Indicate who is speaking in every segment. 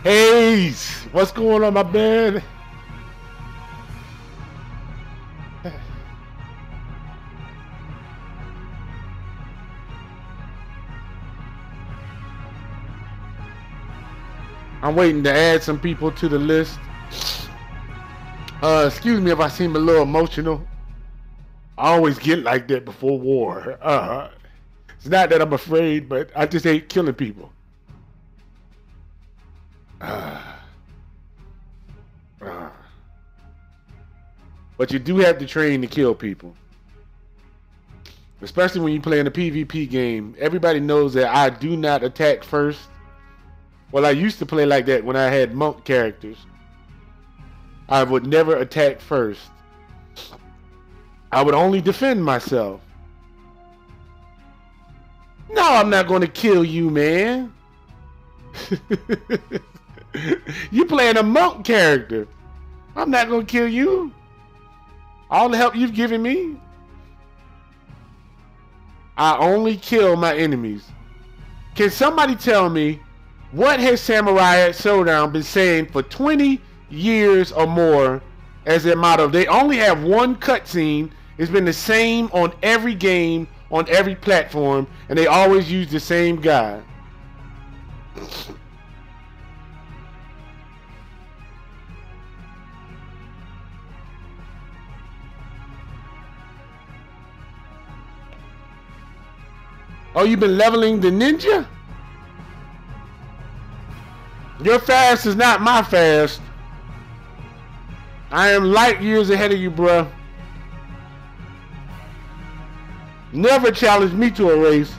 Speaker 1: Hey, what's going on, my man? I'm waiting to add some people to the list. Excuse me if I seem a little emotional. I always get like that before war. It's not that I'm afraid, but I just hate killing people. Uh, uh. But you do have to train to kill people. Especially when you play in a PvP game. Everybody knows that I do not attack first. Well, I used to play like that when I had monk characters. I would never attack first. I would only defend myself. No, I'm not going to kill you, man. You playing a monk character. I'm not going to kill you. All the help you've given me. I only kill my enemies. Can somebody tell me what has Samurai Showdown been saying for 20 years or more as their motto? They only have one cutscene. It's been the same on every game, on every platform, and they always use the same guy. Oh, you've been leveling the ninja? Your fast is not my fast. I am light years ahead of you, bruh. Never challenge me to a race.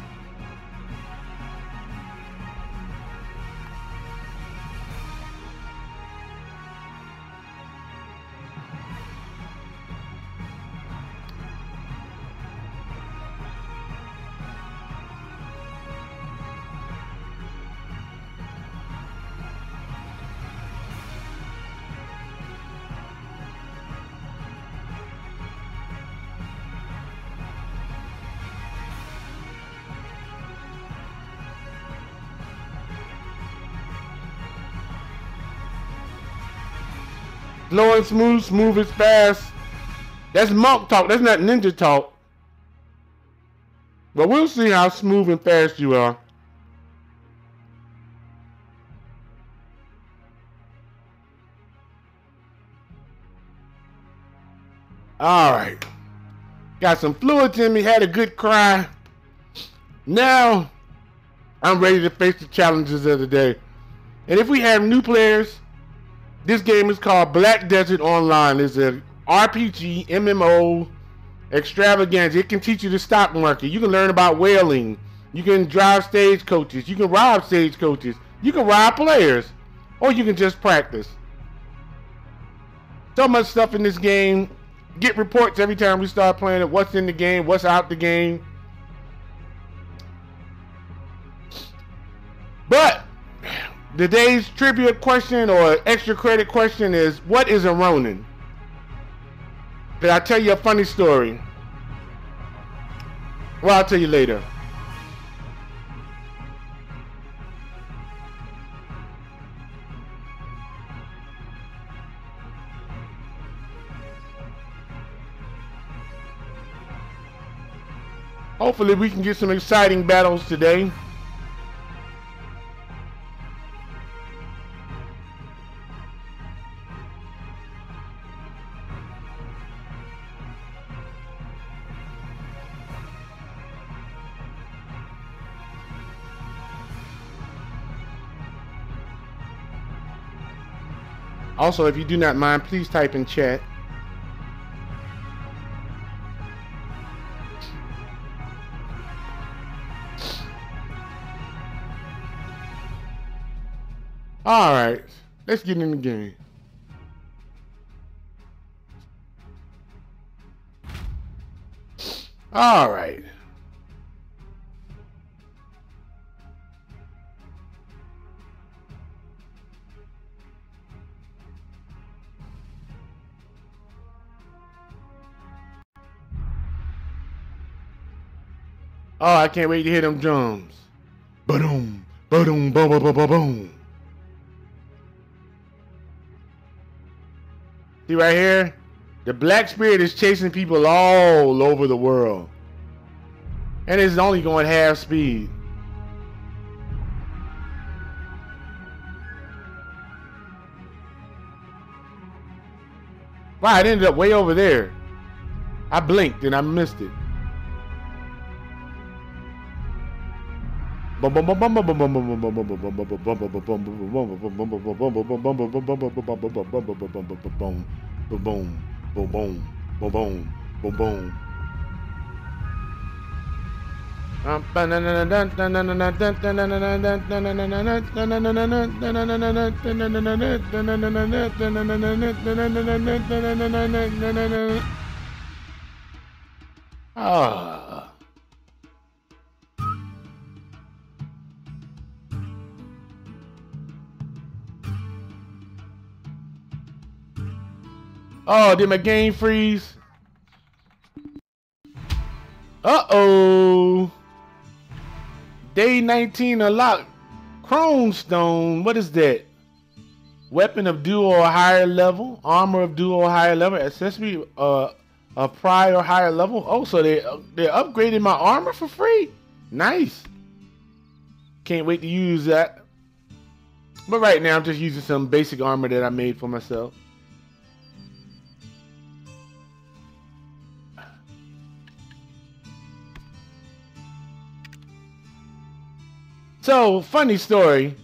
Speaker 1: Slow and smooth, smooth is fast. That's monk talk. That's not ninja talk. But we'll see how smooth and fast you are. All right. Got some fluids in me. Had a good cry. Now, I'm ready to face the challenges of the day. And if we have new players, this game is called Black Desert Online. It's an RPG, MMO, extravaganza. It can teach you the stock market. You can learn about whaling. You can drive stagecoaches. You can rob stagecoaches. You can rob players. Or you can just practice. So much stuff in this game. Get reports every time we start playing it. What's in the game, what's out the game. But today's trivia question or extra credit question is, what is a Ronin? Did I tell you a funny story? Well, I'll tell you later. Hopefully we can get some exciting battles today. Also, if you do not mind, please type in chat. Alright, let's get in the game. Alright. Oh, I can't wait to hear them drums. Ba-doom, ba-doom, ba-ba-ba-ba-boom. See right here? The Black Spirit is chasing people all over the world. And it's only going half speed. Wow, it ended up way over there. I blinked and I missed it. Boom, boom, boom, boom, boom, boom, boom, boom, boom, boom, boom, boom, boom, boom. Ah. Oh, did my game freeze? Uh-oh. Day 19 unlocked. Chrome Stone. What is that? Weapon of dual or higher level. Armor of dual or higher level. Accessory a prior or higher level. Oh, so they're upgrading my armor for free? Nice. Can't wait to use that. But right now I'm just using some basic armor that I made for myself. So, funny story.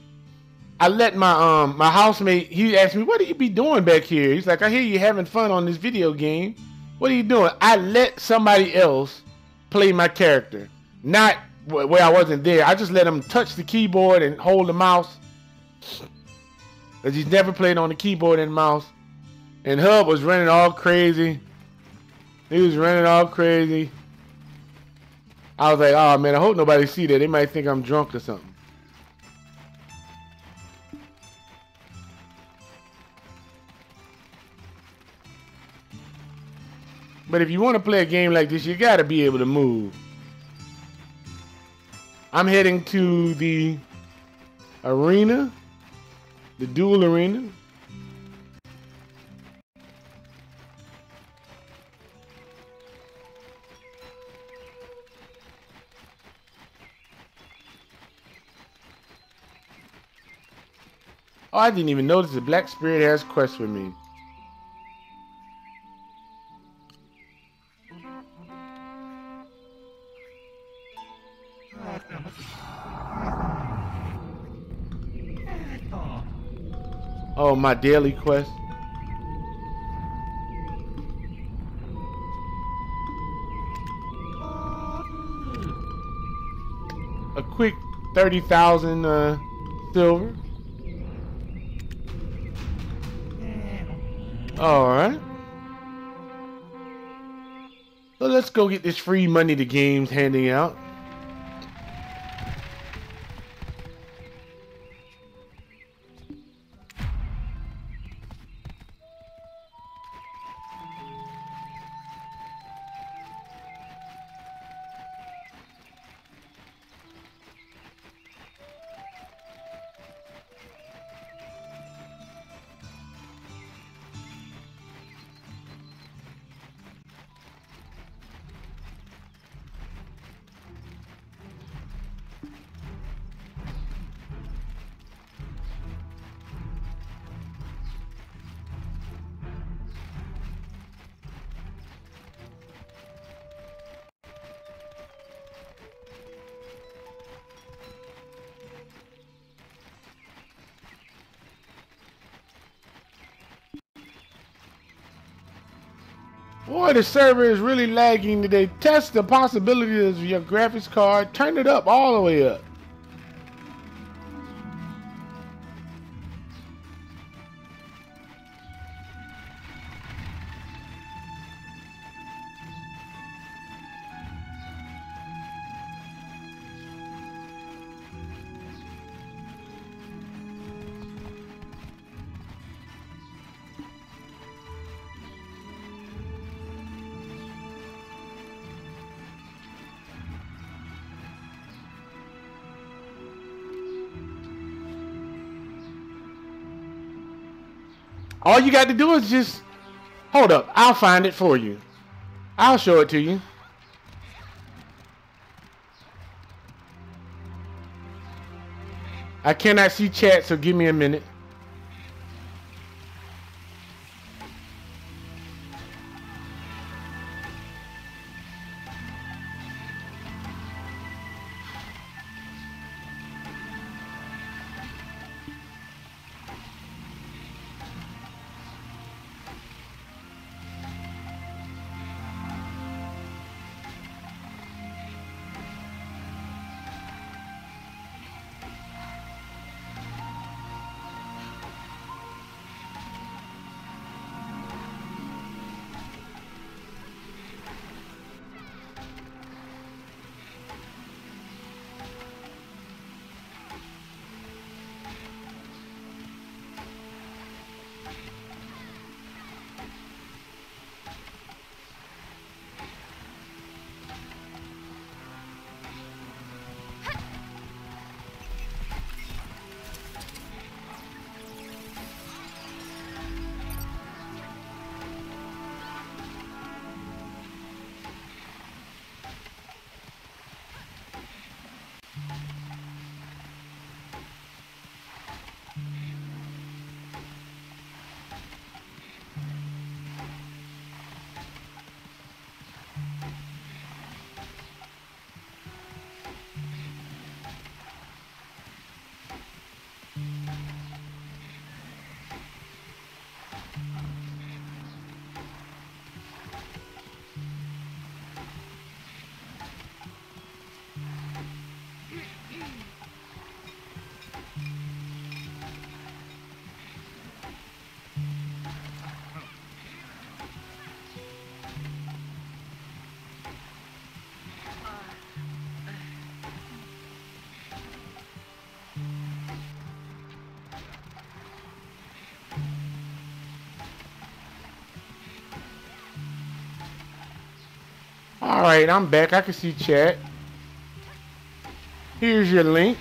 Speaker 1: I let my my housemate, he asked me, what do you be doing back here? He's like, I hear you having fun on this video game. What are you doing? I let somebody else play my character. Not where I wasn't there. I just let him touch the keyboard and hold the mouse. Because he's never played on the keyboard and mouse. And Hubb was running all crazy. He was running all crazy. I was like, oh man, I hope nobody see that. They might think I'm drunk or something. But if you want to play a game like this, you got to be able to move. I'm heading to the arena, the dual arena. Oh, I didn't even notice the Black Spirit has quests with me. Oh, my daily quest. A quick 30,000 silver. All right. So let's go get this free money the game's handing out. Boy, the server is really lagging today. Test the possibilities of your graphics card. Turn it up all the way up. All you got to do is just Hold up. I'll find it for you. I'll show it to you. I cannot see chat, so give me a minute. Alright, I'm back. I can see chat. Here's your link.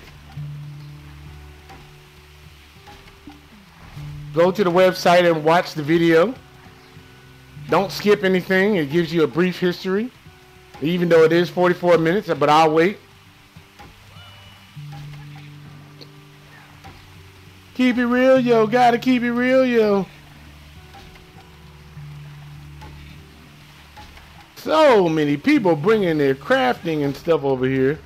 Speaker 1: Go to the website and watch the video. Don't skip anything. It gives you a brief history. Even though it is 44 minutes, but I'll wait. Keep it real, yo. Gotta keep it real, yo. So many people bringing their crafting and stuff over here.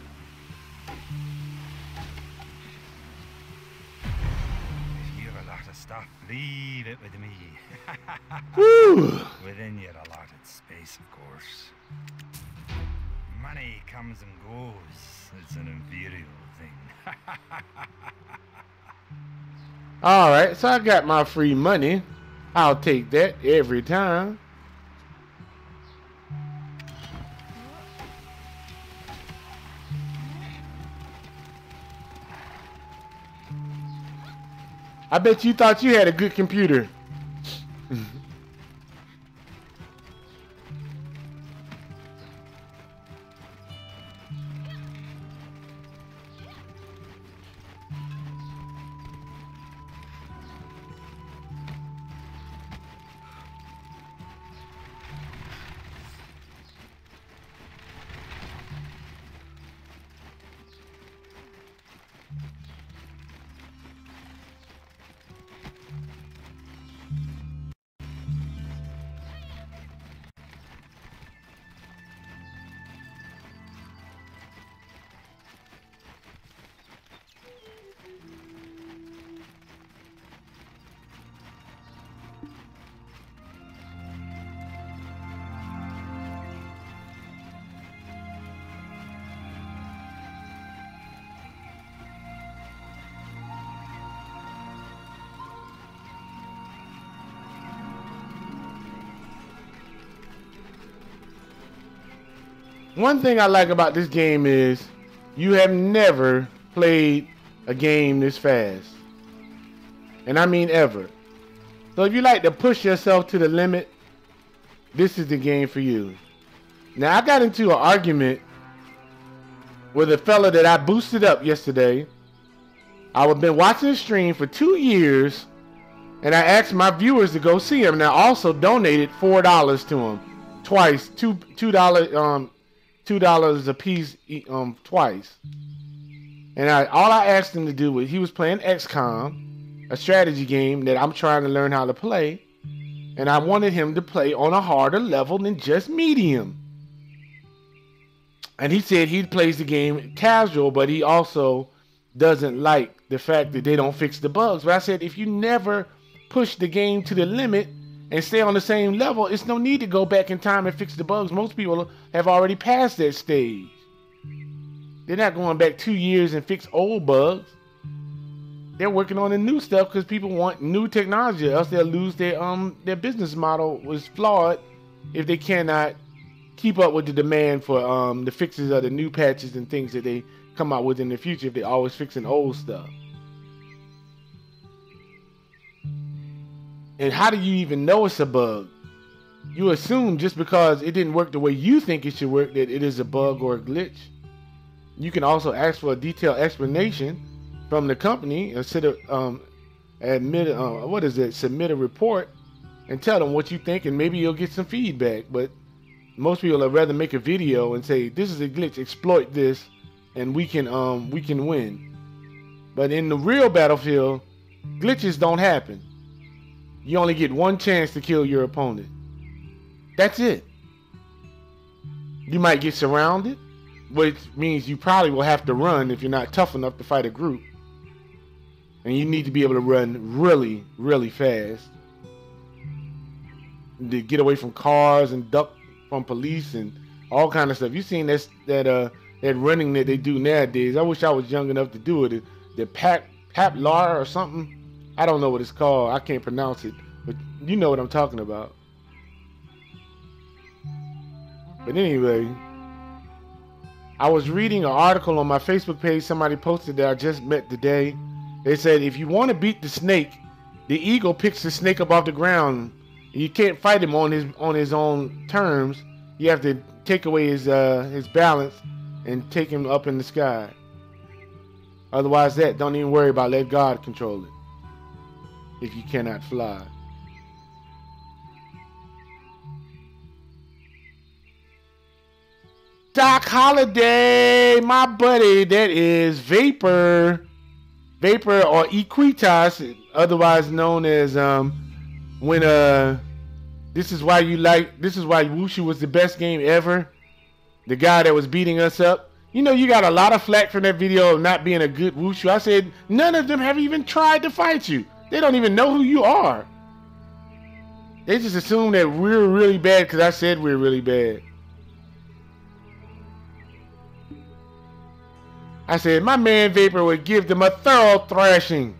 Speaker 2: You've a lot of stuff. Leave it with me.
Speaker 1: Woo.
Speaker 2: Within your allotted space, of course. Money comes and goes. It's an imperial thing.
Speaker 1: Alright, so I got my free money. I'll take that every time. I bet you thought you had a good computer. One thing I like about this game is you have never played a game this fast. And I mean ever. So if you like to push yourself to the limit, this is the game for you. Now I got into an argument with a fella that I boosted up yesterday. I've been watching the stream for 2 years And I asked my viewers to go see him, and I also donated $4 to him twice, $2 a piece twice. And all I asked him to do was, he was playing XCOM, a strategy game that I'm trying to learn how to play, and I wanted him to play on a harder level than just medium. And he said he plays the game casual, but he also doesn't like the fact that they don't fix the bugs. But I said, if you never push the game to the limit and stay on the same level, it's no need to go back in time and fix the bugs. Most people have already passed that stage. They're not going back 2 years and fix old bugs. They're working on the new stuff because people want new technology, or else they'll lose their business model was flawed if they cannot keep up with the demand for the fixes of the new patches and things that they come out with in the future if they're always fixing old stuff. And how do you even know it's a bug? You assume just because it didn't work the way you think it should work that it is a bug or a glitch. You can also ask for a detailed explanation from the company instead of submit a report and tell them what you think, and maybe you'll get some feedback. But most people would rather make a video and say, this is a glitch, exploit this, and we can win. But in the real battlefield, glitches don't happen. You only get one chance to kill your opponent. That's it. You might get surrounded, which means you probably will have to run if you're not tough enough to fight a group. And you need to be able to run really, really fast to get away from cars and duck from police and all kind of stuff. You seen that running that they do nowadays. I wish I was young enough to do it. The Paplar or something. I don't know what it's called. I can't pronounce it, but you know what I'm talking about. But anyway, I was reading an article on my Facebook page. Somebody posted that I just met today. They said if you want to beat the snake, the eagle picks the snake up off the ground. You can't fight him on his own terms. You have to take away his balance and take him up in the sky. Otherwise, don't even worry about it. Let God control it. If you cannot fly. Doc Holliday, my buddy, that is Vapor or Equitas, otherwise known as this is why Wushu was the best game ever. The guy that was beating us up. You know, you got a lot of flack from that video of not being a good Wushu. I said none of them have even tried to fight you. They don't even know who you are. They just assume that we're really bad because I said we're really bad. I said my man Vapor would give them a thorough thrashing.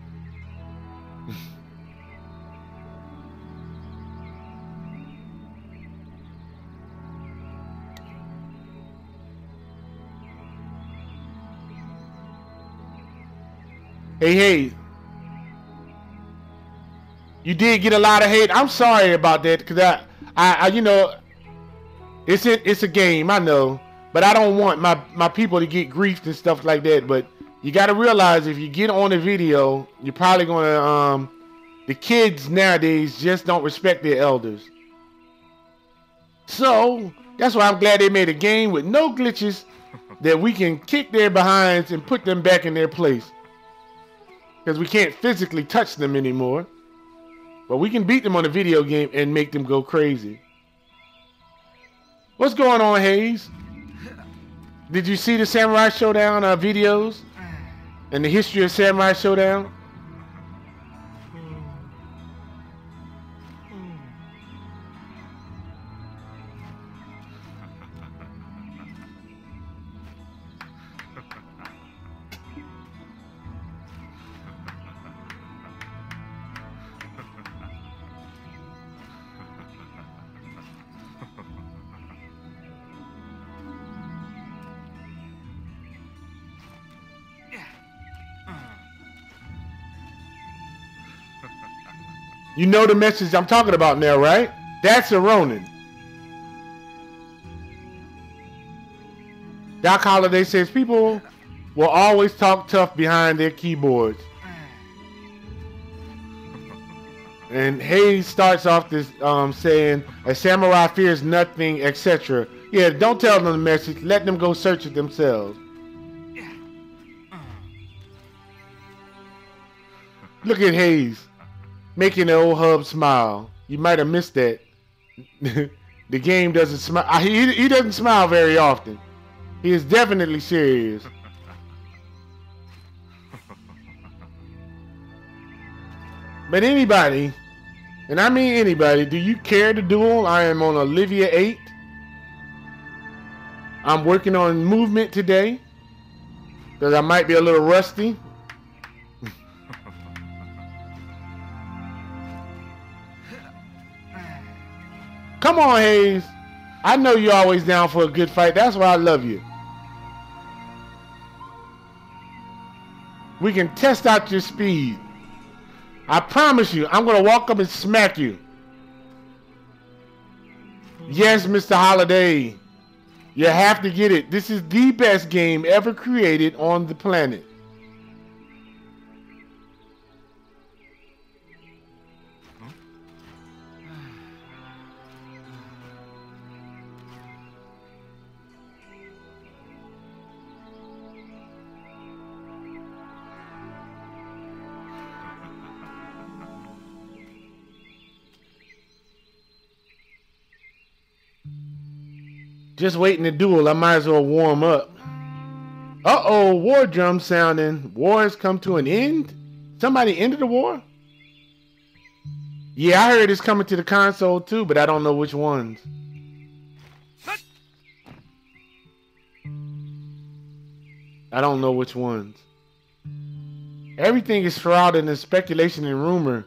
Speaker 1: Hey. You did get a lot of hate. I'm sorry about that because I you know, it's a game, I know, but I don't want my people to get griefed and stuff like that. But you got to realize if you get on a video, you're probably gonna the kids nowadays just don't respect their elders. So that's why I'm glad they made a game with no glitches that we can kick their behinds and put them back in their place. Because we can't physically touch them anymore. But we can beat them on a video game and make them go crazy. What's going on, Hayes? Did you see the Samurai Showdown videos? And the history of Samurai Showdown? You know the message I'm talking about now, right? That's a Ronin. Doc Holliday says people will always talk tough behind their keyboards. And Hayes starts off this saying, a samurai fears nothing, etc. Yeah, don't tell them the message. Let them go search it themselves. Look at Hayes making the old Hubb smile. You might have missed that. The game doesn't smile. He doesn't smile very often. He is definitely serious. But anybody, and I mean anybody, do you care to duel? I am on Olivia 8. I'm working on movement today because I might be a little rusty. Come on, Hayes. I know you're always down for a good fight. That's why I love you. We can test out your speed. I promise you, I'm going to walk up and smack you. Yes, Mr. Holiday. You have to get it. This is the best game ever created on the planet. Just waiting to duel. I might as well warm up. Uh-oh, war drum sounding. War has come to an end? Somebody ended the war? Yeah, I heard it's coming to the console too, but I don't know which ones. I don't know which ones. Everything is shrouded in speculation and rumor.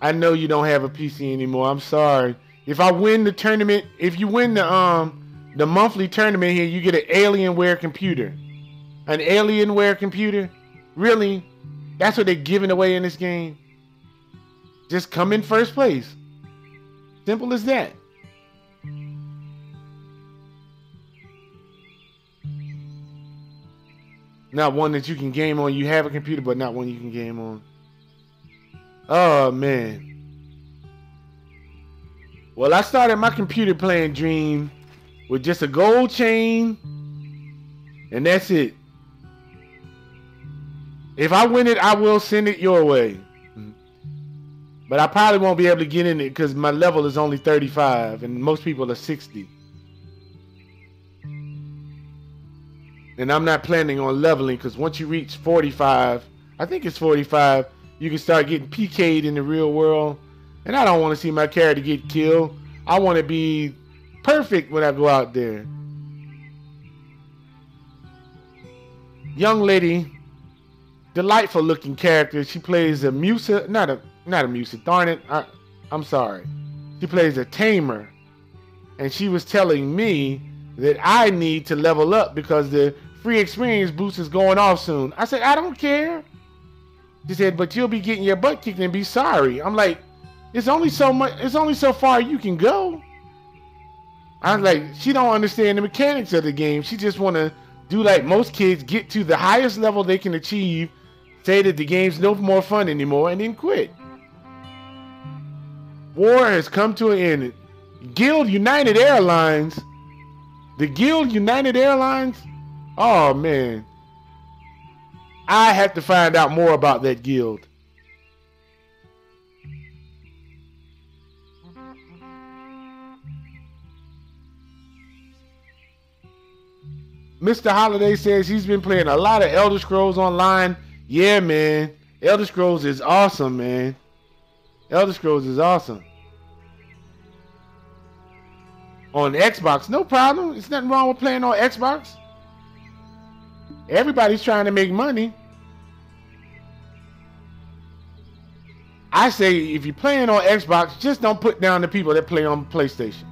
Speaker 1: I know you don't have a PC anymore. I'm sorry. If I win the tournament, if you win the monthly tournament here, you get an Alienware computer. An Alienware computer? Really? That's what they're giving away in this game? Just come in first place. Simple as that. Not one that you can game on. You have a computer, but not one you can game on. Oh, man. Well, I started my computer playing Dream with just a gold chain, and that's it. If I win it, I will send it your way. But I probably won't be able to get in it because my level is only 35, and most people are 60. And I'm not planning on leveling because once you reach 45, I think it's 45, you can start getting PK'd in the real world. And I don't want to see my character get killed. I want to be perfect when I go out there. Young lady, delightful looking character. She plays a Musa, not a Musa, darn it. I'm sorry. She plays a tamer. And she was telling me that I need to level up because the free experience boost is going off soon. I said, I don't care. She said, but you'll be getting your butt kicked and be sorry. I'm like, it's only so much. It's only so far you can go. I was like, she don't understand the mechanics of the game. She just want to do like most kids, get to the highest level they can achieve, say that the game's no more fun anymore, and then quit. War has come to an end. Guild United Airlines. The Guild United Airlines? Oh, man. I have to find out more about that guild. Mr. Holiday says he's been playing a lot of Elder Scrolls Online. Yeah, man. Elder Scrolls is awesome, man. Elder Scrolls is awesome. On Xbox, no problem. There's nothing wrong with playing on Xbox. Everybody's trying to make money. I say if you're playing on Xbox, just don't put down the people that play on PlayStation.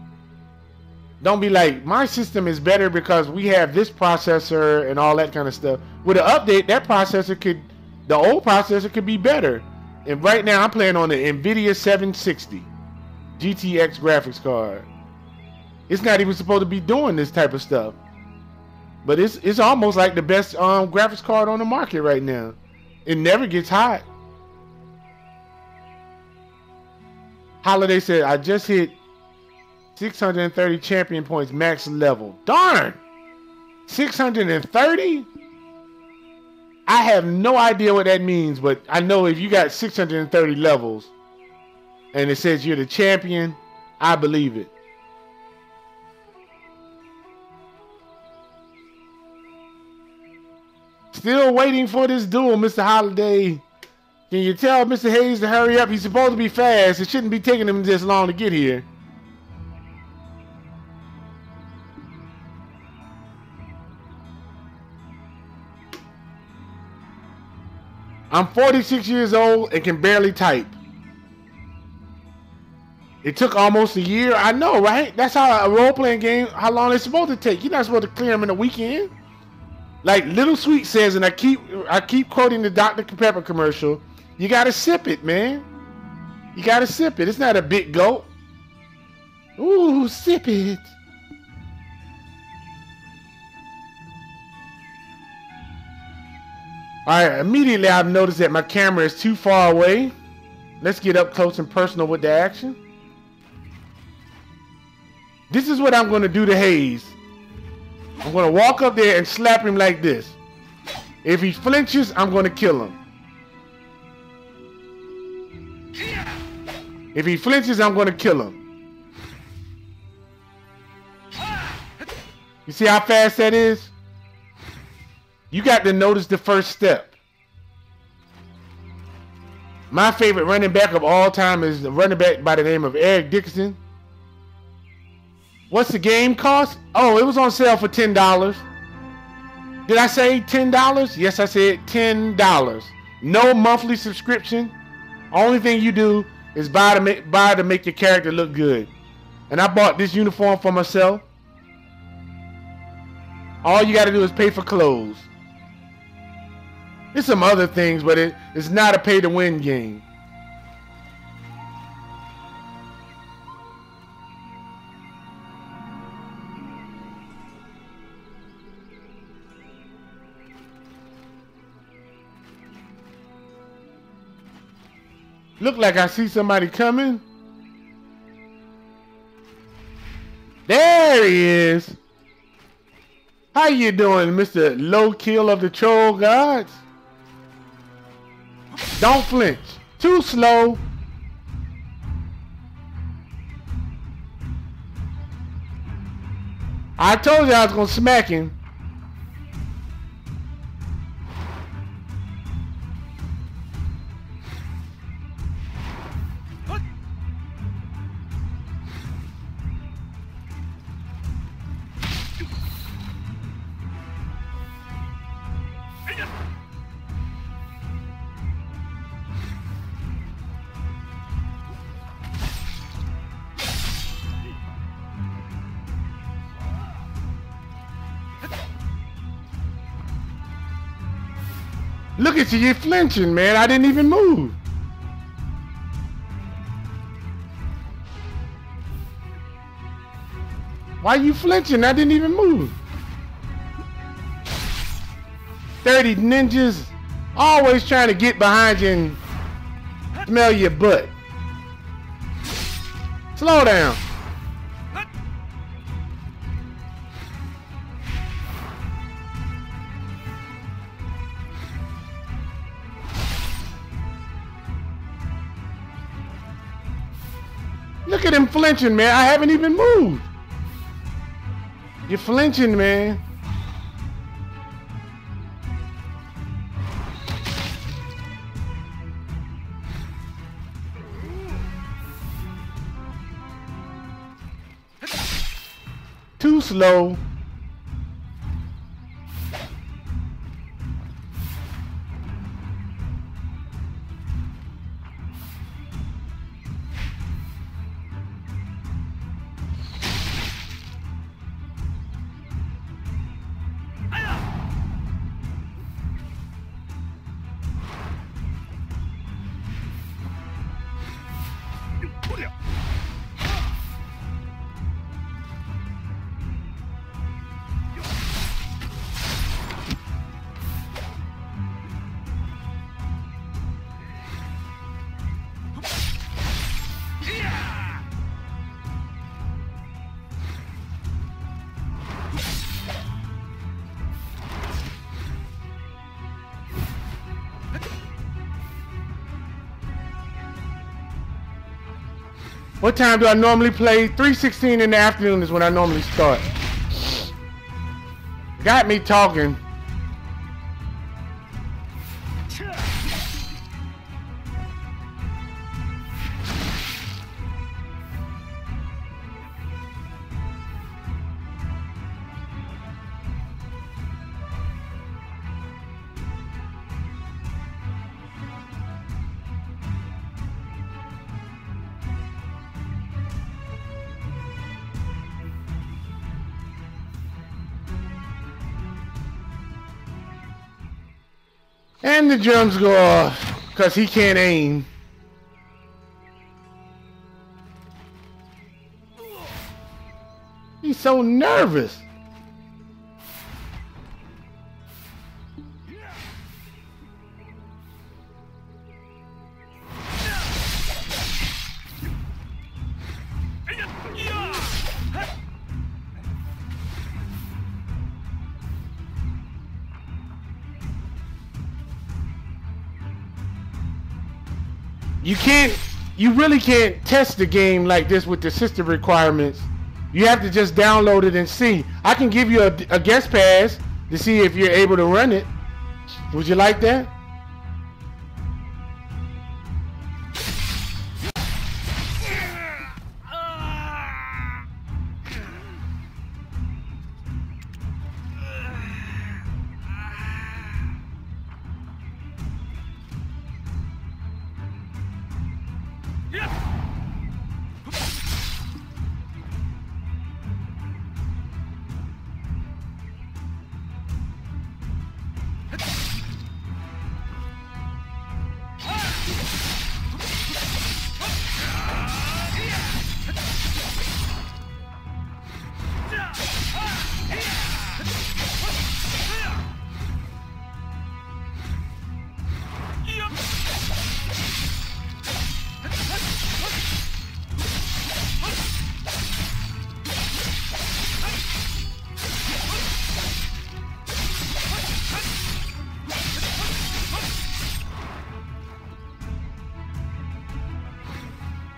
Speaker 1: Don't be like, my system is better because we have this processor and all that kind of stuff. With an update, that processor could, the old processor could be better. And right now, I'm playing on the NVIDIA 760 GTX graphics card. It's not even supposed to be doing this type of stuff. But it's almost like the best graphics card on the market right now. It never gets hot. Holiday said, I just hit 630 champion points max level. Darn! 630? I have no idea what that means, but I know if you got 630 levels and it says you're the champion, I believe it. Still waiting for this duel, Mr. Holiday. Can you tell Mr. Hayes to hurry up? He's supposed to be fast. It shouldn't be taking him this long to get here. I'm 46 years old and can barely type. It took almost a year. I know, right? That's how a role-playing game, how long it's supposed to take. You're not supposed to clear them in a weekend. Like Little Sweet says, and I keep quoting the Dr. Pepper commercial, you gotta sip it, man. You gotta sip it. It's not a big gulp. Ooh, sip it. Alright, immediately I've noticed that my camera is too far away. Let's get up close and personal with the action. This is what I'm going to do to Hayes. I'm going to walk up there and slap him like this. If he flinches, I'm going to kill him. If he flinches, I'm going to kill him. You see how fast that is? You got to notice the first step. My favorite running back of all time is the running back by the name of Eric Dickerson. What's the game cost? Oh, it was on sale for $10. Did I say $10? Yes, I said $10. No monthly subscription. Only thing you do is buy to make your character look good. And I bought this uniform for myself. All you got to do is pay for clothes. There's some other things, but it's not a pay-to-win game. Look like I see somebody coming. There he is. How you doing, Mr. Low Kill of the Troll Gods? Don't flinch. Too slow. I told you I was gonna smack him. Look at you, you're flinching, man. I didn't even move. Why you flinching? I didn't even move. 30 ninjas always trying to get behind you and smell your butt. Slow down. Look at him flinching, man. I haven't even moved. You're flinching, man. Too slow. What time do I normally play? 3:16 in the afternoon is when I normally start. Got me talking. And the drums go off because he can't aim. He's so nervous. You really can't test the game like this with the system requirements. You have to just download it and see. I can give you a guest pass to see if you're able to run it. Would you like that?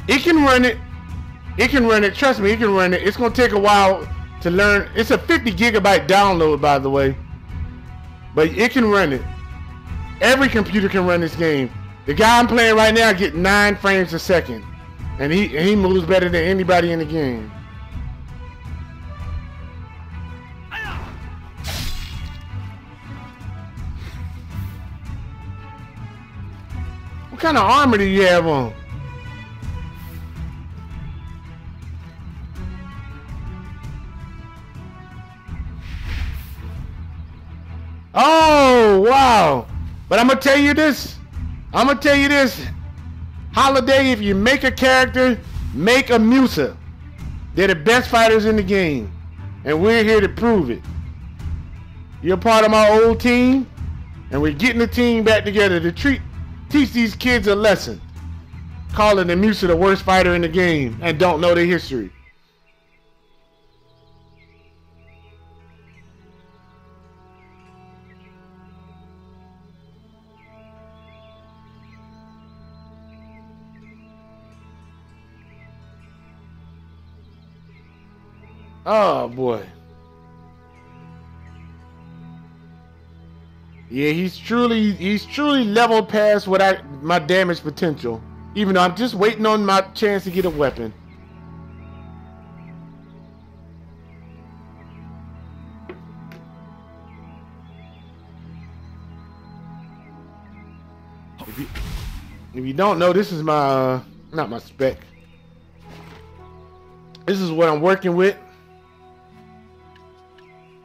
Speaker 1: It can run it. It can run it. Trust me, it can run it. It's going to take a while to learn. It's a 50 gigabyte download, by the way. But it can run it. Every computer can run this game. The guy I'm playing right now gets 9 frames a second. And he moves better than anybody in the game. What kind of armor do you have on? Oh, wow. But I'm going to tell you this. Holiday, if you make a character, make a Musa. They're the best fighters in the game. And we're here to prove it. You're part of my old team. And we're getting the team back together to teach these kids a lesson. Calling the Musa the worst fighter in the game and don't know their history. Oh boy. Yeah, he's truly leveled past my damage potential. Even though I'm just waiting on my chance to get a weapon. If you don't know, this is my not my spec. This is what I'm working with.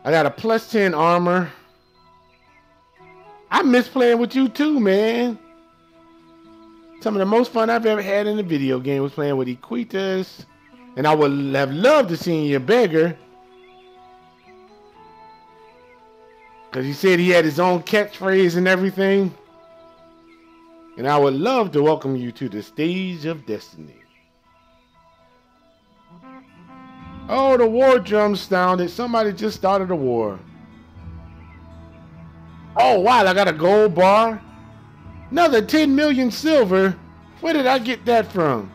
Speaker 1: I got a +10 armor. I miss playing with you too, man. Some of the most fun I've ever had in a video game was playing with Equitas. And I would have loved to see you beggar. Because he said he had his own catchphrase and everything. And I would love to welcome you to the stage of destiny. Oh, the war drums sounded. Somebody just started a war. Oh, wow, I got a gold bar. Another 10 million silver. Where did I get that from?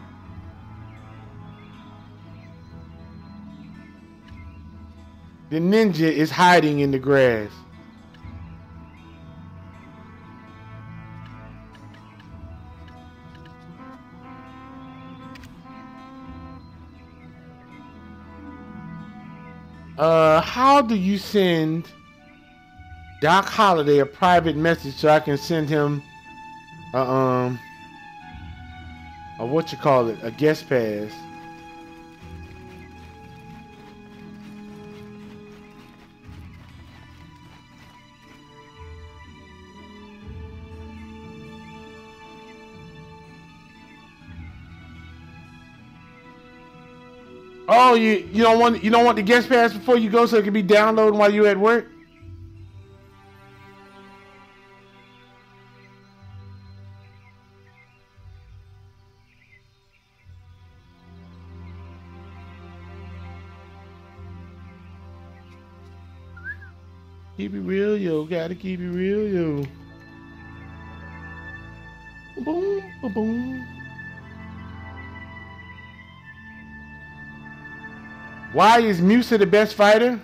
Speaker 1: The ninja is hiding in the grass. How do you send Doc Holliday a private message so I can send him a what you call it, a guest pass? Oh, you don't want the guest pass before you go so it can be downloaded while you're at work? Keep it real, yo. Gotta keep it real, yo. Boom, boom, boom. Why is Musa the best fighter?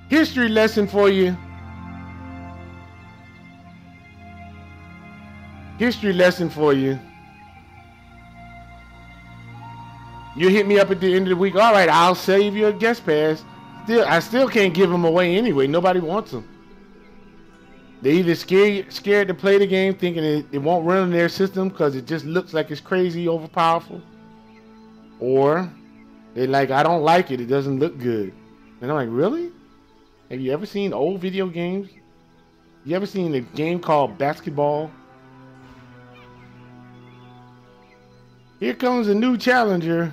Speaker 1: History lesson for you. History lesson for you. You hit me up at the end of the week. All right, I'll save you a guest pass. I still can't give them away anyway. Nobody wants them. They either scared to play the game, thinking it won't run in their system because it just looks like it's crazy overpowerful, or they're like, I don't like it. It doesn't look good. And I'm like, really? Have you ever seen old video games? You ever seen a game called basketball? Here comes a new challenger.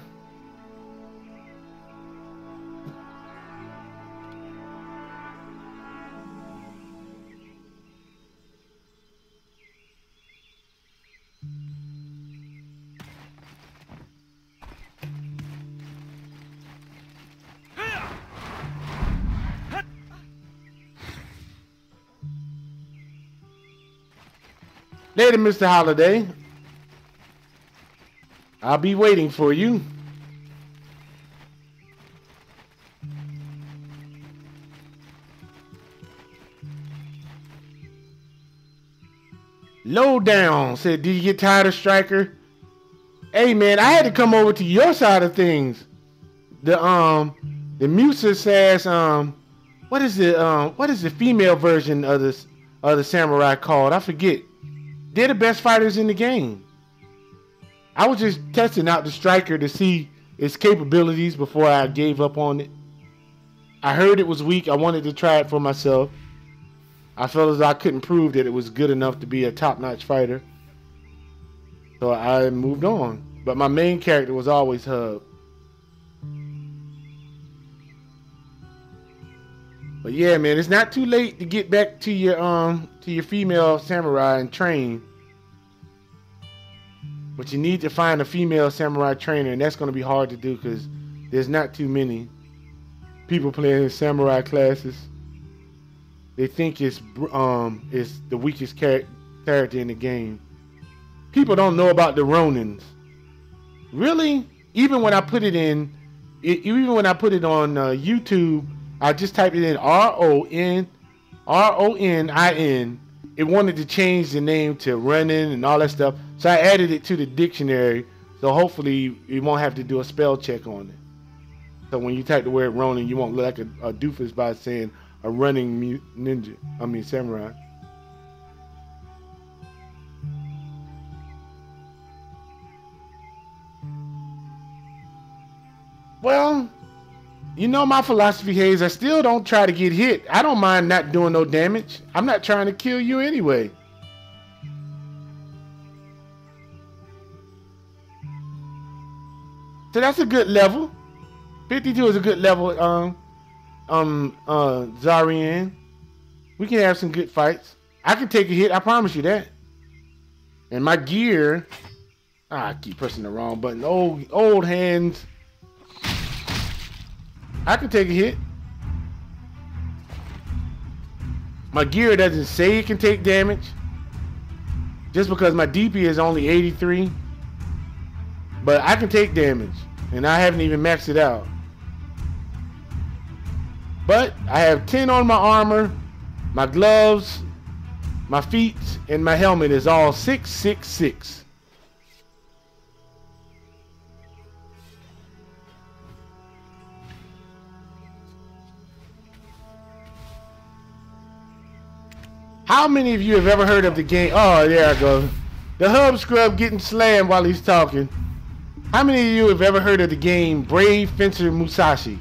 Speaker 1: Later, Mr. Holiday. I'll be waiting for you. Low down said, did you get tired of Striker? Hey man, I had to come over to your side of things. The Musa says, what is the female version of the samurai called? I forget. They're the best fighters in the game. I was just testing out the Striker to see its capabilities before I gave up on it. I heard it was weak. I wanted to try it for myself. I felt as though I couldn't prove that it was good enough to be a top-notch fighter. So I moved on. But my main character was always Hubb. But yeah, man, it's not too late to get back to your female samurai and train. But you need to find a female samurai trainer, and that's going to be hard to do because there's not too many people playing samurai classes. They think it's the weakest character in the game. People don't know about the Ronins. Really? Even when I put it in, even when I put it on YouTube, I just typed it in Ronin. It wanted to change the name to Ronin and all that stuff. So I added it to the dictionary. So hopefully you won't have to do a spell check on it. So when you type the word Ronin, you won't look like a doofus by saying a running samurai. Well, you know my philosophy, Hayes. I still don't try to get hit. I don't mind not doing no damage. I'm not trying to kill you anyway. So that's a good level. 52 is a good level, Zarian. We can have some good fights. I can take a hit, I promise you that. And my gear, I keep pressing the wrong button. Old hands. I can take a hit. My gear doesn't say it can take damage. Just because my DP is only 83. But I can take damage. And I haven't even maxed it out. But I have 10 on my armor, my gloves, my feet, and my helmet is all 666. How many of you have ever heard of the game? Oh, there I go. The Hubb scrub getting slammed while he's talking. How many of you have ever heard of the game Brave Fencer Musashi?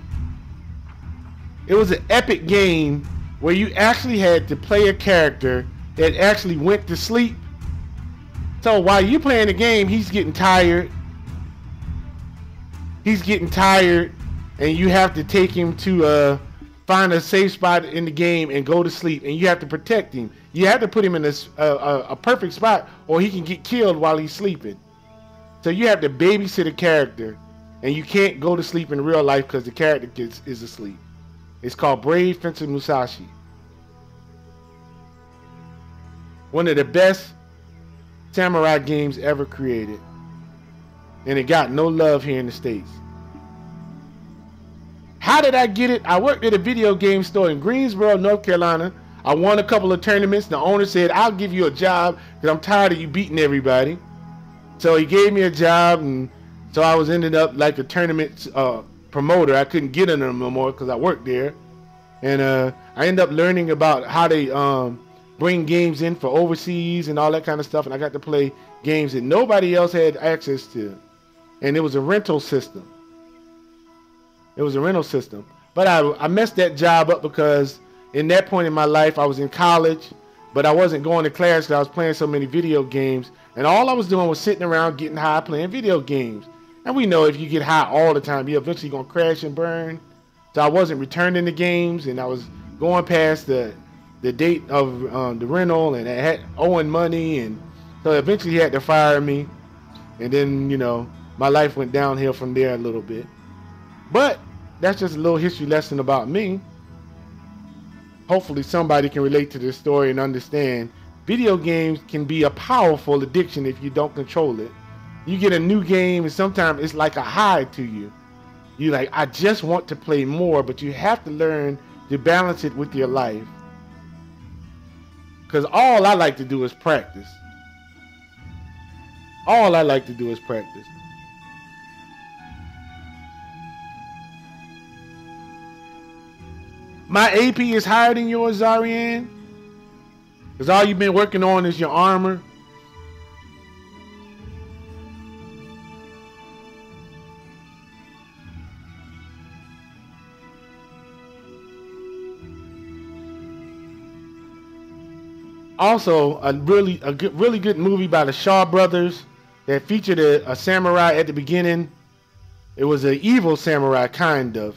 Speaker 1: It was an epic game where you actually had to play a character that actually went to sleep. So while you playing the game, he's getting tired. He's getting tired, and you have to take him to find a safe spot in the game and go to sleep, and you have to protect him. You have to put him in a perfect spot, or he can get killed while he's sleeping. So you have to babysit a character, and you can't go to sleep in real life because the character is asleep. It's called Brave Fencer Musashi. One of the best samurai games ever created, and it got no love here in the States. How did I get it? I worked at a video game store in Greensboro, North Carolina. I won a couple of tournaments. The owner said, I'll give you a job because I'm tired of you beating everybody. So he gave me a job, and so I was ended up like a tournament promoter. I couldn't get in them no more because I worked there. And I ended up learning about how they bring games in for overseas and all that kind of stuff. And I got to play games that nobody else had access to. And it was a rental system. It was a rental system. But I messed that job up because in that point in my life, I was in college, but I wasn't going to class because I was playing so many video games. And all I was doing was sitting around getting high playing video games. And we know if you get high all the time, you're eventually going to crash and burn. So I wasn't returning the games, and I was going past the date of the rental, and I had owing money. And so eventually he had to fire me. And then, you know, my life went downhill from there a little bit. But that's just a little history lesson about me. Hopefully somebody can relate to this story and understand video games can be a powerful addiction if you don't control it. You get a new game and sometimes it's like a high to you. You're like, I just want to play more, but you have to learn to balance it with your life. Because all I like to do is practice. All I like to do is practice. My AP is higher than yours, Zarian. Because all you've been working on is your armor. Also, a really good movie by the Shaw brothers that featured a samurai at the beginning. It was an evil samurai, kind of.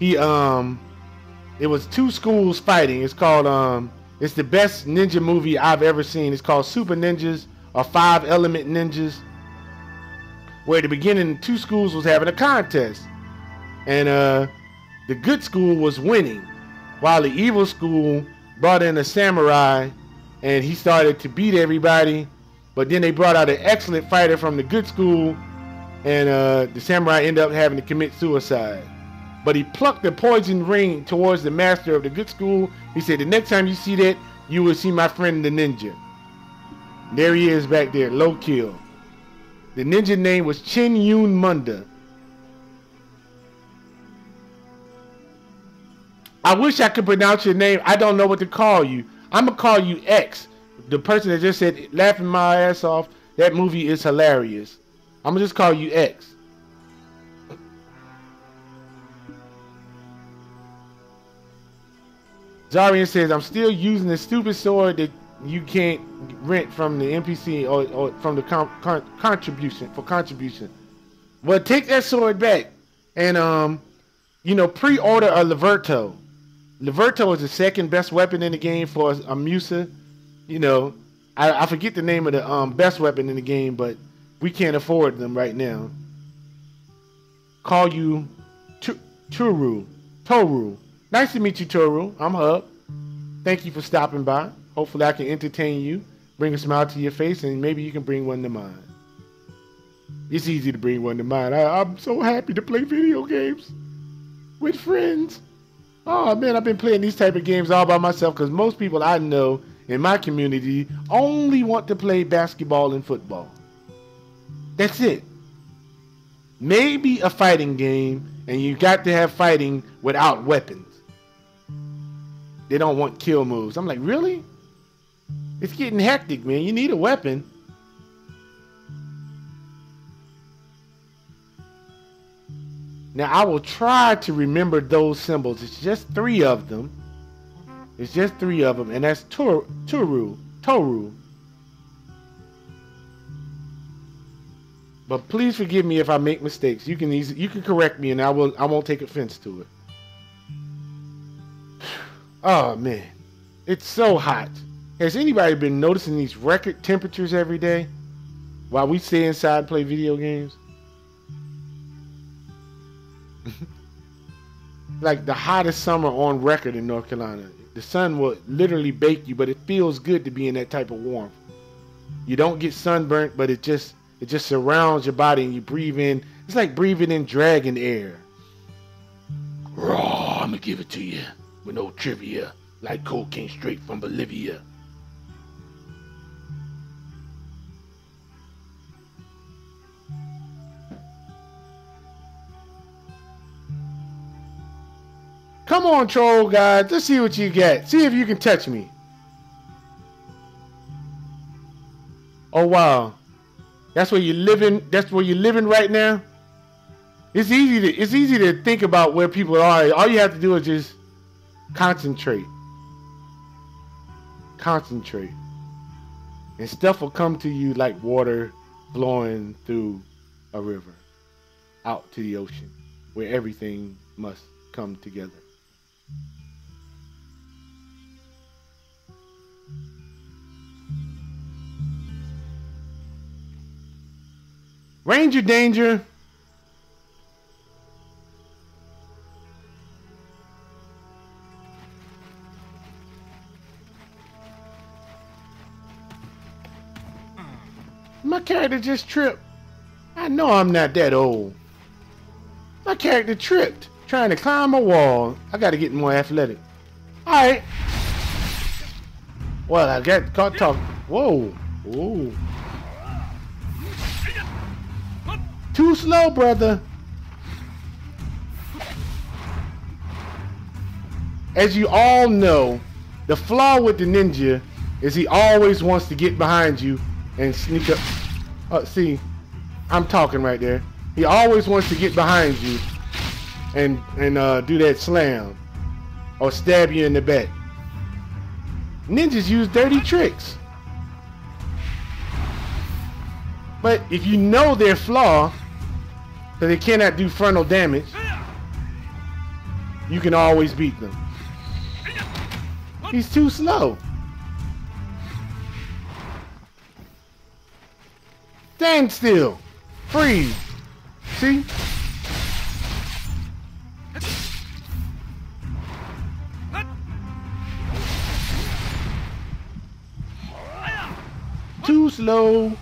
Speaker 1: It was two schools fighting. It's called it's the best ninja movie I've ever seen. It's called Super Ninjas or 5 Element Ninjas. Where at the beginning, two schools was having a contest, and the good school was winning, while the evil school brought in a samurai, and he started to beat everybody. But then they brought out an excellent fighter from the good school, and the samurai ended up having to commit suicide. But he plucked the poison ring towards the master of the good school. He said, the next time you see that, you will see my friend the ninja. There he is back there, low kill. The ninja name was Chin Yun Munda. I wish I could pronounce your name. I don't know what to call you. I'm going to call you X. The person that just said, laughing my ass off, that movie is hilarious. I'm going to just call you X. Zarian says, I'm still using the stupid sword that you can't rent from the NPC or from the contribution. Well, take that sword back and, you know, pre-order a Liberto. Liberto is the second best weapon in the game for a Musa. You know, I forget the name of the best weapon in the game, but we can't afford them right now. Call you Toru. Nice to meet you, Toru. I'm Hubb. Thank you for stopping by. Hopefully I can entertain you, bring a smile to your face, and maybe you can bring one to mine. It's easy to bring one to mind. I'm so happy to play video games with friends. Oh man, I've been playing these type of games all by myself because most people I know in my community only want to play basketball and football. That's it. Maybe a fighting game, and you got to have fighting without weapons. They don't want kill moves. I'm like, really? It's getting hectic, man. You need a weapon. Now, I will try to remember those symbols. It's just 3 of them. It's just 3 of them, and that's Toru. But please forgive me if I make mistakes. You can correct me, and I won't take offense to it. Oh man, it's so hot. Has anybody been noticing these record temperatures every day while we stay inside and play video games? Like the hottest summer on record in North Carolina. The sun will literally bake you, but it feels good to be in that type of warmth. You don't get sunburnt, but it just surrounds your body and you breathe in. It's like breathing in dragon air. Raw, I'm gonna give it to you with no trivia, like cocaine straight from Bolivia. Come on, troll guys. Let's see what you get. See if you can touch me. Oh wow, that's where you're living. That's where you're living right now. It's easy to think about where people are. All you have to do is just concentrate. Concentrate, and stuff will come to you like water flowing through a river, out to the ocean, where everything must come together. Ranger danger. My character just tripped. I know I'm not that old. My character tripped trying to climb a wall. I gotta get more athletic. Alright. Well, I got caught talking. Whoa. Whoa. Too slow, brother. As you all know, the flaw with the ninja is he always wants to get behind you and sneak up. See, I'm talking right there. He always wants to get behind you and do that slam or stab you in the back. Ninjas use dirty tricks. But if you know their flaw, so they cannot do frontal damage, you can always beat them. He's too slow. Stand still. Freeze. See? Too slow.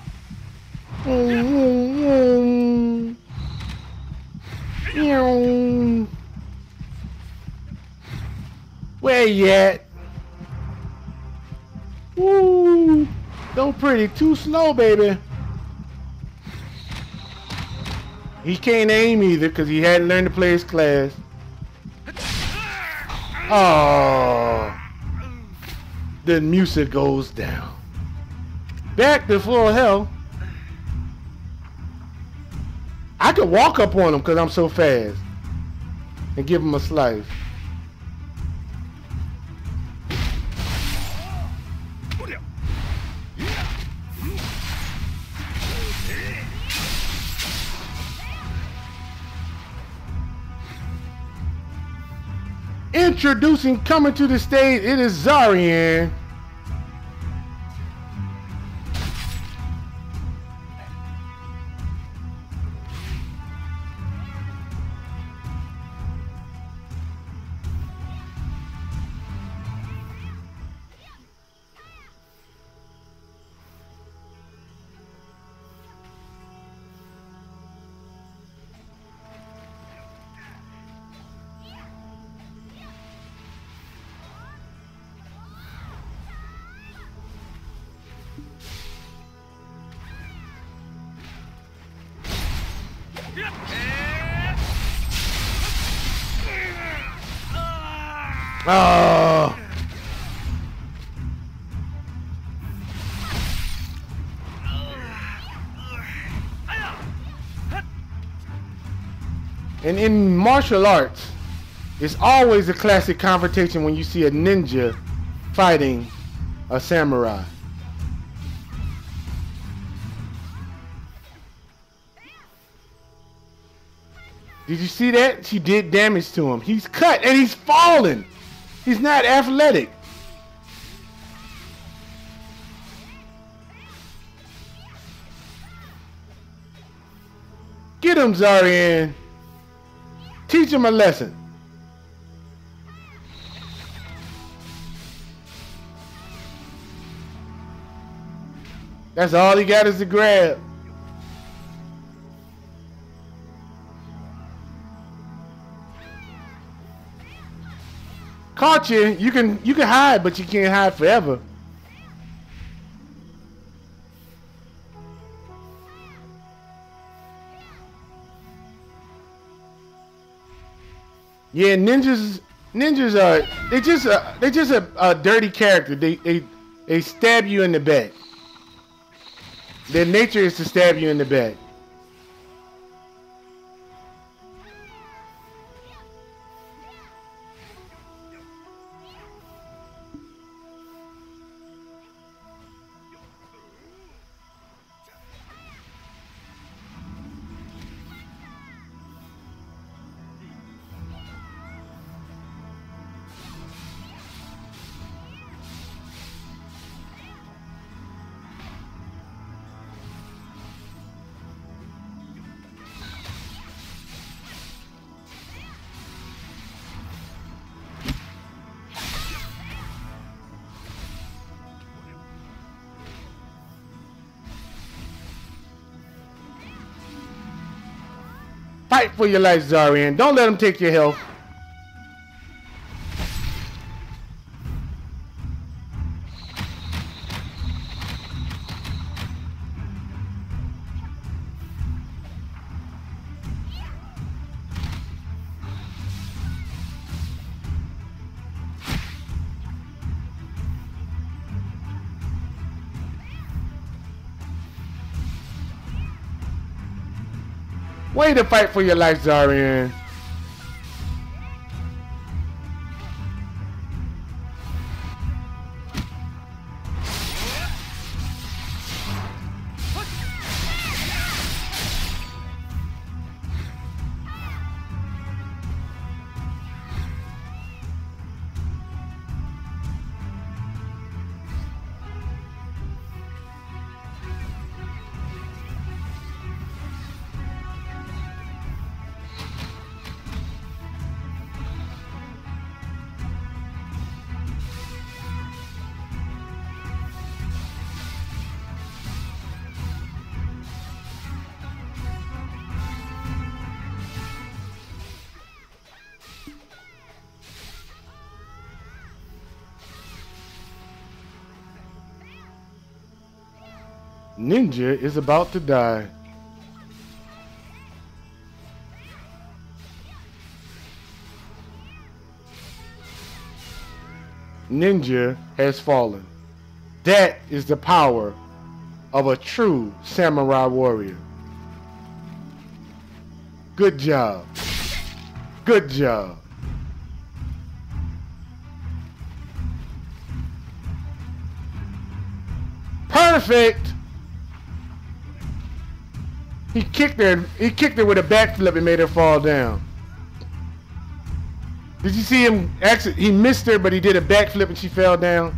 Speaker 1: Where you at? Woo! Don't pretty. Too slow, baby. He can't aim either because he hadn't learned to play his class. Oh, the music goes down. Back to full hell. I could walk up on him because I'm so fast and give him a slice. Introducing, coming to the stage, it is Zarian. Oh. And in martial arts, it's always a classic confrontation when you see a ninja fighting a samurai. Did you see that? She did damage to him. He's cut and he's falling. He's not athletic. Get him, Zarian. Teach him a lesson. That's all he got is a grab. Caught you. You can hide, but you can't hide forever. Yeah, ninjas are they just a dirty character. They stab you in the back. Their nature is to stab you in the back. Fight for your life, Zarian. Don't let him take your health. Way to fight for your life, Zarian. Ninja is about to die. Ninja has fallen. That is the power of a true samurai warrior. Good job. Good job. Perfect. He kicked her with a backflip and made her fall down. Did you see him? Actually, he missed her, but he did a backflip and she fell down.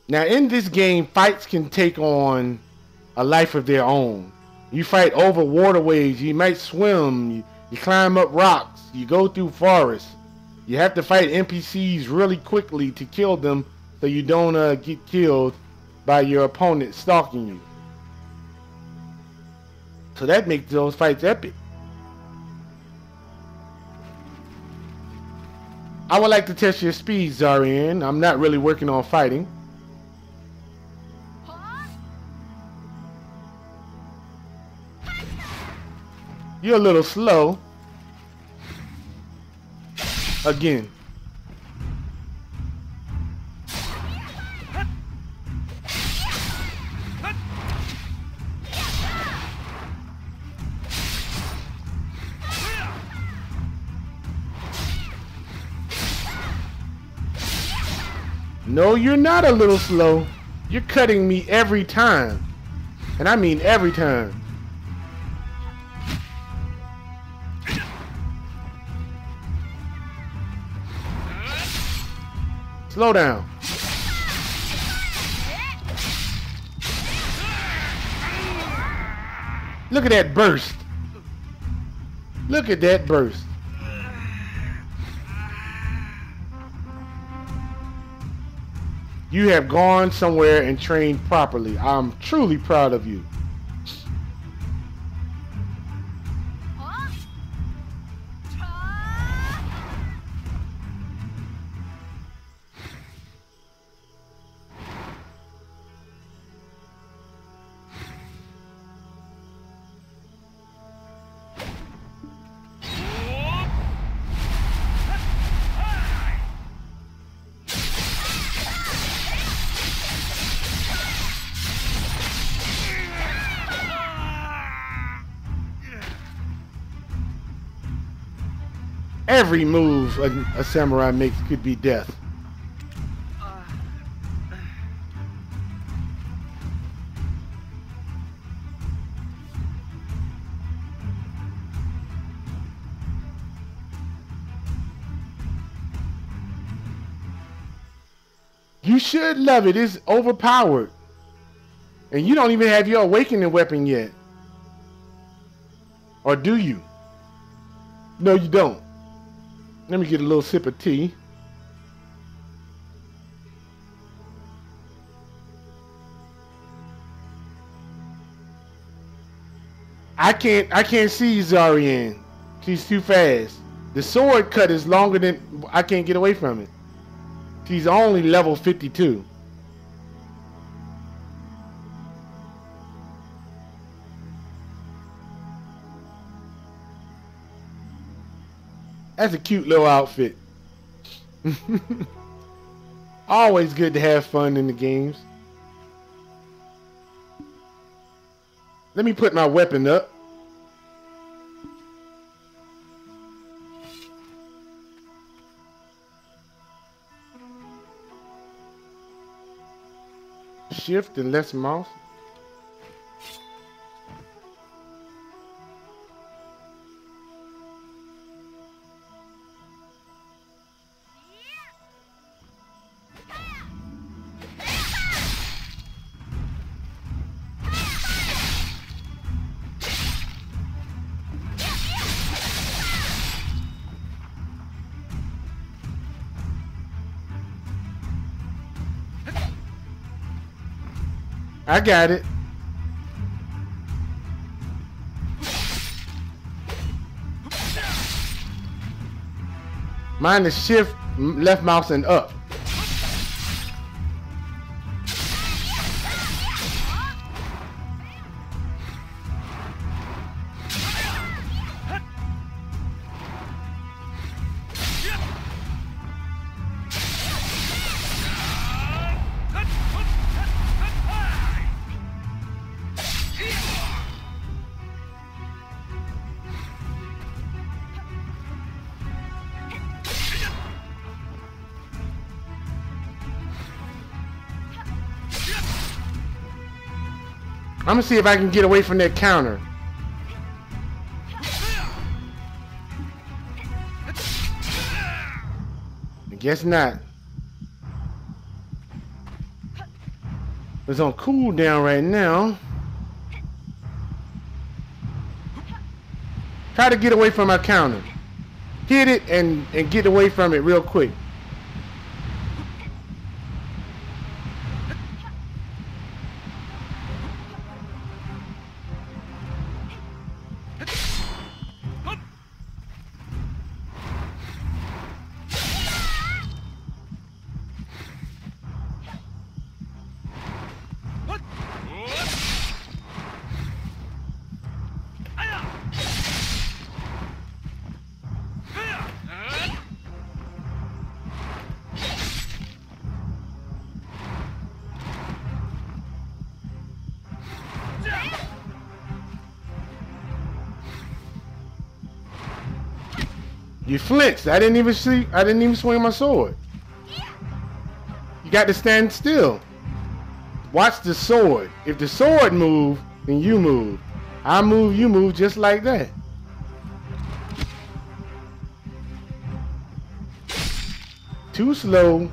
Speaker 1: Now, in this game, fights can take on a life of their own. You fight over waterways. You might swim. You climb up rocks. You go through forests. You have to fight NPCs really quickly to kill them, so you don't get killed by your opponent stalking you. So that makes those fights epic. I would like to test your speed, Zarian. I'm not really working on fighting. You're a little slow. Again. No, you're not a little slow. You're cutting me every time. And I mean every time. Slow down. Look at that burst. Look at that burst. You have gone somewhere and trained properly. I'm truly proud of you. Every move a samurai makes could be death. You should love it. It's overpowered. And you don't even have your awakening weapon yet. Or do you? No, you don't. Let me get a little sip of tea. I can't see Zarian. She's too fast. The sword cut is longer than I can't get away from it. She's only level 52. That's a cute little outfit. Always good to have fun in the games. Let me put my weapon up. Shift and left mouse. I got it. Mine is shift, left mouse, and up. I'm gonna see if I can get away from that counter. I guess not. It's on cooldown right now. Try to get away from my counter. Hit it and get away from it real quick. You flinched. I didn't even see. I didn't even swing my sword. You got to stand still. Watch the sword. If the sword move, then you move. I move, you move, just like that. Too slow.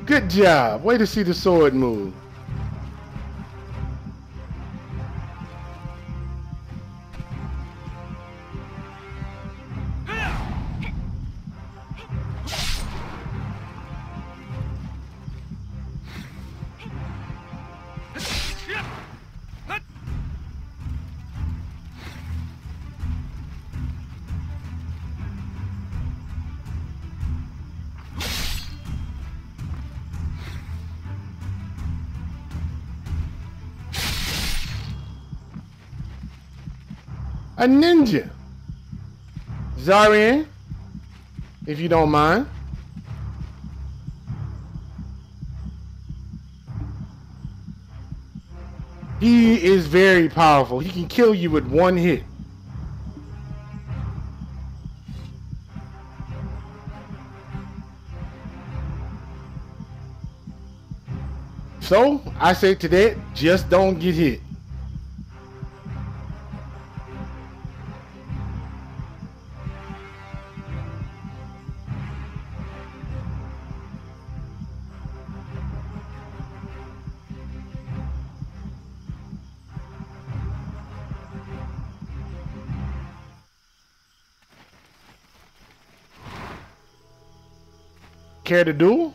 Speaker 1: Good job. Way to see the sword move. A ninja. Zarian, if you don't mind. He is very powerful. He can kill you with one hit. So, I say today, just don't get hit. Care to duel?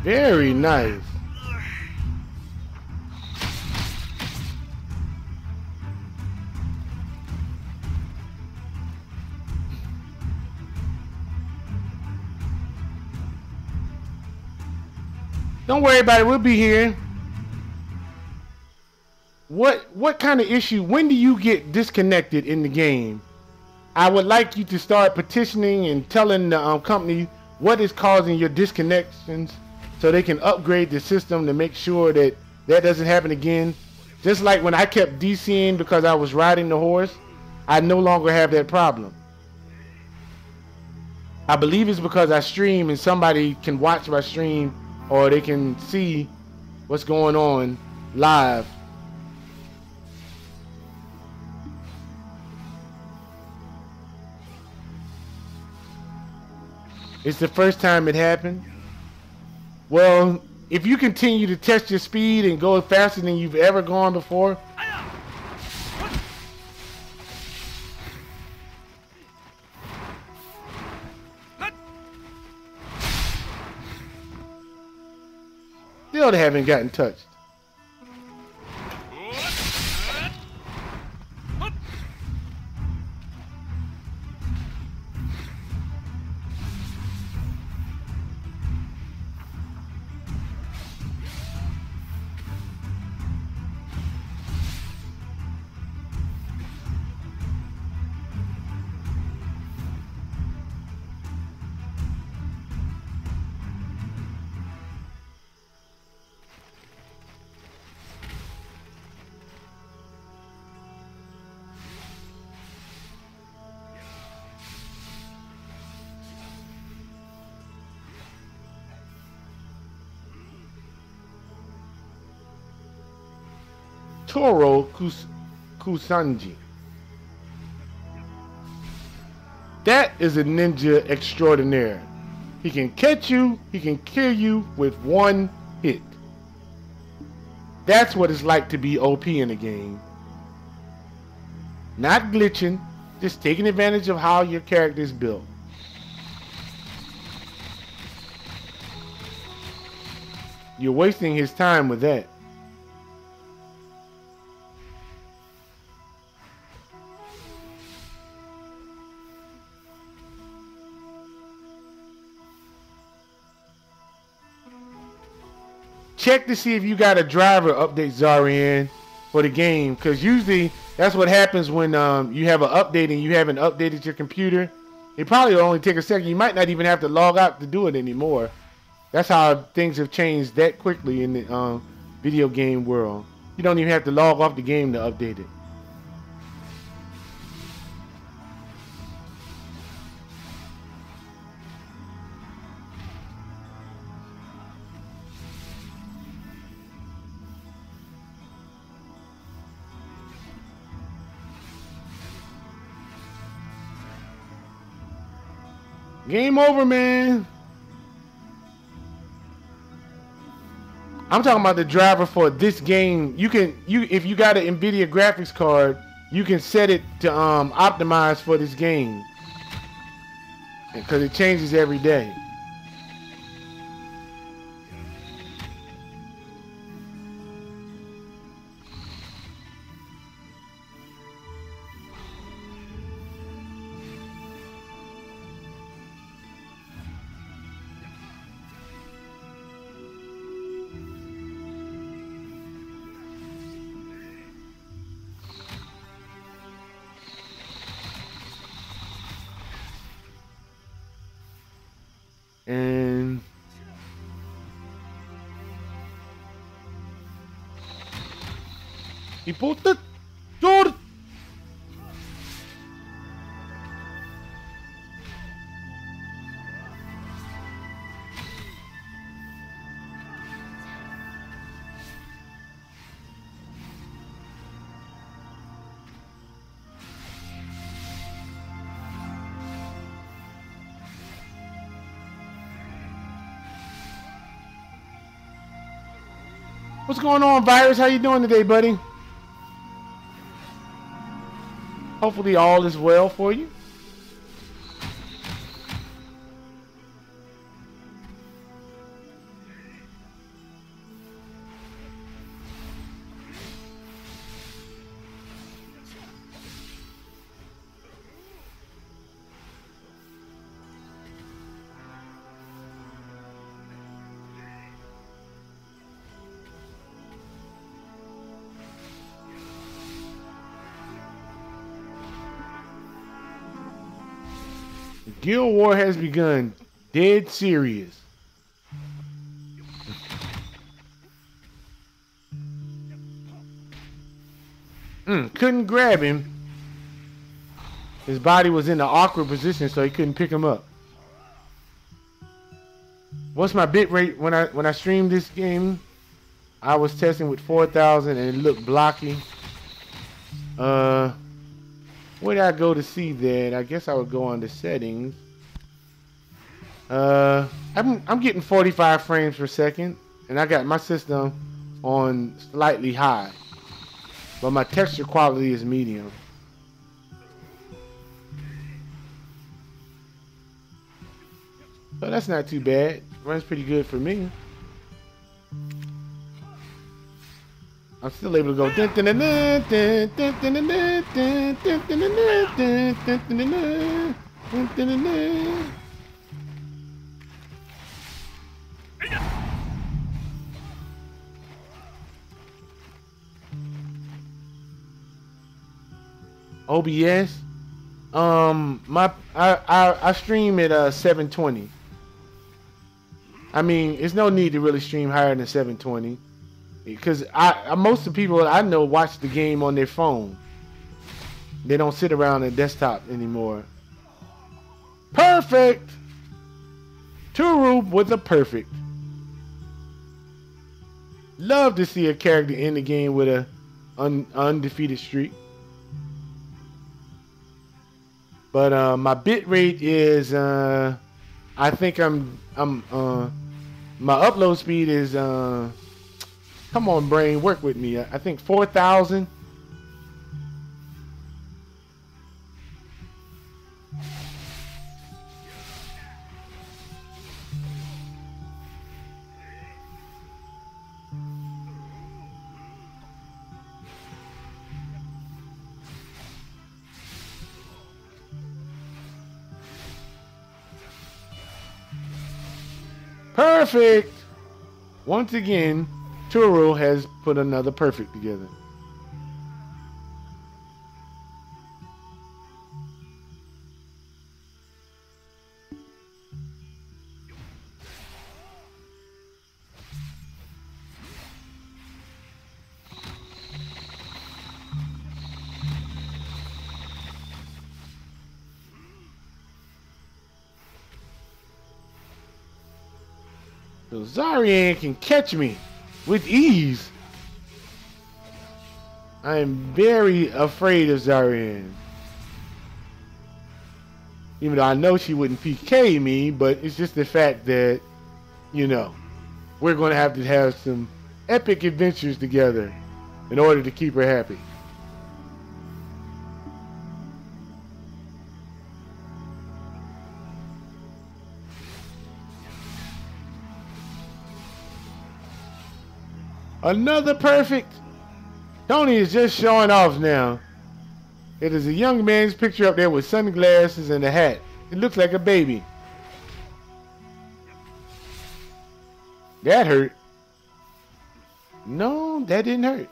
Speaker 1: Very nice. Don't worry about it. We'll be here. What kind of issue? When do you get disconnected in the game? I would like you to start petitioning and telling the company what is causing your disconnections, so they can upgrade the system to make sure that that doesn't happen again. Just like when I kept DCing because I was riding the horse, I no longer have that problem. I believe it's because I stream and somebody can watch my stream, or they can see what's going on live. It's the first time it happened. Well, if you continue to test your speed and go faster than you've ever gone before, still they haven't gotten touched. Toro Kusanji. That is a ninja extraordinaire. He can catch you, he can kill you with one hit. That's what it's like to be OP in a game. Not glitching, just taking advantage of how your character is built. You're wasting his time with that. Check to see if you got a driver update, Zarian, for the game, because usually that's what happens when you have an update and you haven't updated your computer. It probably will only take a second. You might not even have to log out to do it anymore. That's how things have changed that quickly in the video game world. You don't even have to log off the game to update it. Game over, man. I'm talking about the driver for this game. If you got an NVIDIA graphics card, you can set it to optimize for this game, because it changes every day. And he pulled the door. What's going on, Virus? How you doing today, buddy? Hopefully all is well for you. Guild War has begun. Dead serious. Couldn't grab him. His body was in an awkward position, so he couldn't pick him up. What's my bit rate when I streamed this game? I was testing with 4,000 and it looked blocky. Where did I go to see that? I guess I would go on the settings. I'm getting 45 frames per second, and I got my system on slightly high, but my texture quality is medium. So that's not too bad. Runs pretty good for me. I'm still able to go. OBS. I stream at 720. I mean, there's no need to really stream higher than 720. Because most of the people I know watch the game on their phone. They don't sit around a desktop anymore. Perfect! Turu with a perfect. Love to see a character in the game with a undefeated streak. But my bit rate is I think my upload speed is Come on, brain, work with me. I think 4,000. Perfect! Once again, Turo has put another perfect together. So Zaryan can catch me with ease. I am very afraid of Zaryan. Even though I know she wouldn't PK me, but it's just the fact that, you know, we're going to have some epic adventures together in order to keep her happy. Another perfect. Tony is just showing off now. It is a young man's picture up there with sunglasses and a hat. It looks like a baby. That hurt. No, that didn't hurt.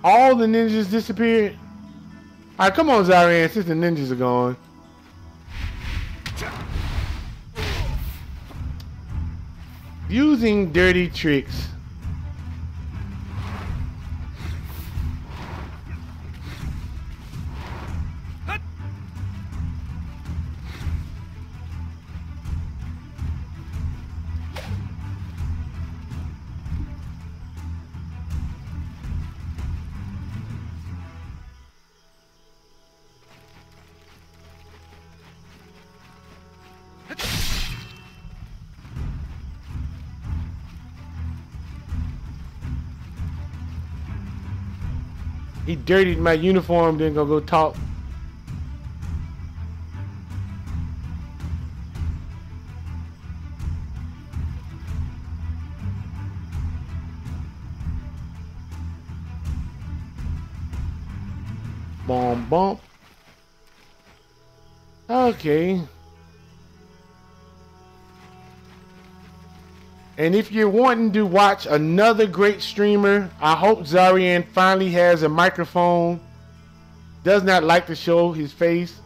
Speaker 1: All the ninjas disappeared. All right, come on, Zaryan, since the ninjas are gone. Using dirty tricks. He dirtied my uniform, then gonna go talk. Bomb bump. Okay. And if you're wanting to watch another great streamer, I hope Zaryan finally has a microphone. Does not like to show his face,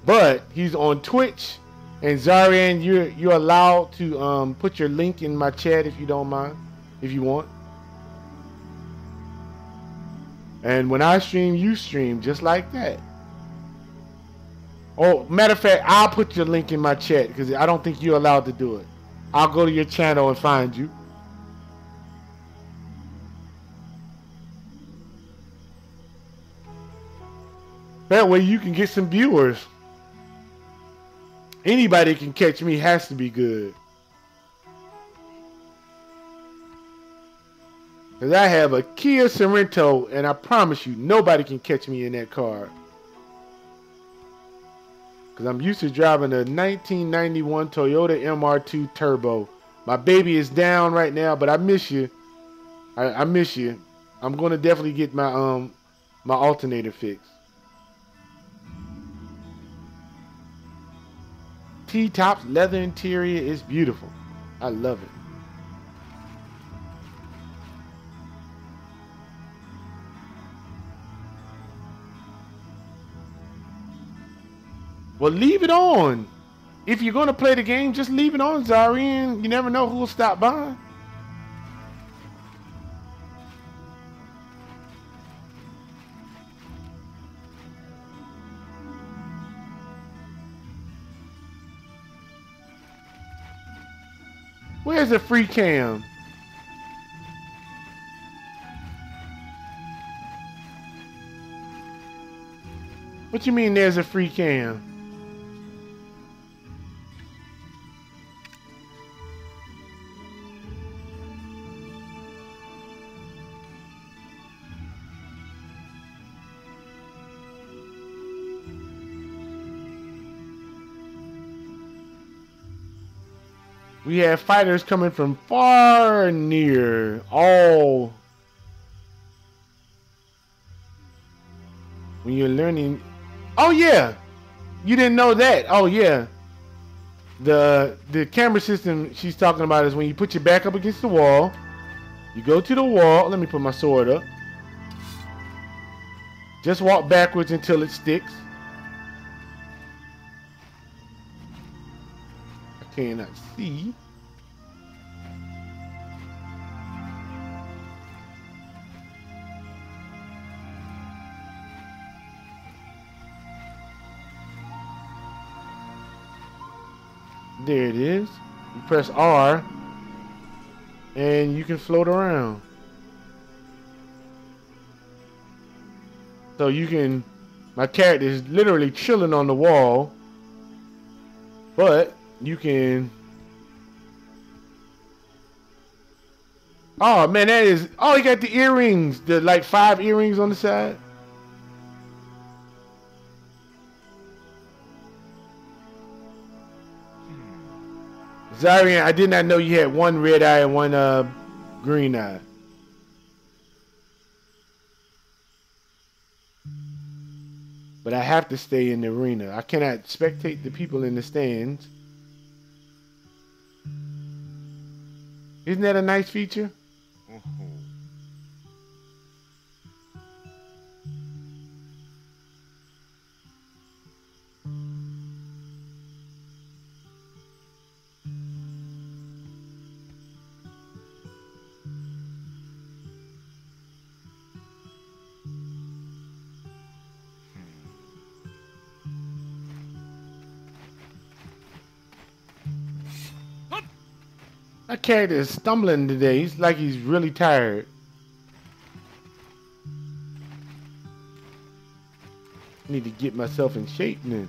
Speaker 1: but he's on Twitch. And Zaryan, you're allowed to put your link in my chat if you don't mind, if you want. And when I stream, you stream just like that. Oh, matter of fact, I'll put your link in my chat because I don't think you're allowed to do it. I'll go to your channel and find you. That way you can get some viewers. Anybody can catch me has to be good. Because I have a Kia Sorento and I promise you nobody can catch me in that car. Because I'm used to driving a 1991 Toyota MR2 Turbo. My baby is down right now, but I miss you. I miss you. I'm going to definitely get my my alternator fixed. T-top leather interior is beautiful. I love it. Well, leave it on. if you're gonna play the game, just leave it on, Zarian. You never know who will stop by. Where's the free cam? What you mean there's a free cam? We have fighters coming from far and near. All when you're learning. Oh yeah, you didn't know that. Oh yeah, the camera system she's talking about is when you put your back up against the wall. You go to the wall. Let me put my sword up. Just walk backwards until it sticks. I cannot see. There it is. You press R and you can float around. So you can, my character is literally chilling on the wall, but you can, oh man, that is, oh, you got the earrings, the like 5 earrings on the side. Zarian, I did not know you had one red eye and one green eye. But I have to stay in the arena. I cannot spectate the people in the stands. Isn't that a nice feature? My character is stumbling today. He's like he's really tired. Need to get myself in shape then.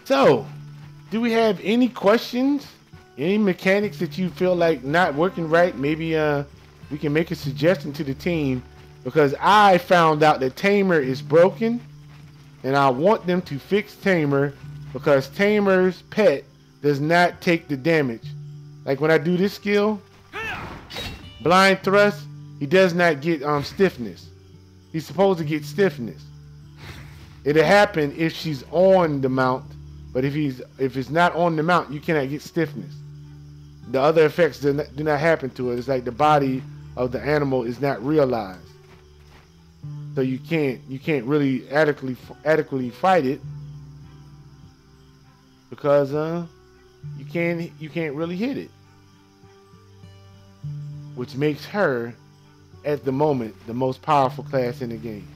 Speaker 1: So, do we have any questions? Any mechanics that you feel like not working right? Maybe we can make a suggestion to the team, because I found out that Tamer is broken. And I want them to fix Tamer, because Tamer's pet does not take the damage. Like when I do this skill, blind thrust, he does not get stiffness. He's supposed to get stiffness. It'll happen if she's on the mount, but if it's not on the mount, you cannot get stiffness. The other effects do not happen to it. It's like the body of the animal is not realized. So you can't really adequately fight it, because you can't really hit it, which makes her at the moment the most powerful class in the game.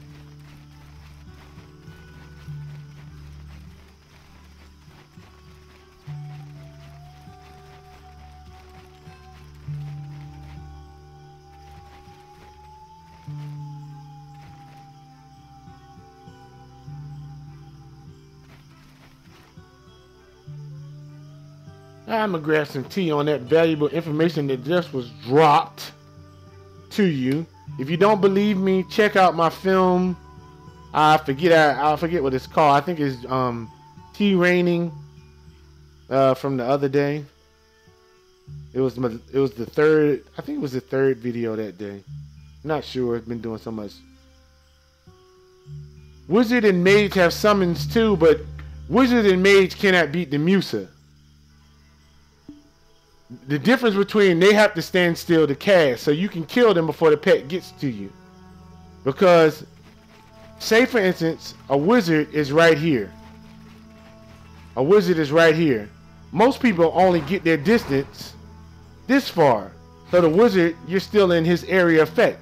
Speaker 1: I'm gonna grab some tea on that valuable information that just was dropped to you. If you don't believe me, check out my film. I forget what it's called. I think it's Tea Raining from the other day. It was the third. I think it was the third video that day. Not sure. It's been doing so much. Wizard and Mage have summons too, but Wizard and Mage cannot beat the Musa. The difference between, they have to stand still to cast, so you can kill them before the pet gets to you. Because say for instance, a wizard is right here. A wizard is right here. Most people only get their distance this far. So the wizard, you're still in his area effect.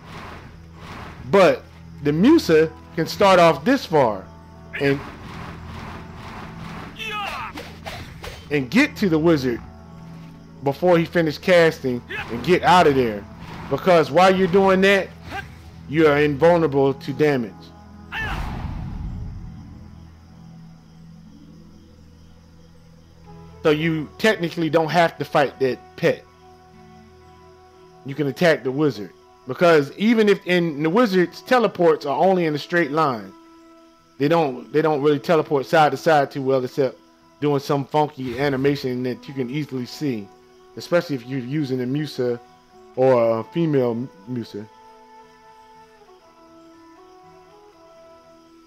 Speaker 1: But the Musa can start off this far and get to the wizard before he finished casting and get out of there. Because while you're doing that, you are invulnerable to damage. So you technically don't have to fight that pet. You can attack the wizard. Because even if in the wizard's teleports are only in a straight line. They don't really teleport side to side too well, except doing some funky animation that you can easily see. Especially if you're using a Musa or a female Musa.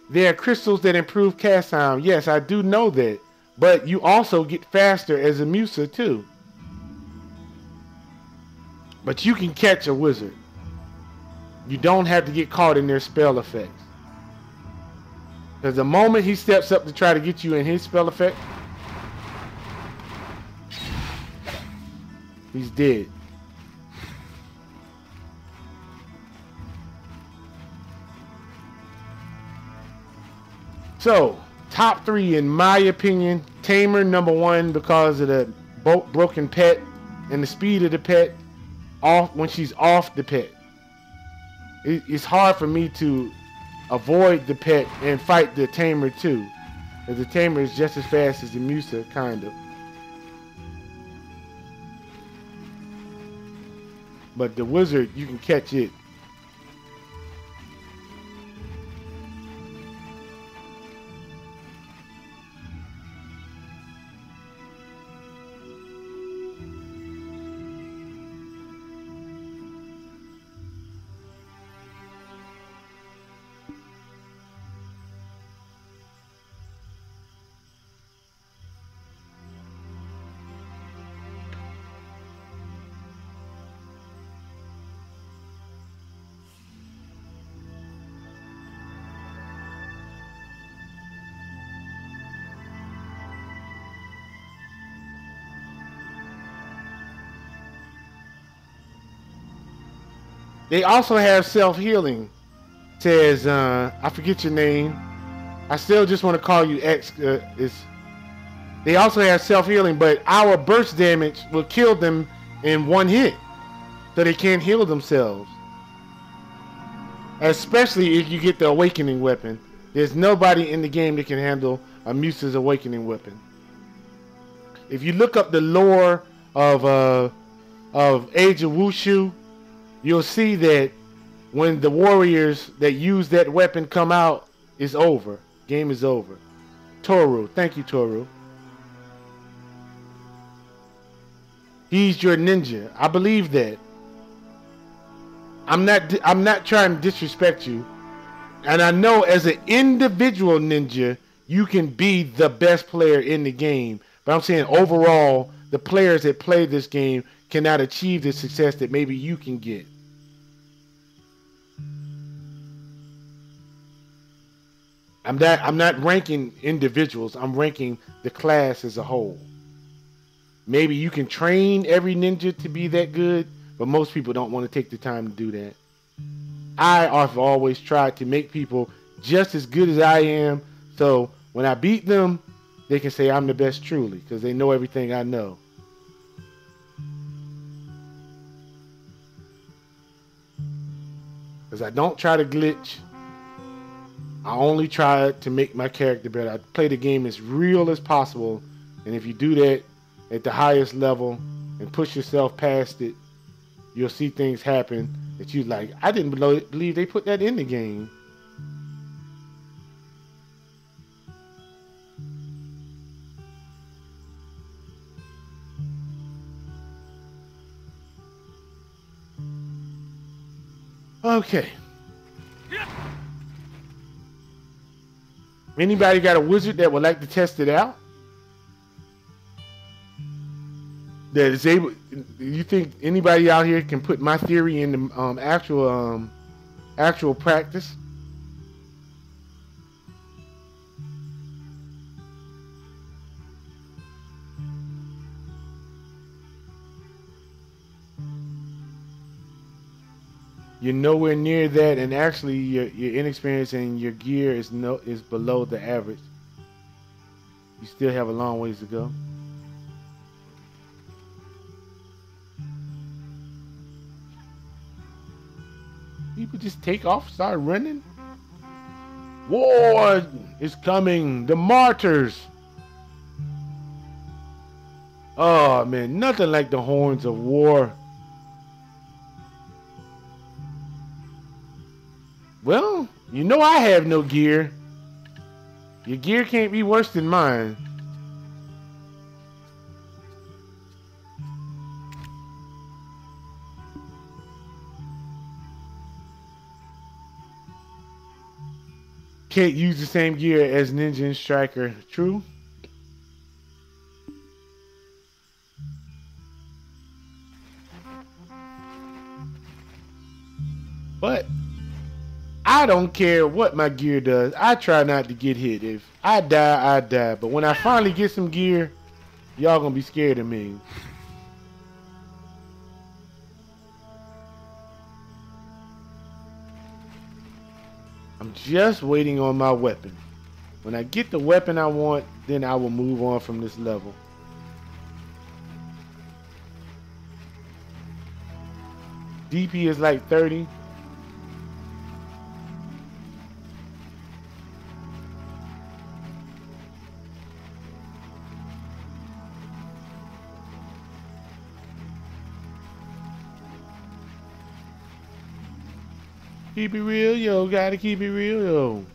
Speaker 1: There are crystals that improve cast time. Yes, I do know that. But you also get faster as a Musa too. But you can catch a wizard. You don't have to get caught in their spell effects. Because the moment he steps up to try to get you in his spell effect, he's dead. So, top 3 in my opinion. Tamer number 1 because of the broken pet and the speed of the pet off when she's off the pet. It's hard for me to avoid the pet and fight the Tamer too. Because the Tamer is just as fast as the Musa, kind of. But the wizard, you can catch it. They also have self-healing. Says, I forget your name. I still just want to call you X. They also have self-healing, but our burst damage will kill them in one hit. So they can't heal themselves. Especially if you get the awakening weapon. There's nobody in the game that can handle a Musa's awakening weapon. If you look up the lore of Age of Wushu, you'll see that when the warriors that use that weapon come out, it's over. Game is over. Toru, thank you, Toru. He's your ninja. I believe that. I'm not trying to disrespect you. And I know as an individual ninja, you can be the best player in the game. But I'm saying overall, the players that play this game cannot achieve the success that maybe you can get. I'm not ranking individuals. I'm ranking the class as a whole. Maybe you can train every ninja to be that good, but most people don't want to take the time to do that. I have always tried to make people just as good as I am, so when I beat them, they can say I'm the best truly, because they know everything I know. Because I don't try to glitch. I only try to make my character better. I play the game as real as possible, and if you do that at the highest level and push yourself past it, you'll see things happen that you like. I didn't believe they put that in the game. Okay. Anybody got a wizard that would like to test it out? That is able. You think anybody out here can put my theory into actual practice? You're nowhere near that, and actually, your inexperience and your gear is below the average. You still have a long ways to go. People just take off, start running. War is coming. The martyrs. Oh man, nothing like the horns of war. Well, you know I have no gear. Your gear can't be worse than mine. Can't use the same gear as Ninja and Striker. True? But I don't care what my gear does. I try not to get hit. If I die, I die. But when I finally get some gear, y'all gonna be scared of me. I'm just waiting on my weapon. When I get the weapon I want, then I will move on from this level. DP is like 30. Keep it real, yo. Gotta keep it real, yo.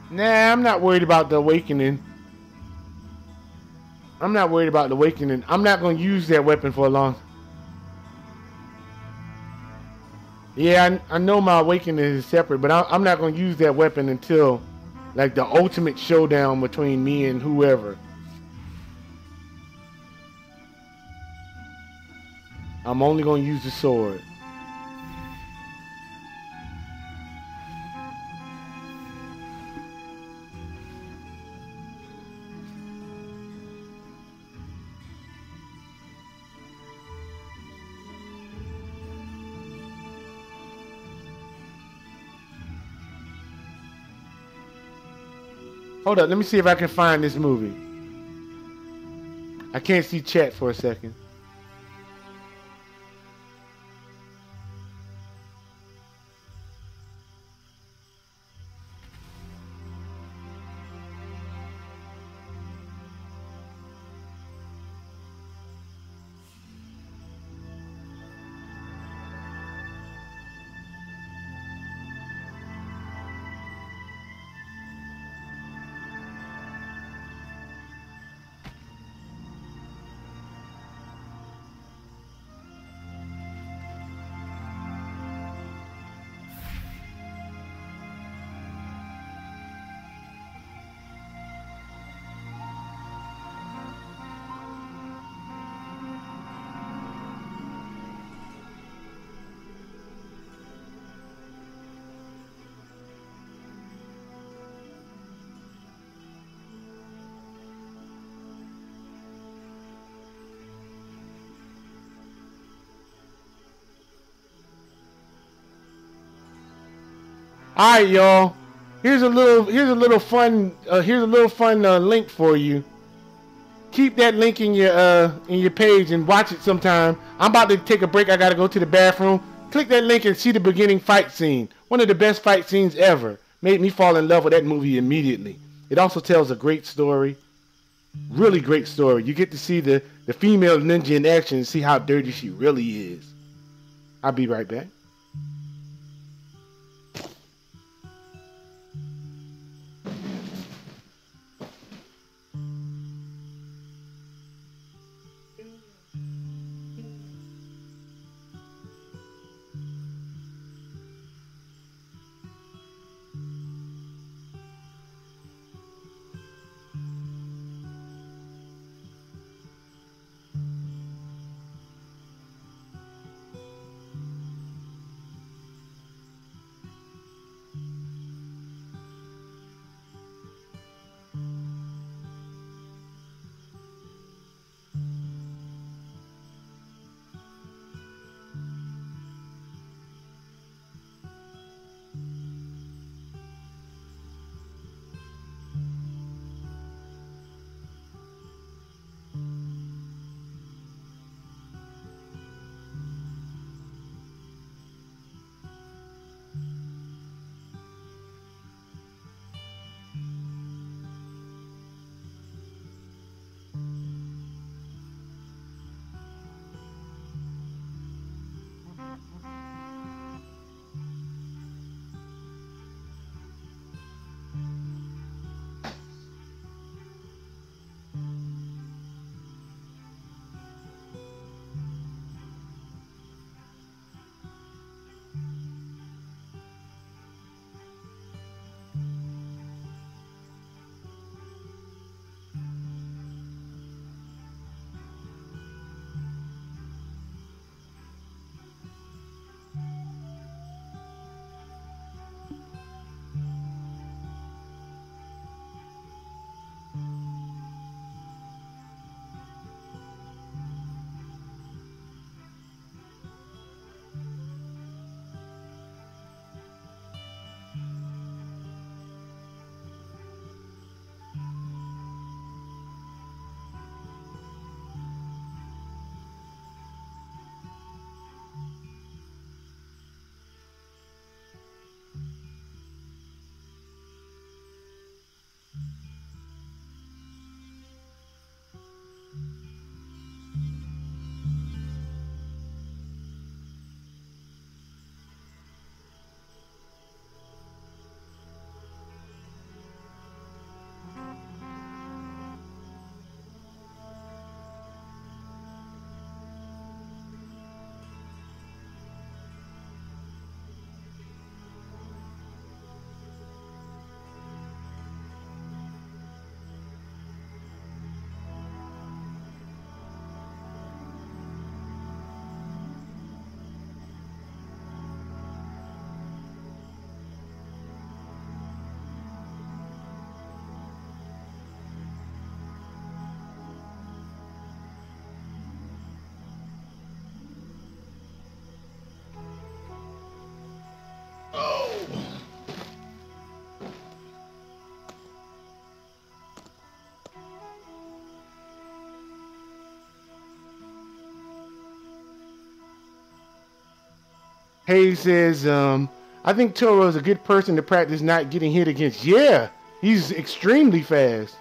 Speaker 1: Nah, I'm not worried about the awakening. I'm not worried about the awakening. I'm not going to use that weapon for a long... Yeah, I know my awakening is separate, but I'm not going to use that weapon until, like, the ultimate showdown between me and whoever. I'm only going to use the sword. Hold up, let me see if I can find this movie. I can't see chat for a second. All right, y'all. Here's a little fun link for you. Keep that link in your page and watch it sometime. I'm about to take a break. I gotta go to the bathroom. Click that link and see the beginning fight scene. One of the best fight scenes ever. Made me fall in love with that movie immediately. It also tells a great story. Really great story. You get to see the female ninja in action and see how dirty she really is. I'll be right back. Hayes says, I think Toro is a good person to practice not getting hit against. Yeah, he's extremely fast.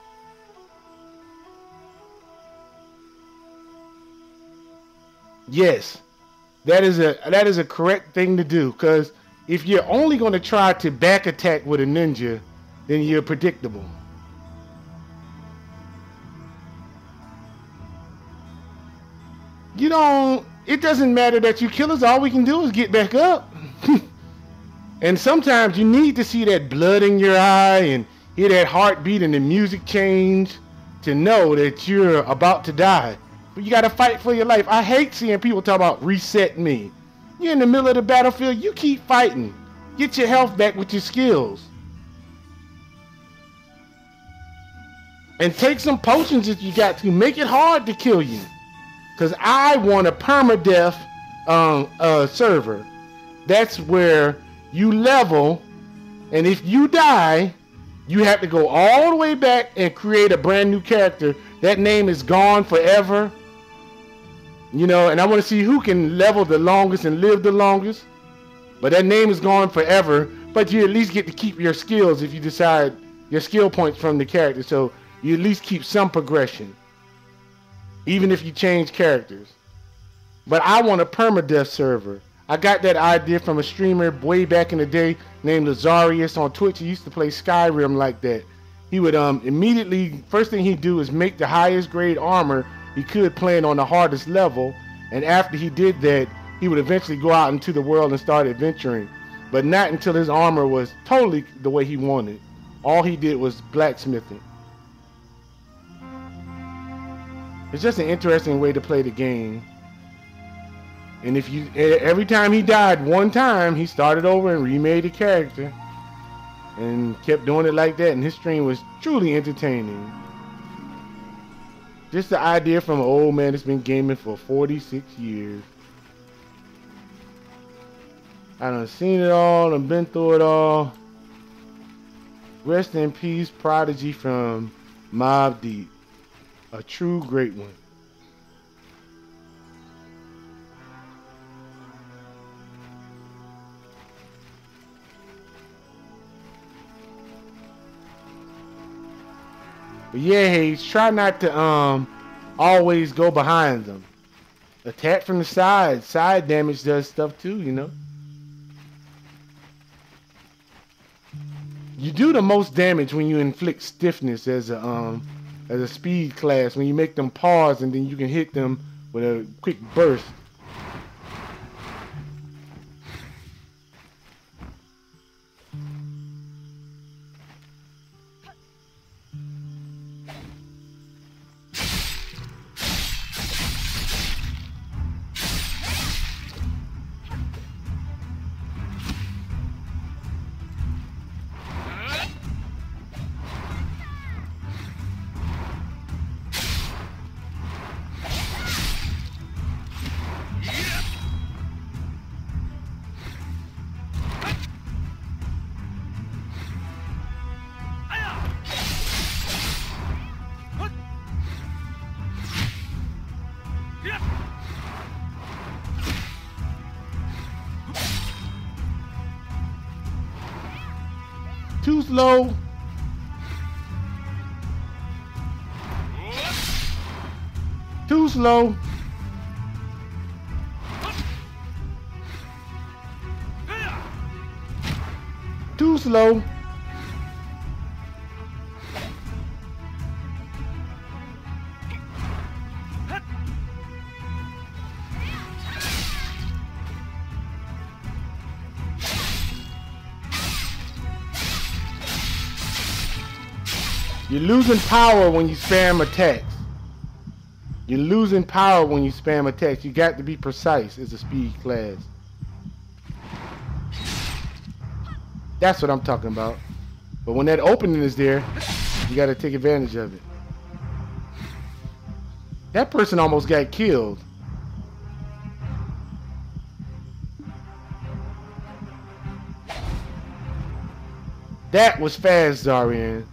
Speaker 1: Yes, that is a correct thing to do, because if you're only going to try to back attack with a ninja, then you're predictable. You don't. It doesn't matter that you kill us. All we can do is get back up. And sometimes you need to see that blood in your eye and hear that heartbeat and the music change to know that you're about to die. But you gotta fight for your life. I hate seeing people talk about reset me. You're in the middle of the battlefield, you keep fighting. Get your health back with your skills. And take some potions if you got to. Make it hard to kill you. Cause I want a permadeath server. That's where you level, and if you die, you have to go all the way back and create a brand new character. That name is gone forever. You know, and I want to see who can level the longest and live the longest. But that name is gone forever. But you at least get to keep your skills if you decide your skill points from the character. So you at least keep some progression, even if you change characters. But I want a permadeath server. I got that idea from a streamer way back in the day named Lazarius on Twitch. He used to play Skyrim like that. He would immediately, first thing he'd do is make the highest grade armor he could, playing on the hardest level. And after he did that, he would eventually go out into the world and start adventuring. But not until his armor was totally the way he wanted. All he did was blacksmithing. It's just an interesting way to play the game. And if you, every time he died one time, he started over and remade the character and kept doing it like that, and his stream was truly entertaining. Just the idea from an old man that's been gaming for 46 years. I done seen it all and been through it all. Rest in peace, Prodigy from Mobb Deep. A true great one. But yeah, Hayes, try not to always go behind them. Attack from the side. Side damage does stuff too, you know. You do the most damage when you inflict stiffness as a speed class, when you make them pause and then you can hit them with a quick burst. Too slow. Too slow. Too slow. You're losing power when you spam attacks. You're losing power when you spam attacks. You got to be precise as a speed class. That's what I'm talking about. But when that opening is there, you got to take advantage of it. That person almost got killed. That was fast, Zarian.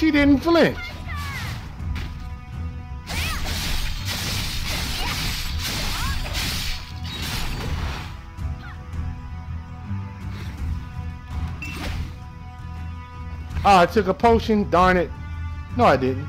Speaker 1: She didn't flinch. Oh, I took a potion. Darn it. No, I didn't.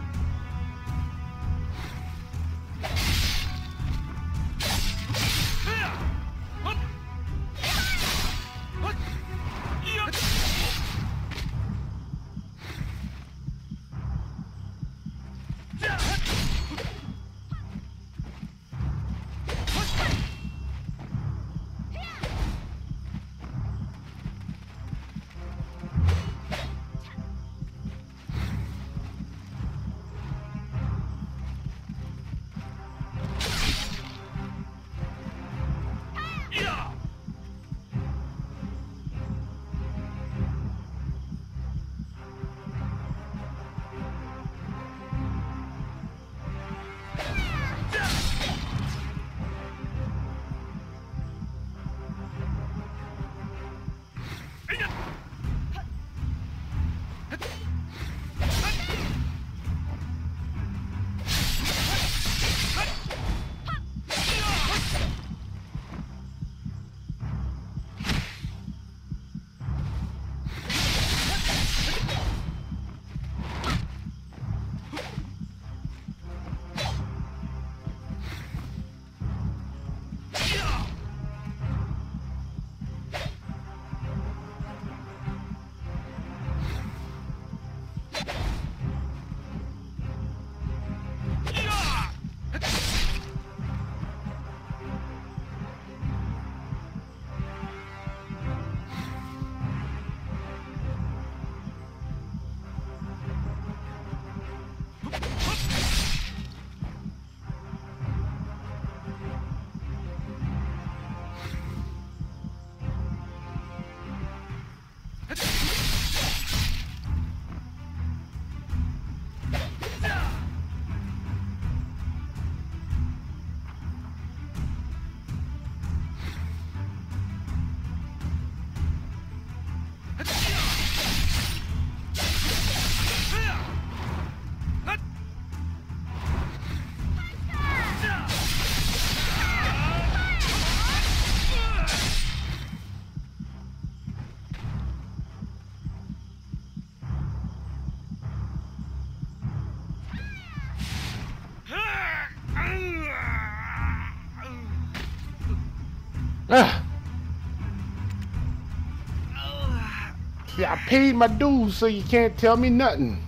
Speaker 1: Yeah, I paid my dues, so you can't tell me nothing.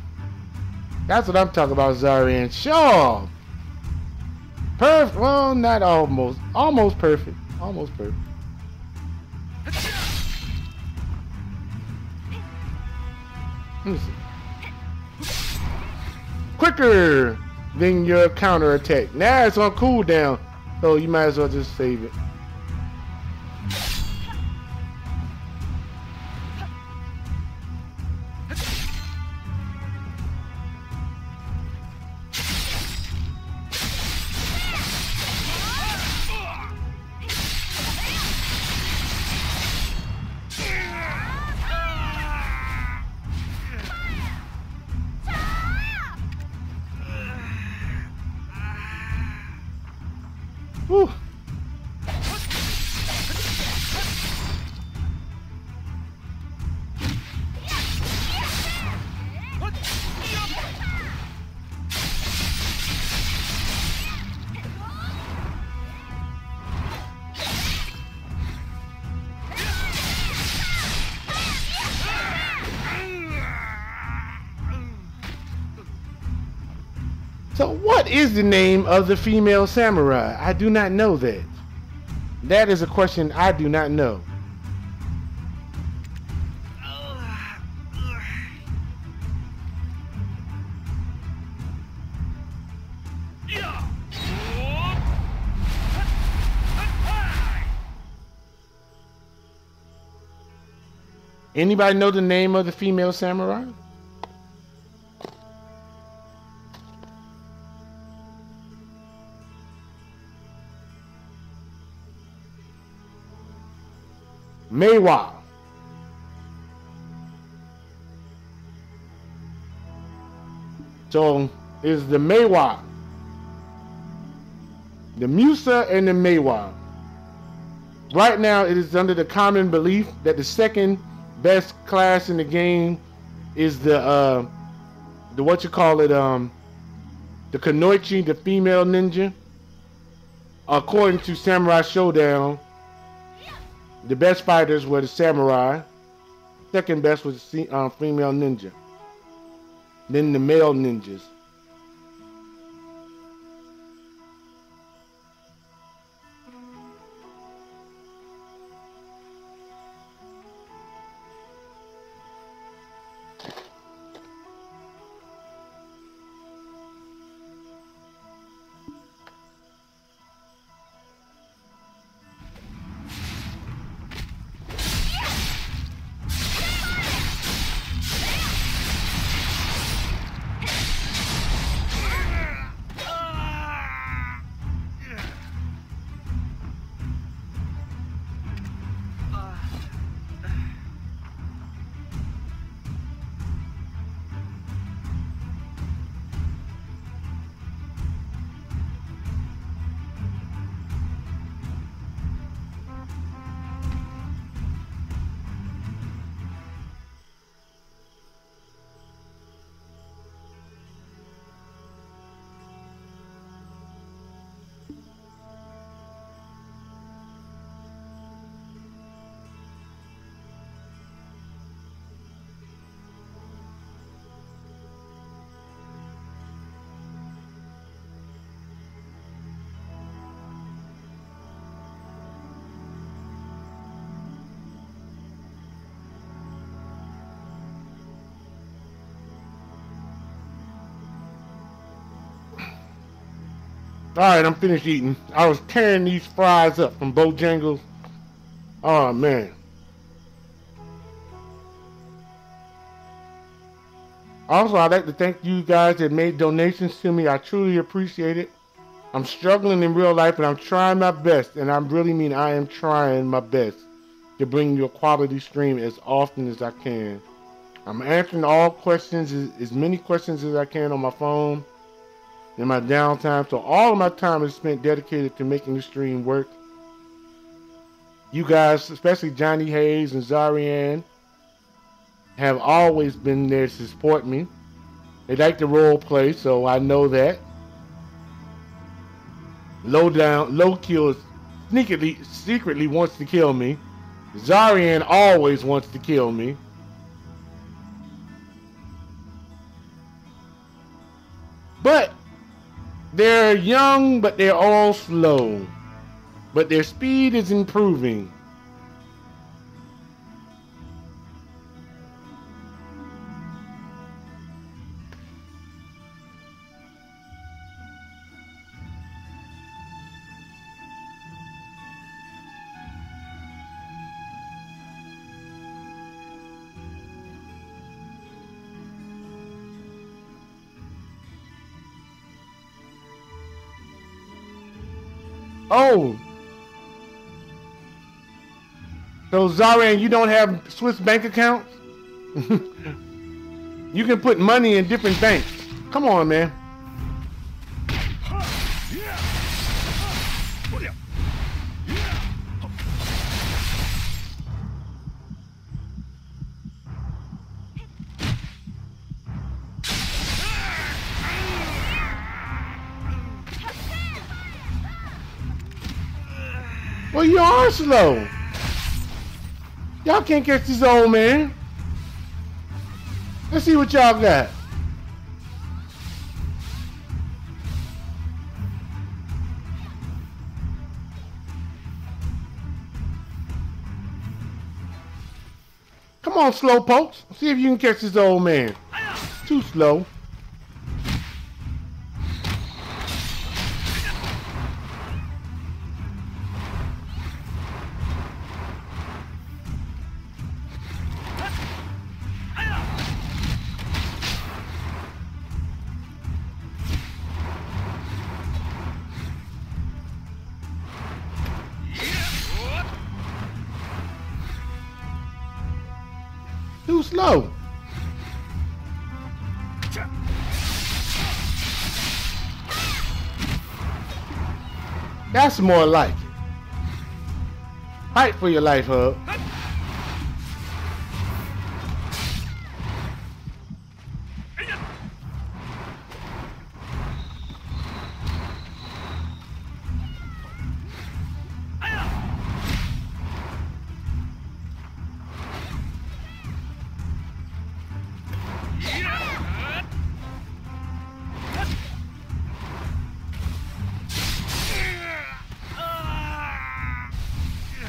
Speaker 1: That's what I'm talking about, Zarian. Sure. Perfect. Well, not almost. Almost perfect. Almost perfect. Let me see. Quicker than your counter attack. Now it's on cooldown, so you might as well just save it. Whew. So what is the name of the female samurai? I do not know that. That is a question I do not know. Anybody know the name of the female samurai? Meiwa. So it's the Meiwa, the Musa, and the Meiwa. Right now, it is under the common belief that the second best class in the game is the what you call it, the Kunoichi, the female ninja. According to Samurai Showdown, the best fighters were the samurai. Second best was the female ninja. Then the male ninjas. Alright, I'm finished eating. I was tearing these fries up from Bojangles. Oh, man. Also, I'd like to thank you guys that made donations to me. I truly appreciate it. I'm struggling in real life, and I'm trying my best. And I really mean I am trying my best to bring you a quality stream as often as I can. I'm answering all questions, as many questions as I can on my phone in my downtime. So all of my time is spent dedicated to making the stream work. You guys, especially Johnny Hayes and Zarian, have always been there to support me. They like to role play, so I know that. Low Kill secretly wants to kill me. Zarian always wants to kill me. But they're young, but they're all slow. But their speed is improving. Oh, so Zarian, you don't have Swiss bank accounts? You can put money in different banks. Come on, man. Well, you are slow. Y'all can't catch this old man. Let's see what y'all got. Come on, slow pokes. See if you can catch this old man. Too slow. Too slow. That's more like it. Fight for your life, Hubb.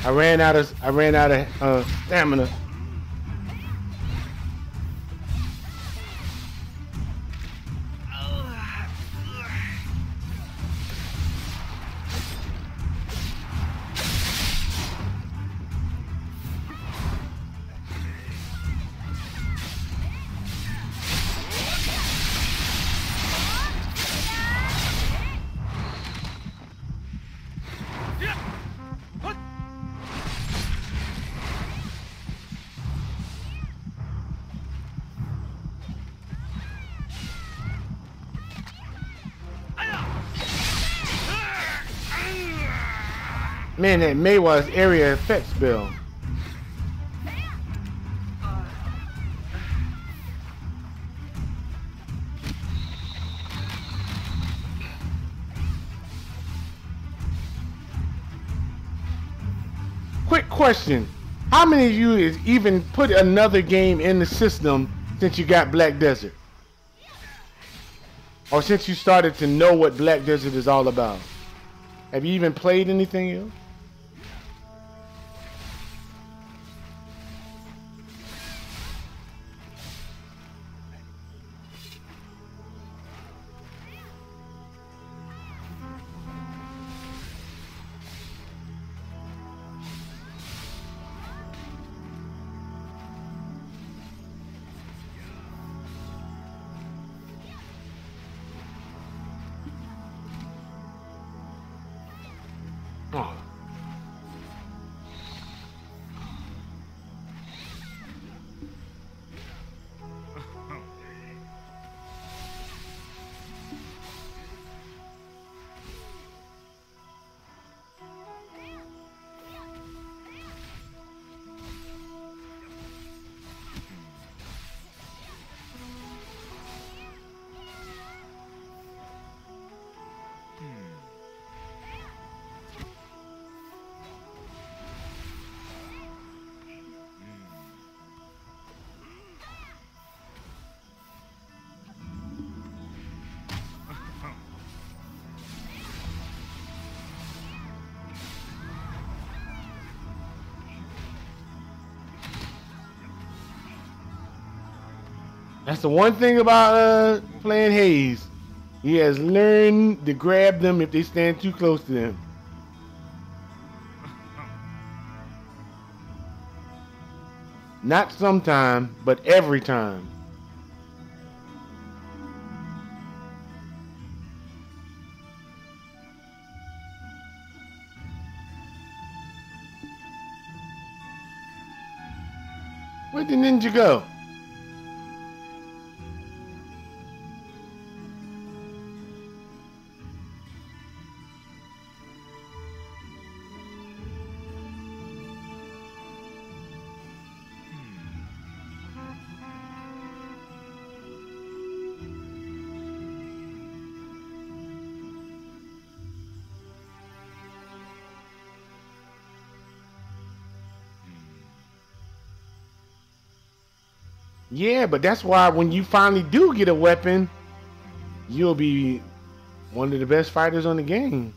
Speaker 1: I ran out of stamina. Man, that Maywa's area effects bill. Quick question. How many of you has even put another game in the system since you got Black Desert? Or since you started to know what Black Desert is all about? Have you even played anything else? Oh. That's the one thing about playing Haze. He has learned to grab them if they stand too close to him. Not sometime, but every time. Where'd the ninja go? Yeah, but that's why when you finally do get a weapon, you'll be one of the best fighters on the game.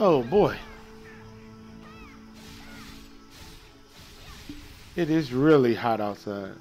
Speaker 1: Oh boy. It is really hot outside.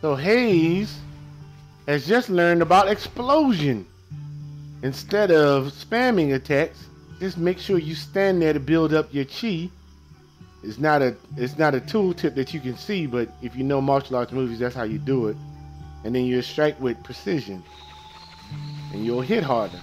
Speaker 1: So Hayes has just learned about explosion. Instead of spamming attacks, just make sure you stand there to build up your chi. It's not a tooltip that you can see, but if you know martial arts movies, that's how you do it. And then you strike with precision, and you'll hit harder.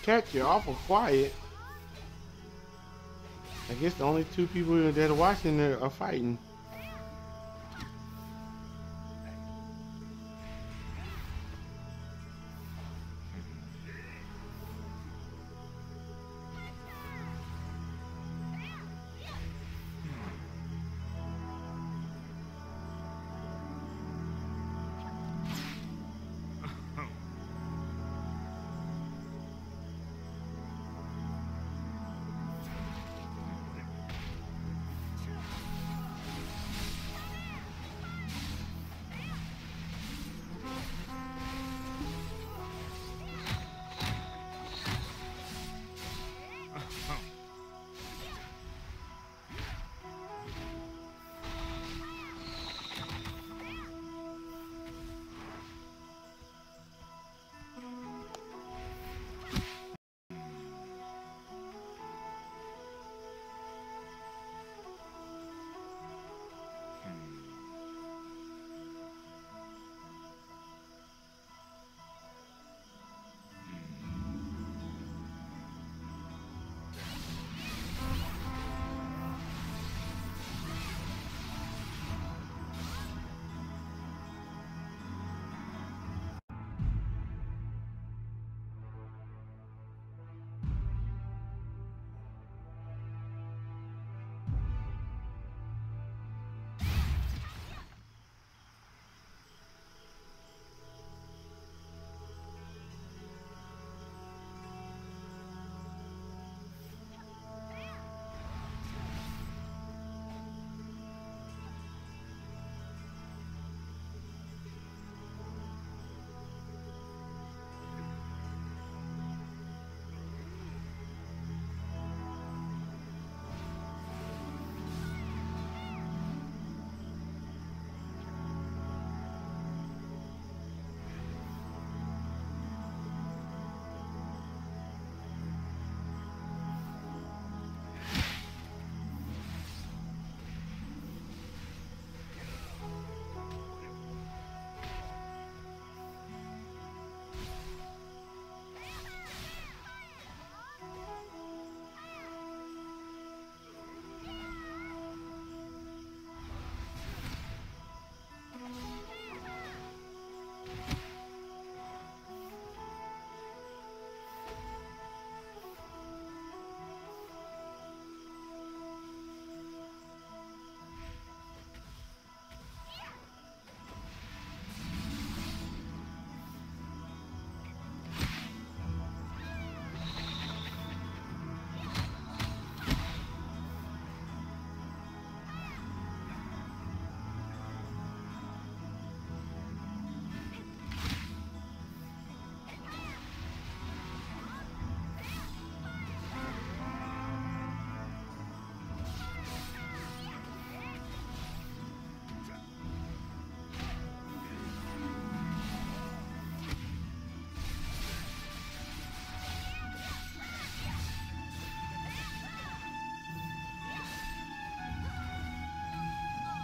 Speaker 1: Cat, you're awful quiet. I guess the only two people that are watching are fighting.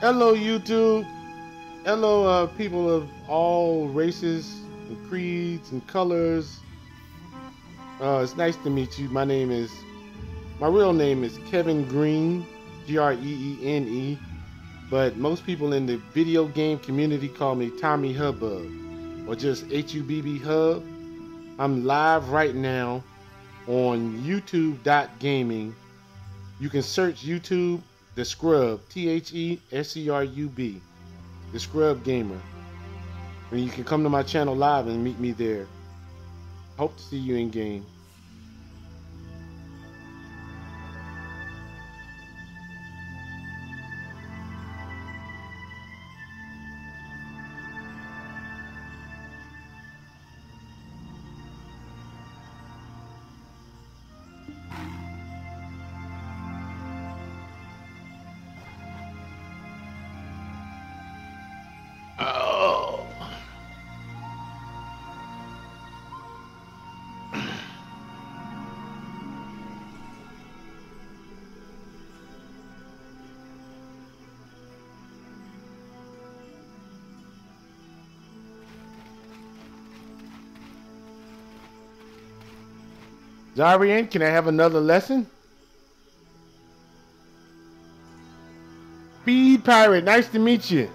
Speaker 1: Hello, YouTube. Hello, people of all races and creeds and colors. It's nice to meet you. My real name is Kevin Green, Greene, but most people in the video game community call me Tommy Hubbub, or just HUBB Hub. I'm live right now on YouTube.gaming. You can search YouTube, The Scrub, THESCRUB, The Scrub Gamer. And you can come to my channel live and meet me there. Hope to see you in game. Oh. Zarian, can I have another lesson? Speed Pirate, nice to meet you.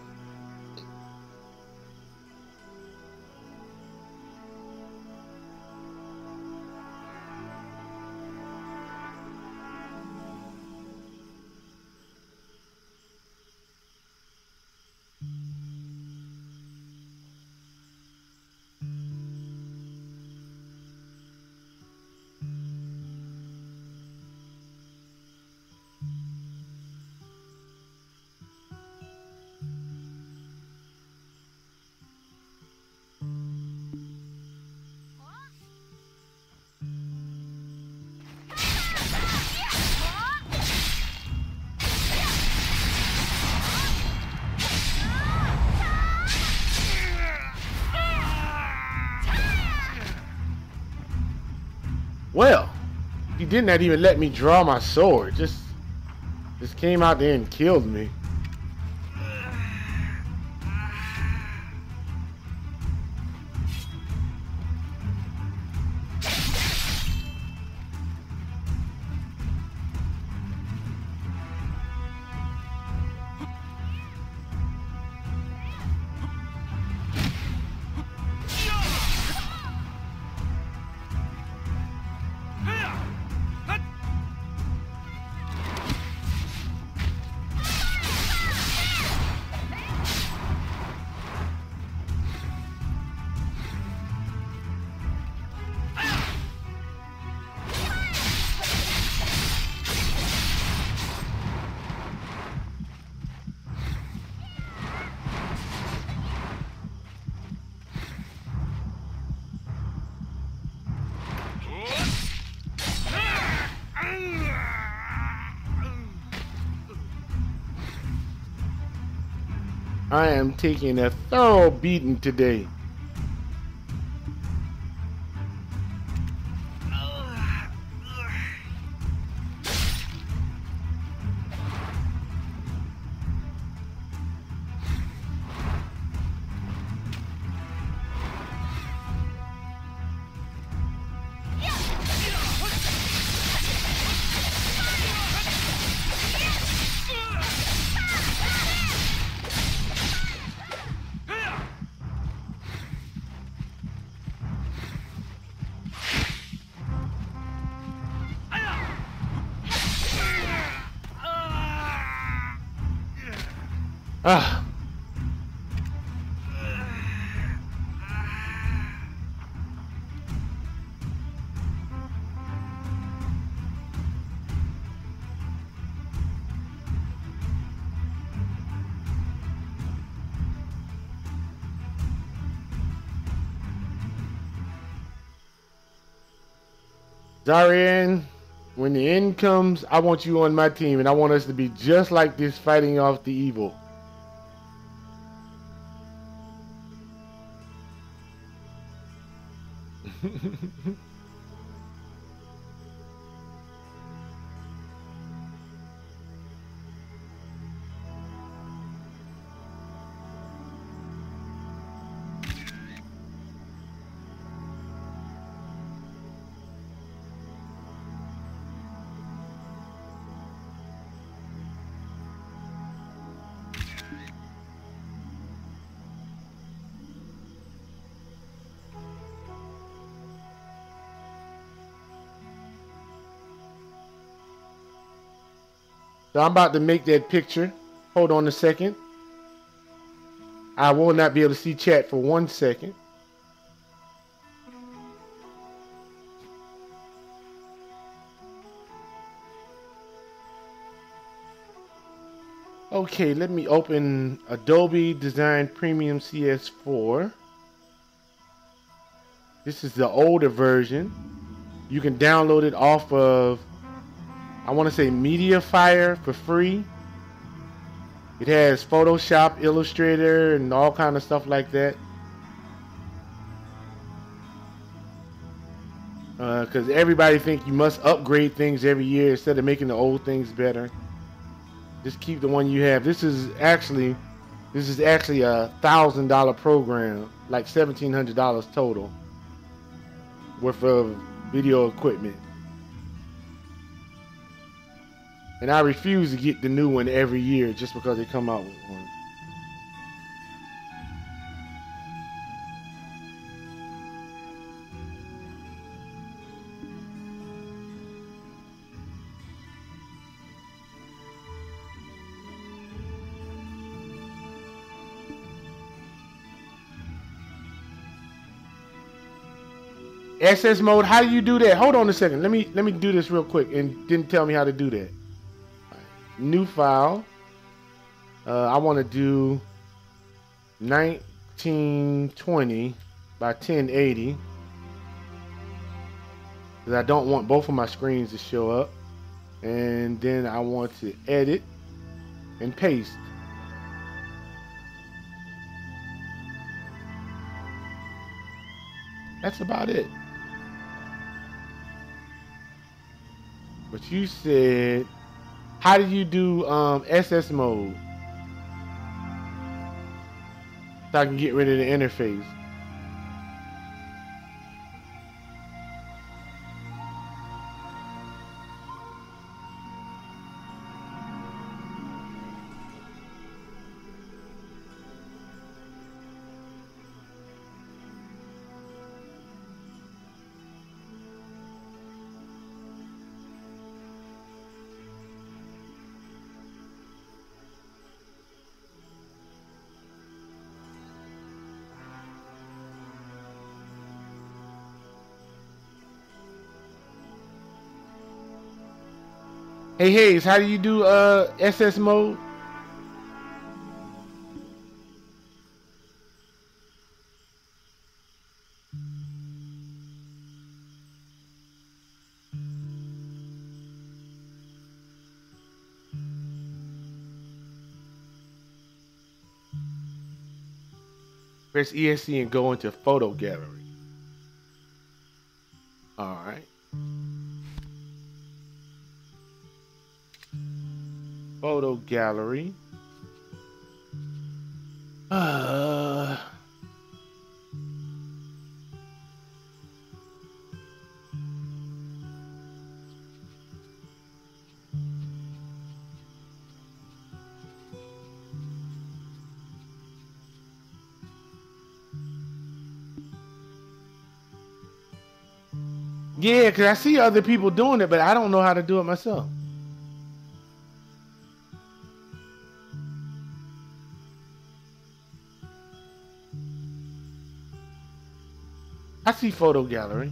Speaker 1: Well, he did not even let me draw my sword. Just came out there and killed me. I am taking a thorough beating today. Ah. Zarian, when the end comes, I want you on my team, and I want us to be just like this, fighting off the evil. So I'm about to make that picture. Hold on a second. I will not be able to see chat for 1 second. Okay, let me open Adobe Design Premium CS4. This is the older version. You can download it off of, I want to say, MediaFire for free. It has Photoshop, Illustrator, and all kind of stuff like that. Because everybody think you must upgrade things every year instead of making the old things better. Just keep the one you have. This is actually a $1,000 program, like $1,700 total worth of video equipment. And I refuse to get the new one every year just because they come out with one. SS mode, how do you do that? Hold on a second. Let me do this real quick and didn't tell me how to do that. New file. I want to do 1920 by 1080 because I don't want both of my screens to show up. And then I want to edit and paste. That's about it. But you said, how do you do SS mode? So I can get rid of the interface. Hey Hayes, how do you do SS mode? Press ESC and go into photo gallery. All right. Photo gallery. Yeah, because I see other people doing it, but I don't know how to do it myself. I see photo gallery.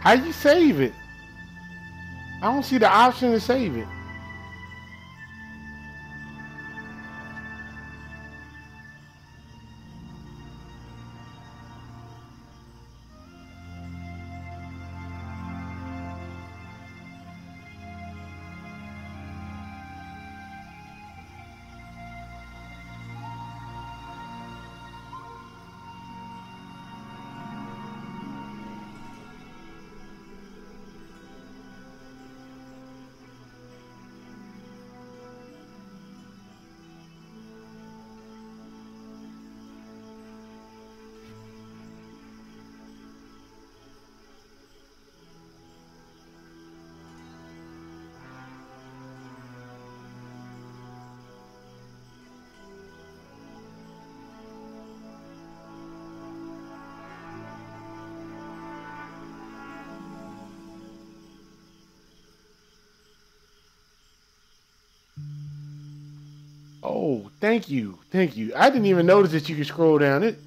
Speaker 1: How you save it? I don't see the option to save it. Oh, thank you. Thank you. I didn't even notice that you could scroll down it.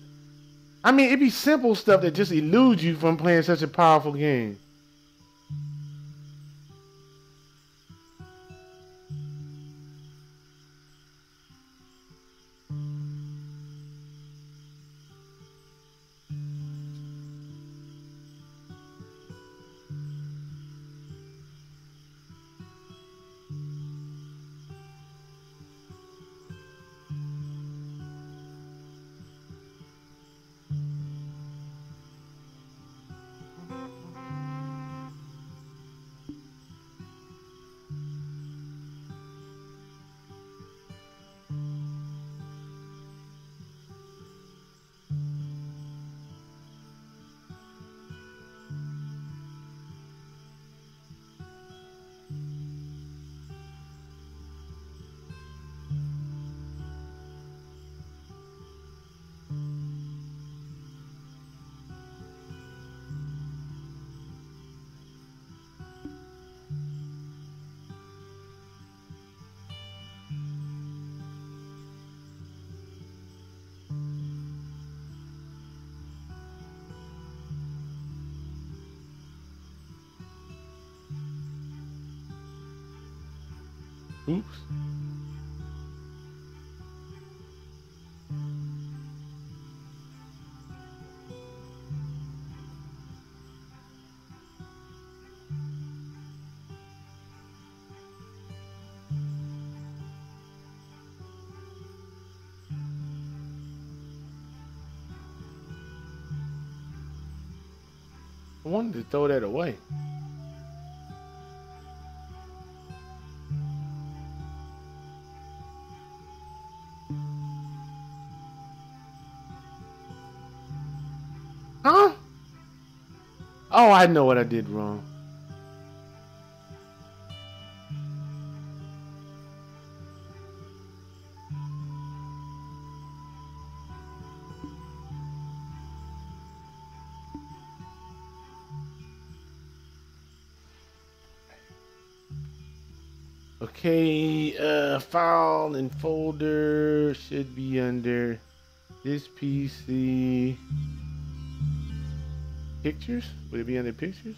Speaker 1: I mean, it'd be simple stuff that just eludes you from playing such a powerful game. Oops. I wanted to throw that away. Huh? Oh, I know what I did wrong. Okay, file and folder should be under this PC. Pictures? Would it be under pictures?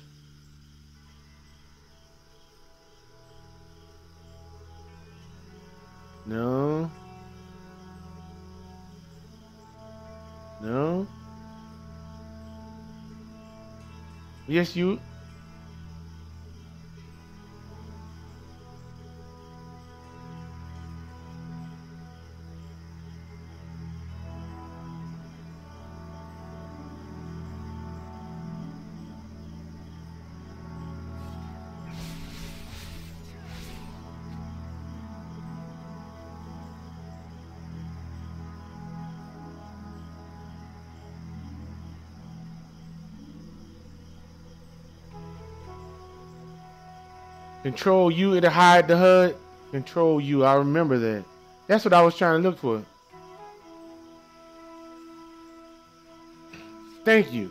Speaker 1: No. No. Yes, you. Control U to hide the HUD. Control U. I remember that. That's what I was trying to look for. Thank you.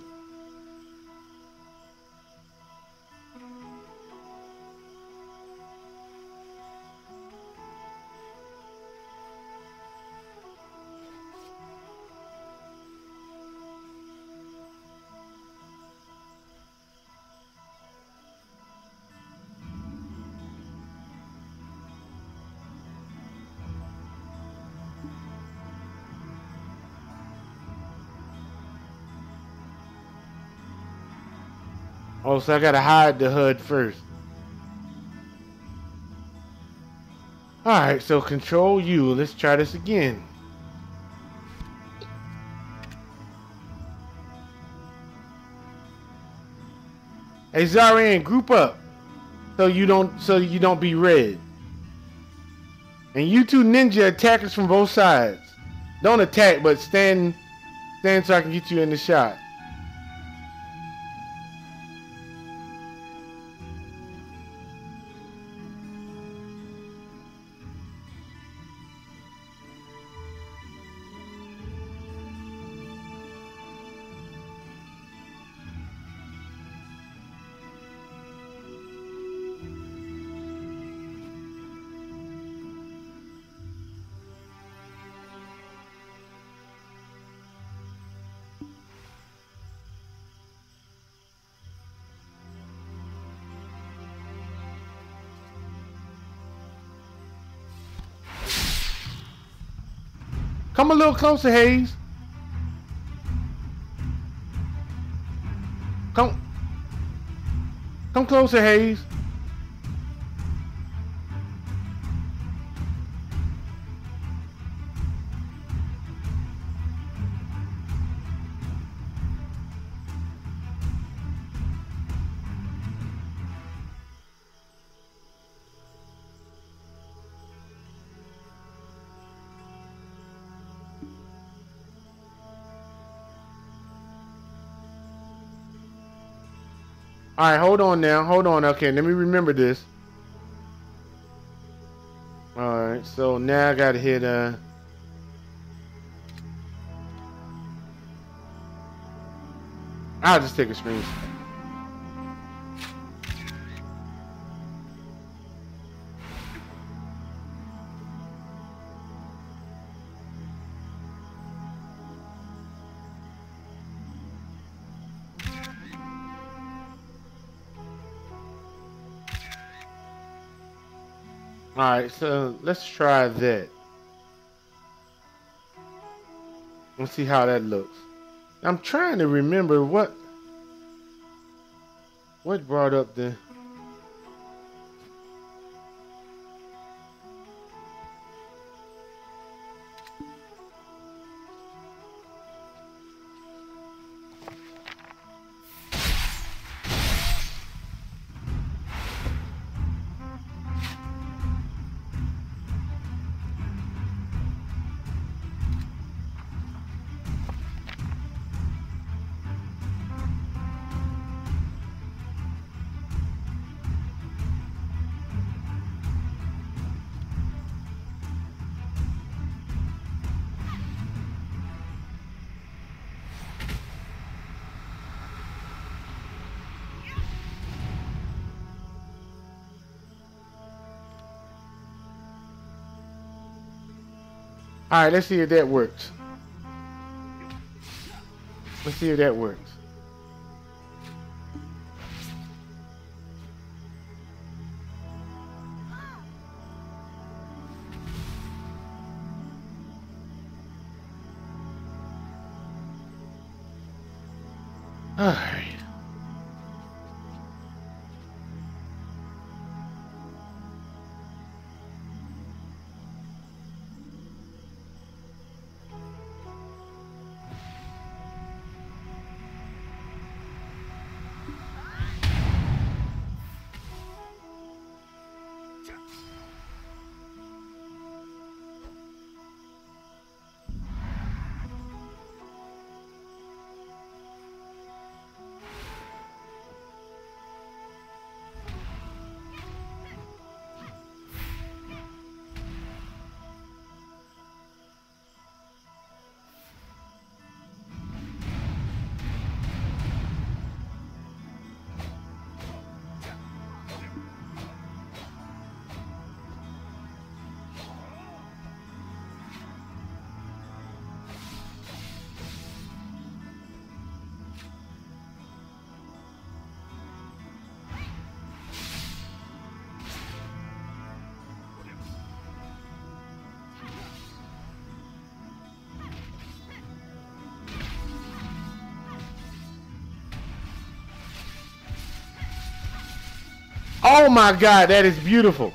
Speaker 1: Oh, so I gotta hide the HUD first. Alright, so control U. Let's try this again. Hey Zarian, group up. So you don't be red. And you two ninja attackers from both sides. Don't attack, but stand so I can get you in the shot. Come a little closer, Hayes. Come closer, Hayes. All right, hold on now. Hold on. Okay, let me remember this. All right, so now I gotta hit I'll just take a screenshot. All right, so let's try that. Let's see how that looks. I'm trying to remember what brought up the. All right, let's see if that works. Let's see if that works. All right. Oh my God, that is beautiful.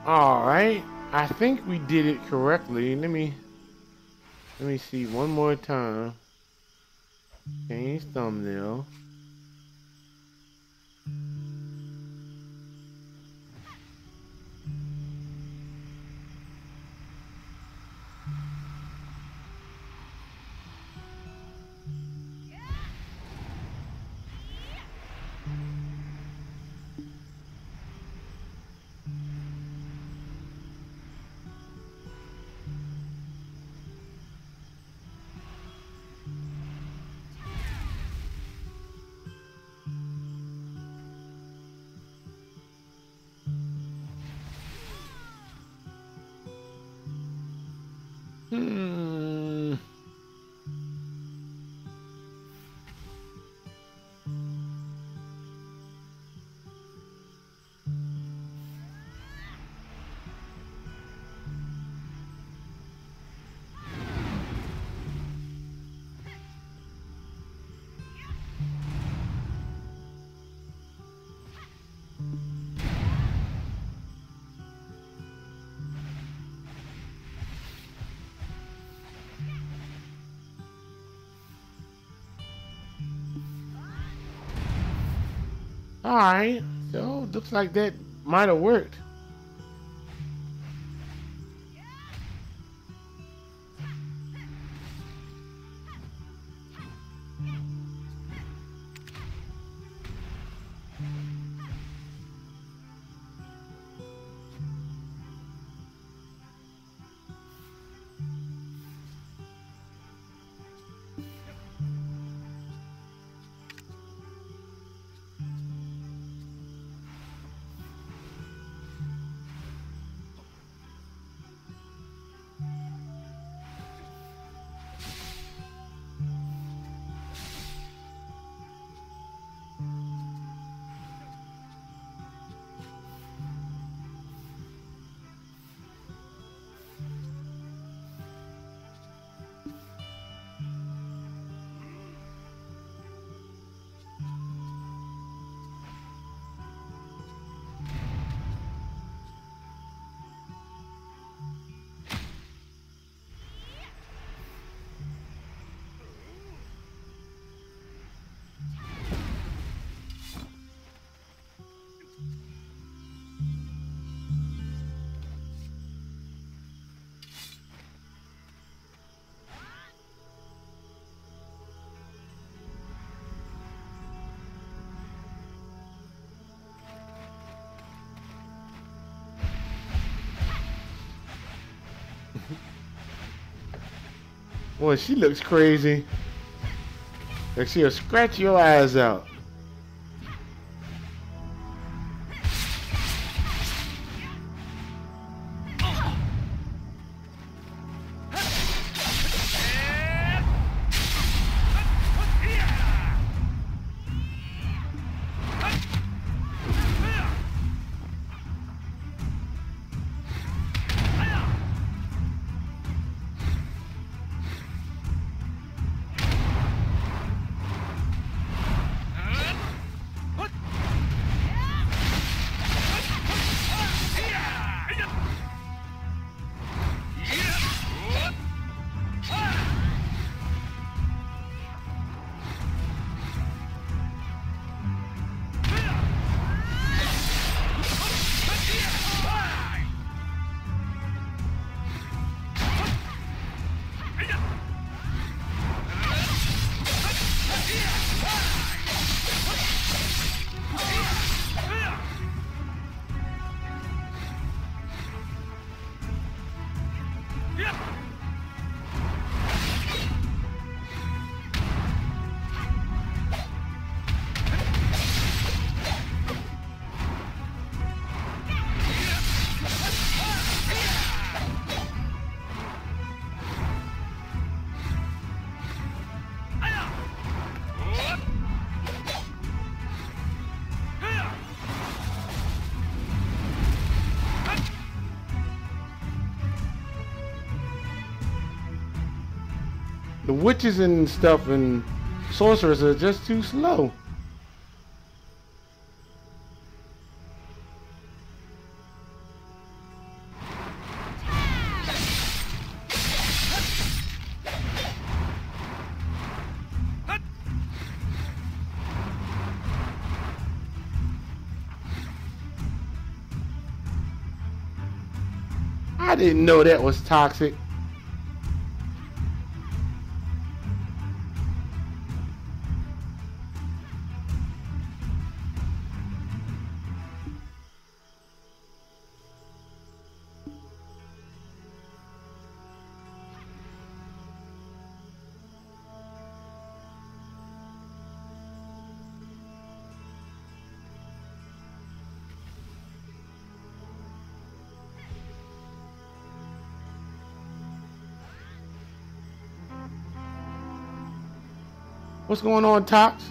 Speaker 1: All right, I think we did it correctly. Let me see one more time. Change thumbnail. Hmm. All right, so looks like that might have worked. Boy, she looks crazy. Like she'll scratch your eyes out. The witches and stuff and sorcerers are just too slow. I didn't know that was toxic. What's going on, Tox?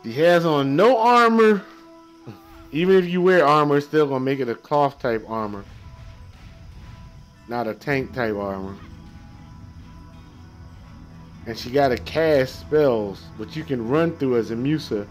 Speaker 1: He has on no armor. Even if you wear armor, it's still gonna make it a cloth type armor, not a tank type armor. And she gotta cast spells, but you can run through as a Musa.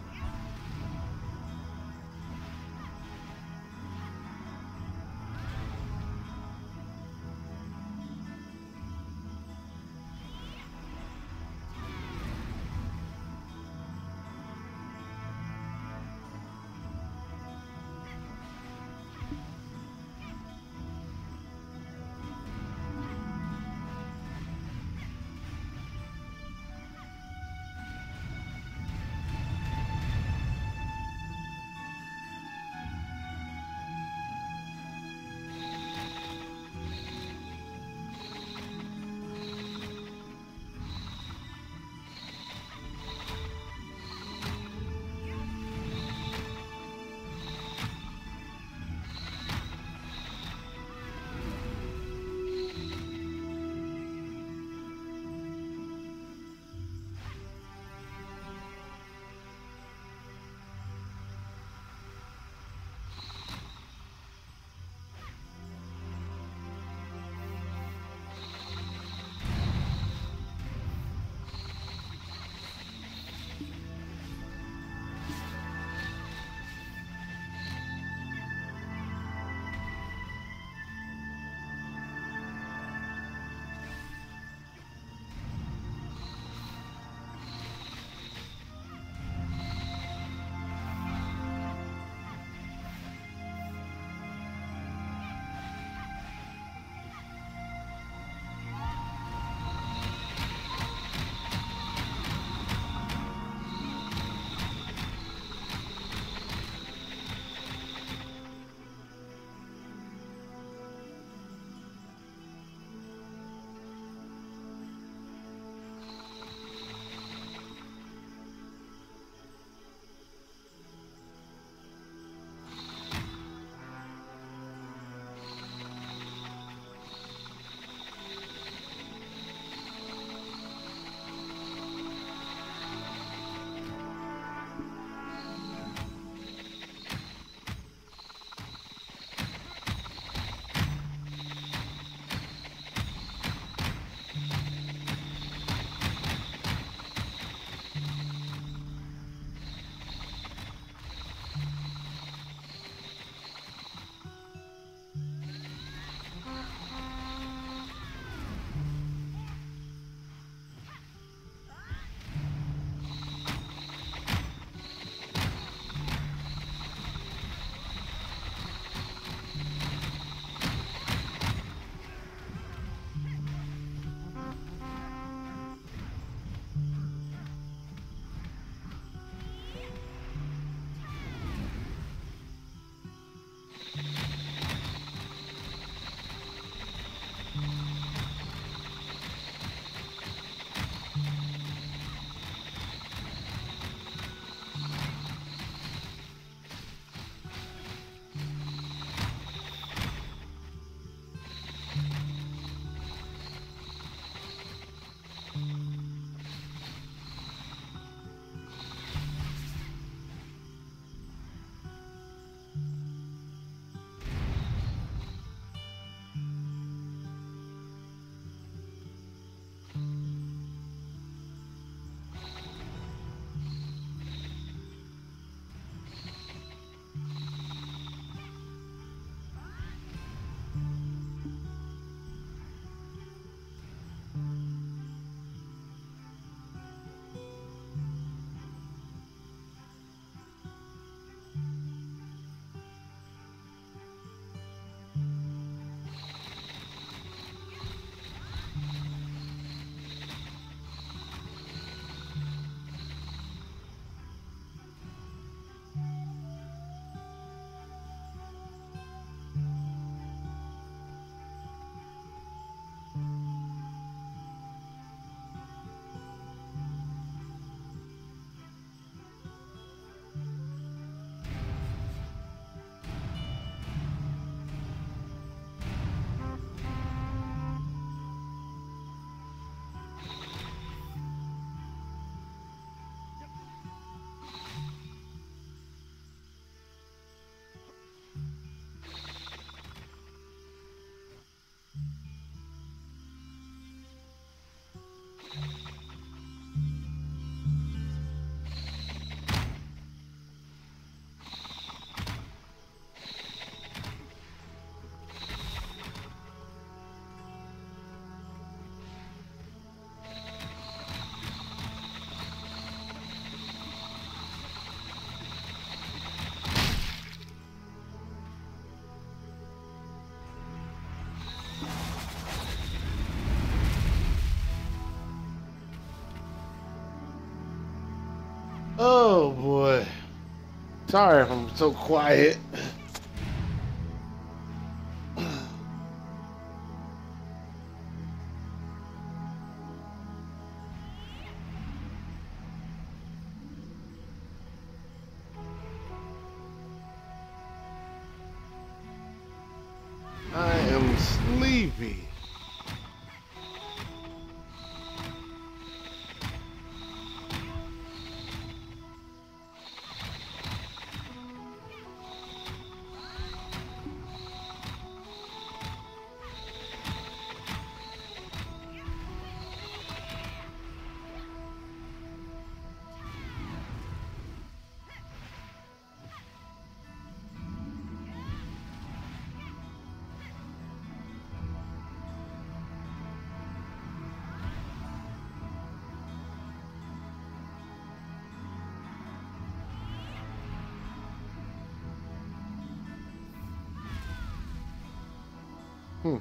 Speaker 1: Oh boy. Sorry if I'm so quiet. I am sleepy. Hmm.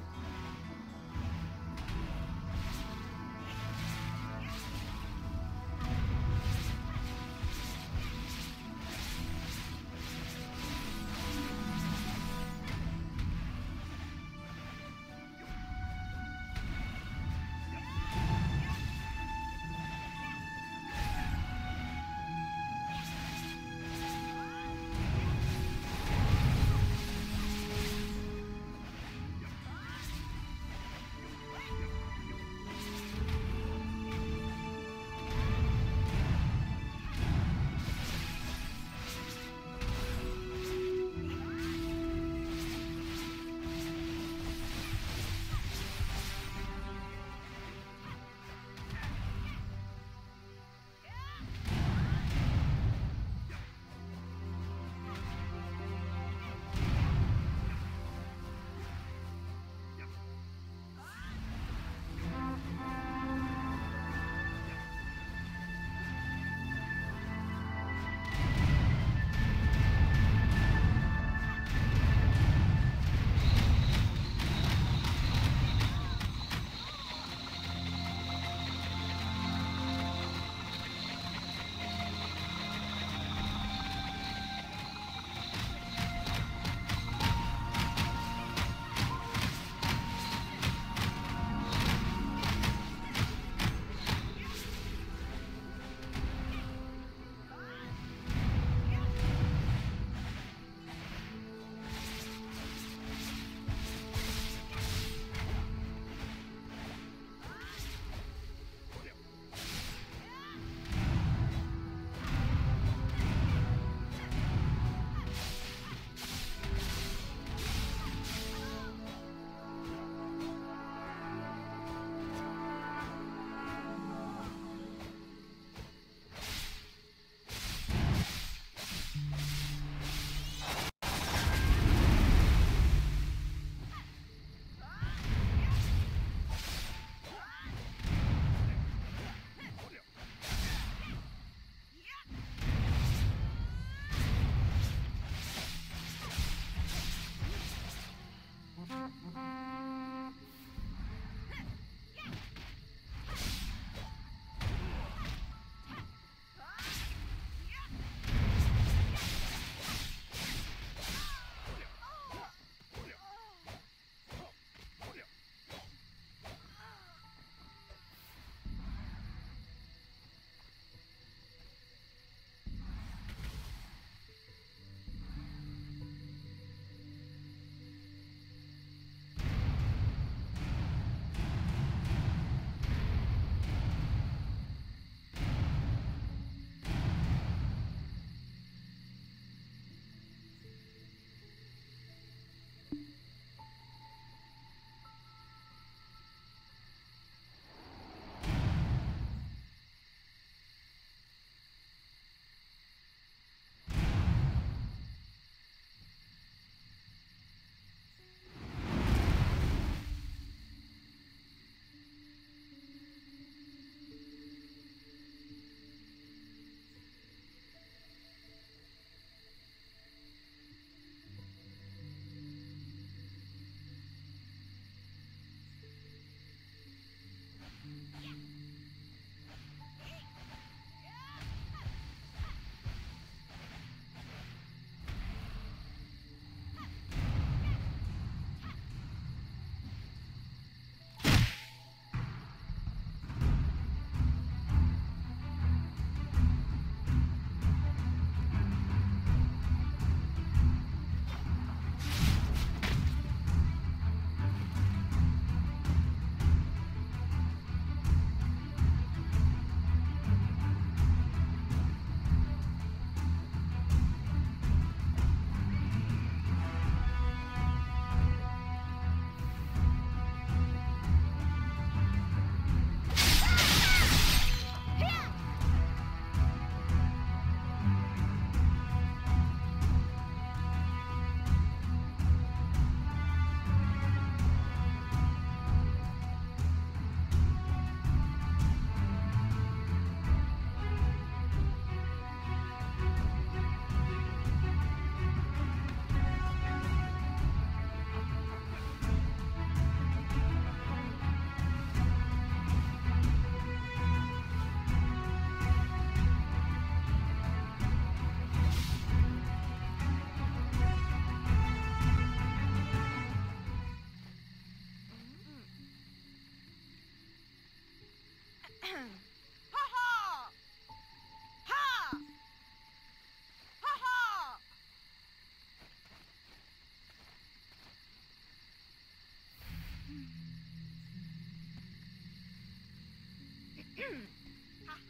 Speaker 3: Ha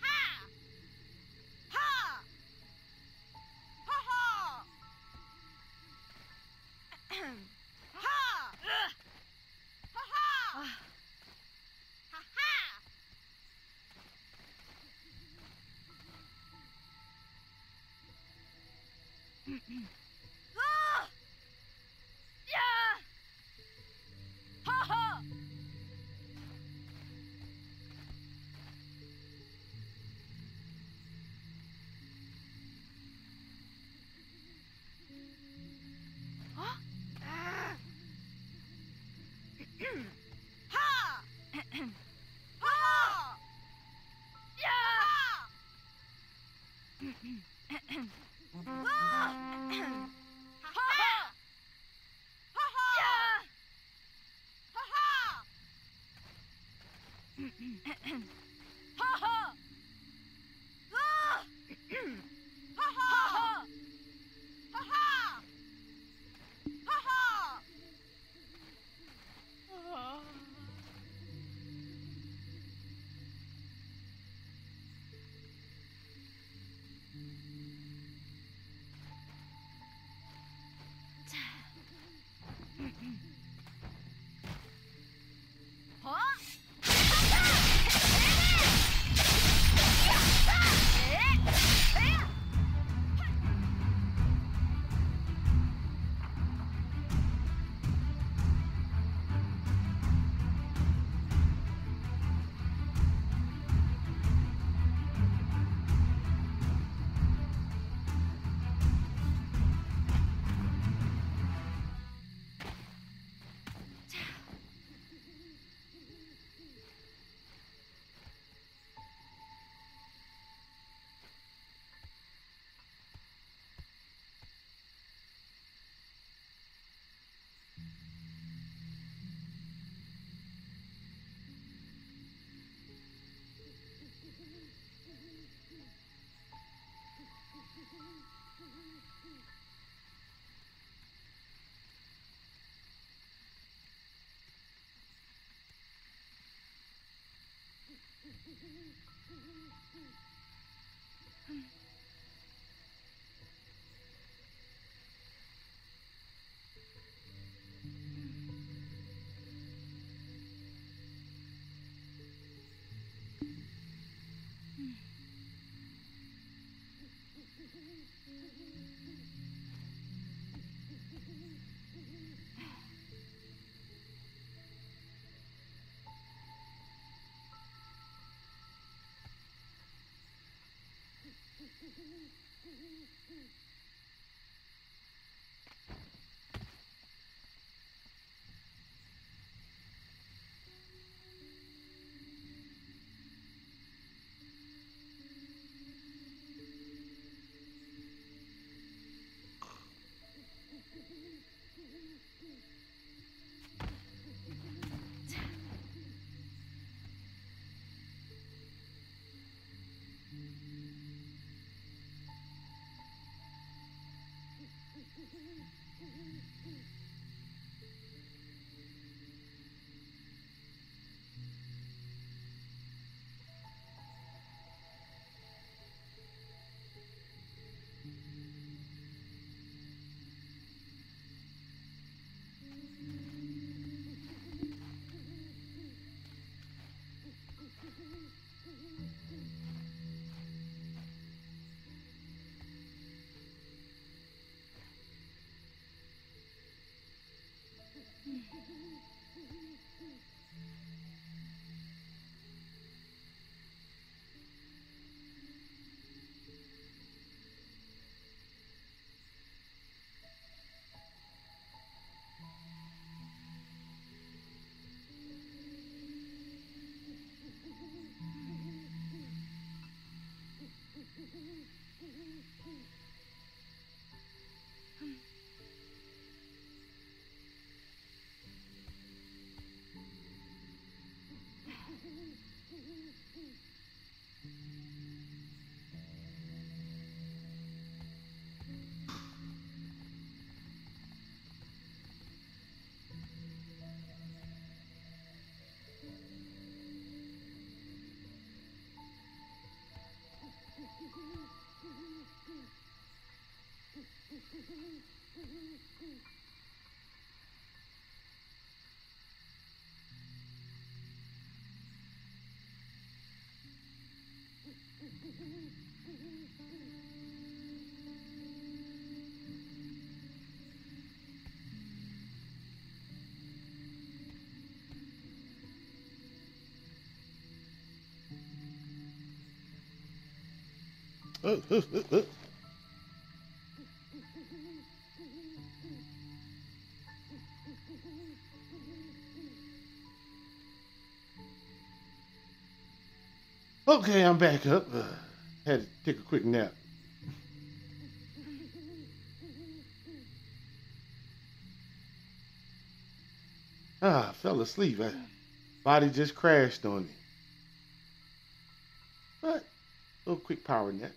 Speaker 3: ha! Ha! Ha ha! Ha! Ha ha! Ha ha! Ah! Yeah! Ha ha! Huh? Ha! Ha ha! Yeah! Ah! Ha ha! Ha ha! Yeah! Ha ha! Ha ha! Ah! Ha ha! Ha ha! Ha ha!
Speaker 1: Okay, I'm back up. Had to take a quick nap. I fell asleep. Body just crashed on me. But a little quick power nap.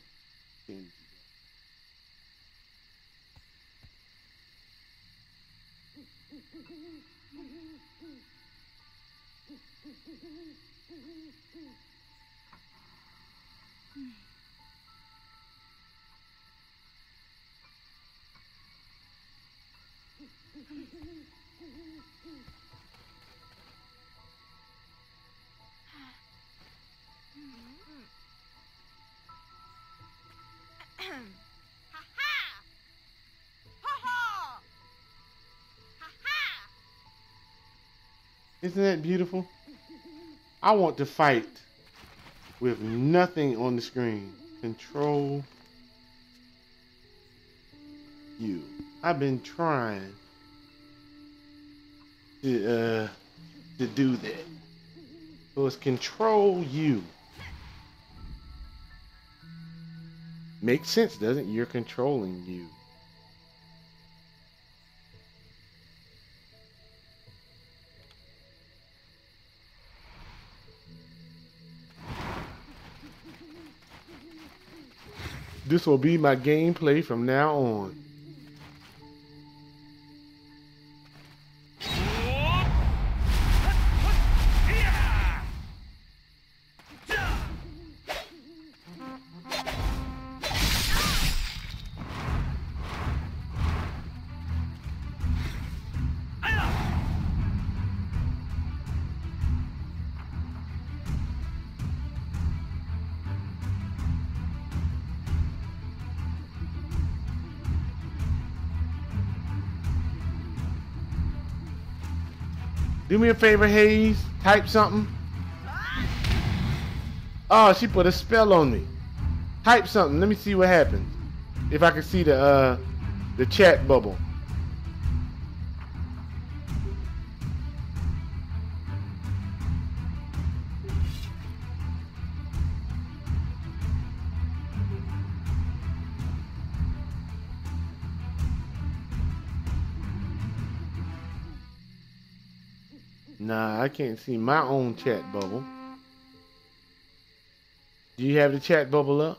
Speaker 1: Isn't that beautiful? I want to fight with nothing on the screen. Control you. I've been trying to do that. So it's control you. Makes sense, doesn't it? You're controlling you. This will be my gameplay from now on. Do me a favor, Hayes. Type something. Oh, she put a spell on me. Type something. Let me see what happens. If I can see the chat bubble. Nah, I can't see my own chat bubble. Do you have the chat bubble up?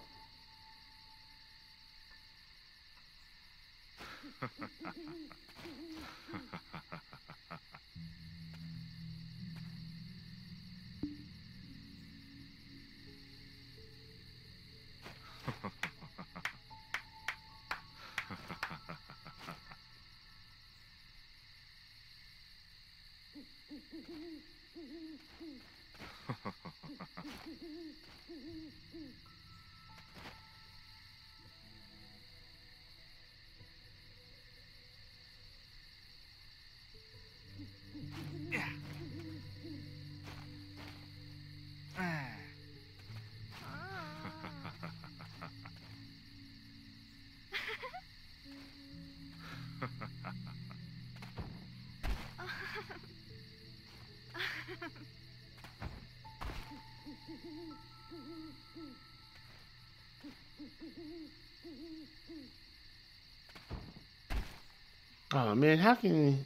Speaker 1: Oh man, how can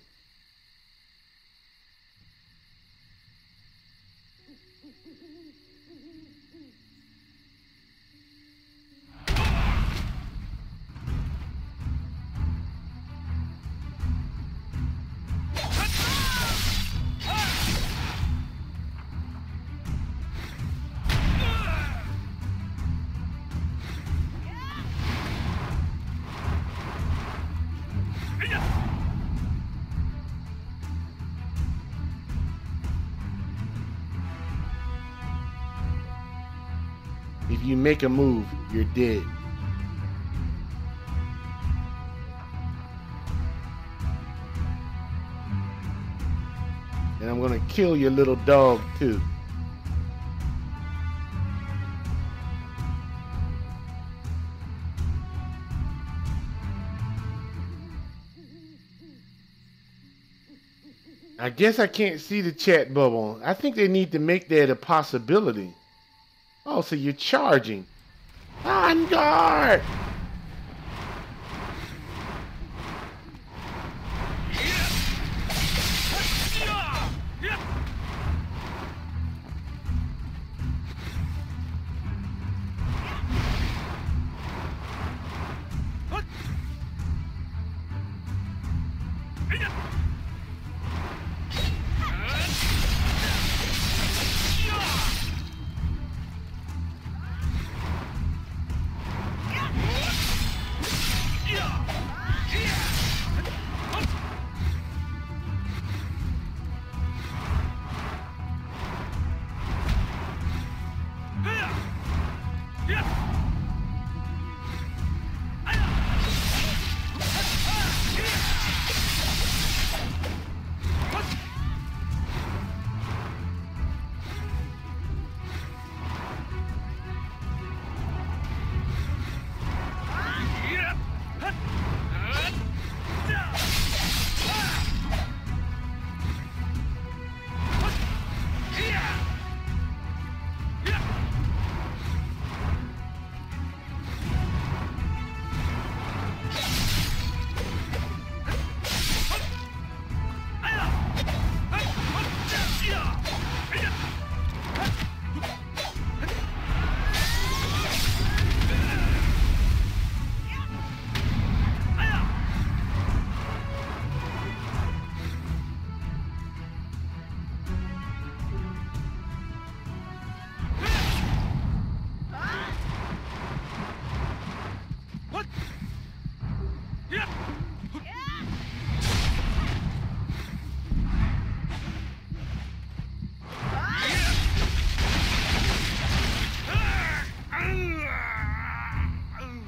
Speaker 1: if you make a move, you're dead. And I'm gonna kill your little dog too. I guess I can't see the chat bubble. I think they need to make that a possibility. Oh, so you're charging. On guard!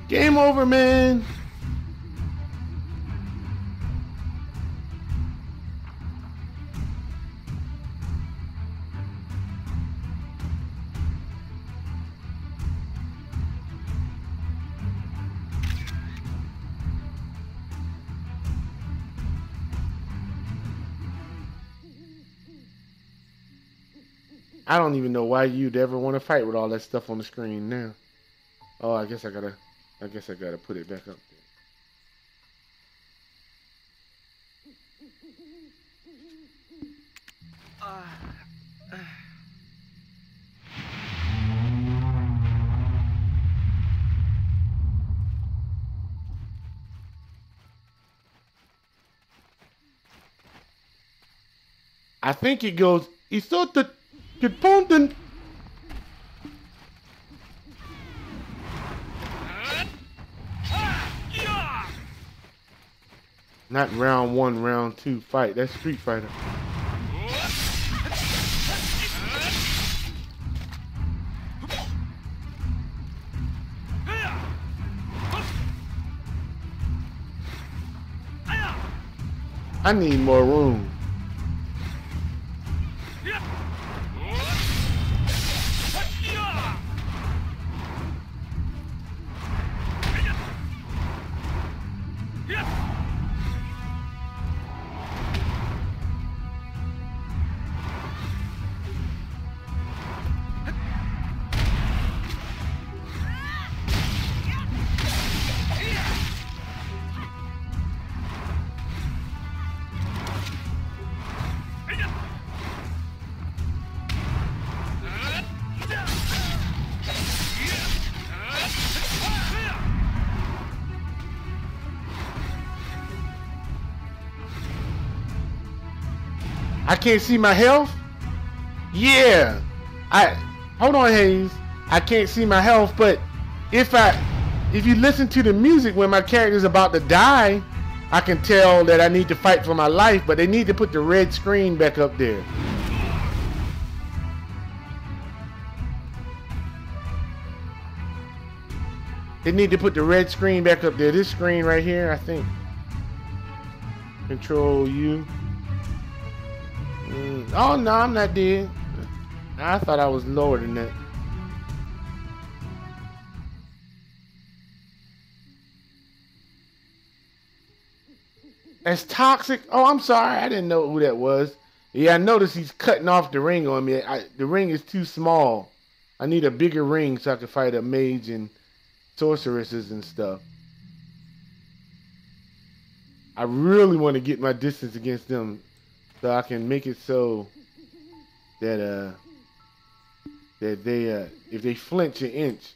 Speaker 1: Game over, man. I don't even know why you'd ever want to fight with all that stuff on the screen now. Oh, I guess I gotta put it back up there. I think it goes. Not round 1, round 2 fight. That's Street Fighter. I need more room. I can't see my health? Yeah. Hold on, Hayes. I can't see my health, but if you listen to the music when my character's about to die, I can tell that I need to fight for my life, but they need to put the red screen back up there. They need to put the red screen back up there. This screen right here, I think. Control U. Oh, no, I'm not dead. I thought I was lower than that. As toxic? Oh, I'm sorry. I didn't know who that was. Yeah, I noticed he's cutting off the ring on me. The ring is too small. I need a bigger ring so I can fight a mage and sorceresses and stuff. I really want to get my distance against them so I can make it so that they if they flinch an inch.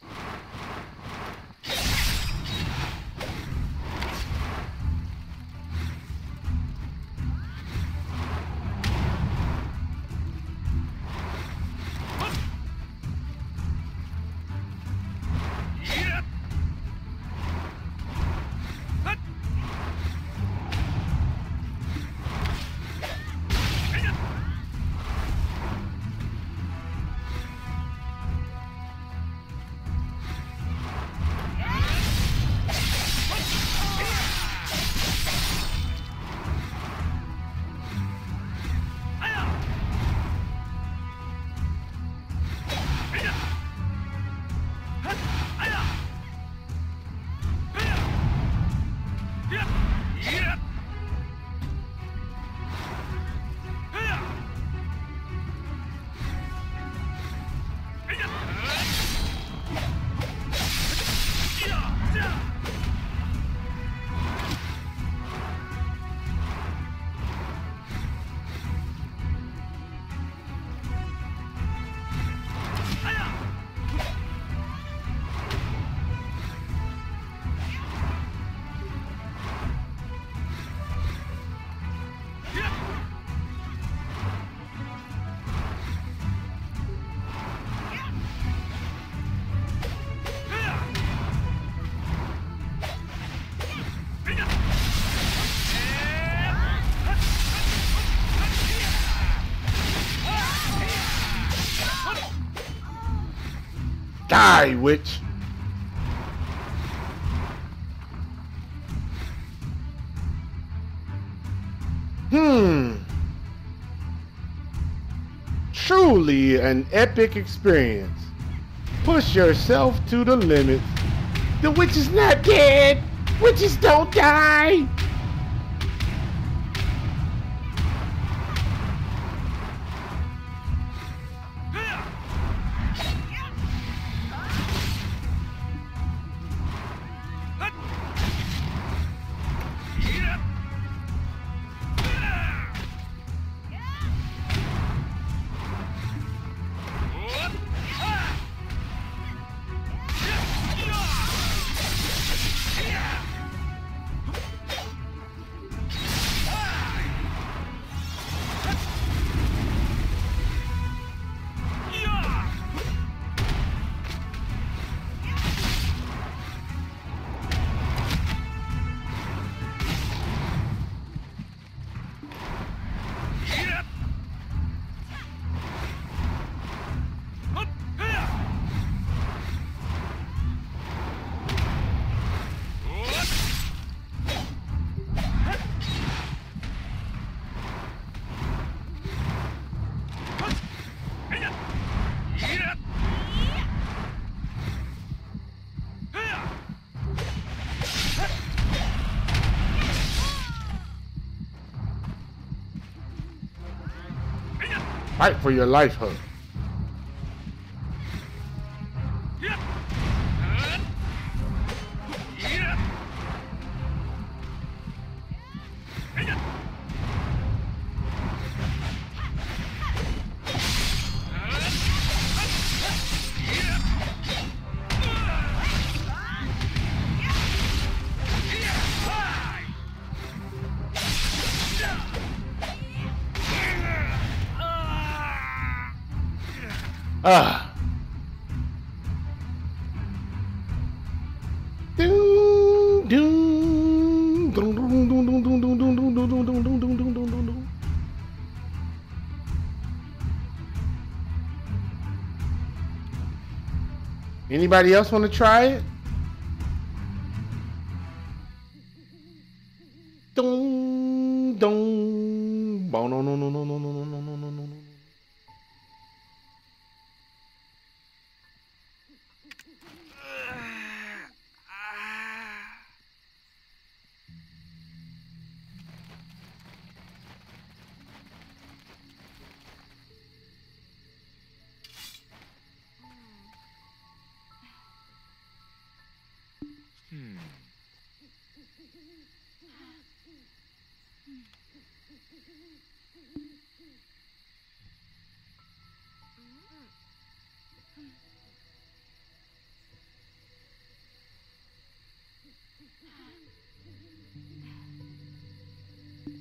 Speaker 1: Die, witch! Truly an epic experience. Push yourself to the limit. The witch is not dead! Witches don't die! Fight for your life, Hubb. Ah. Doom, doom, doom, doom, doom, doom, doom, doom, doom, doom, doom, doom, doom, doom, doom, doom, doom, doom. Anybody else want to try it? Dong, dong, no, no, no, no, no, no, no, no, no, no, no.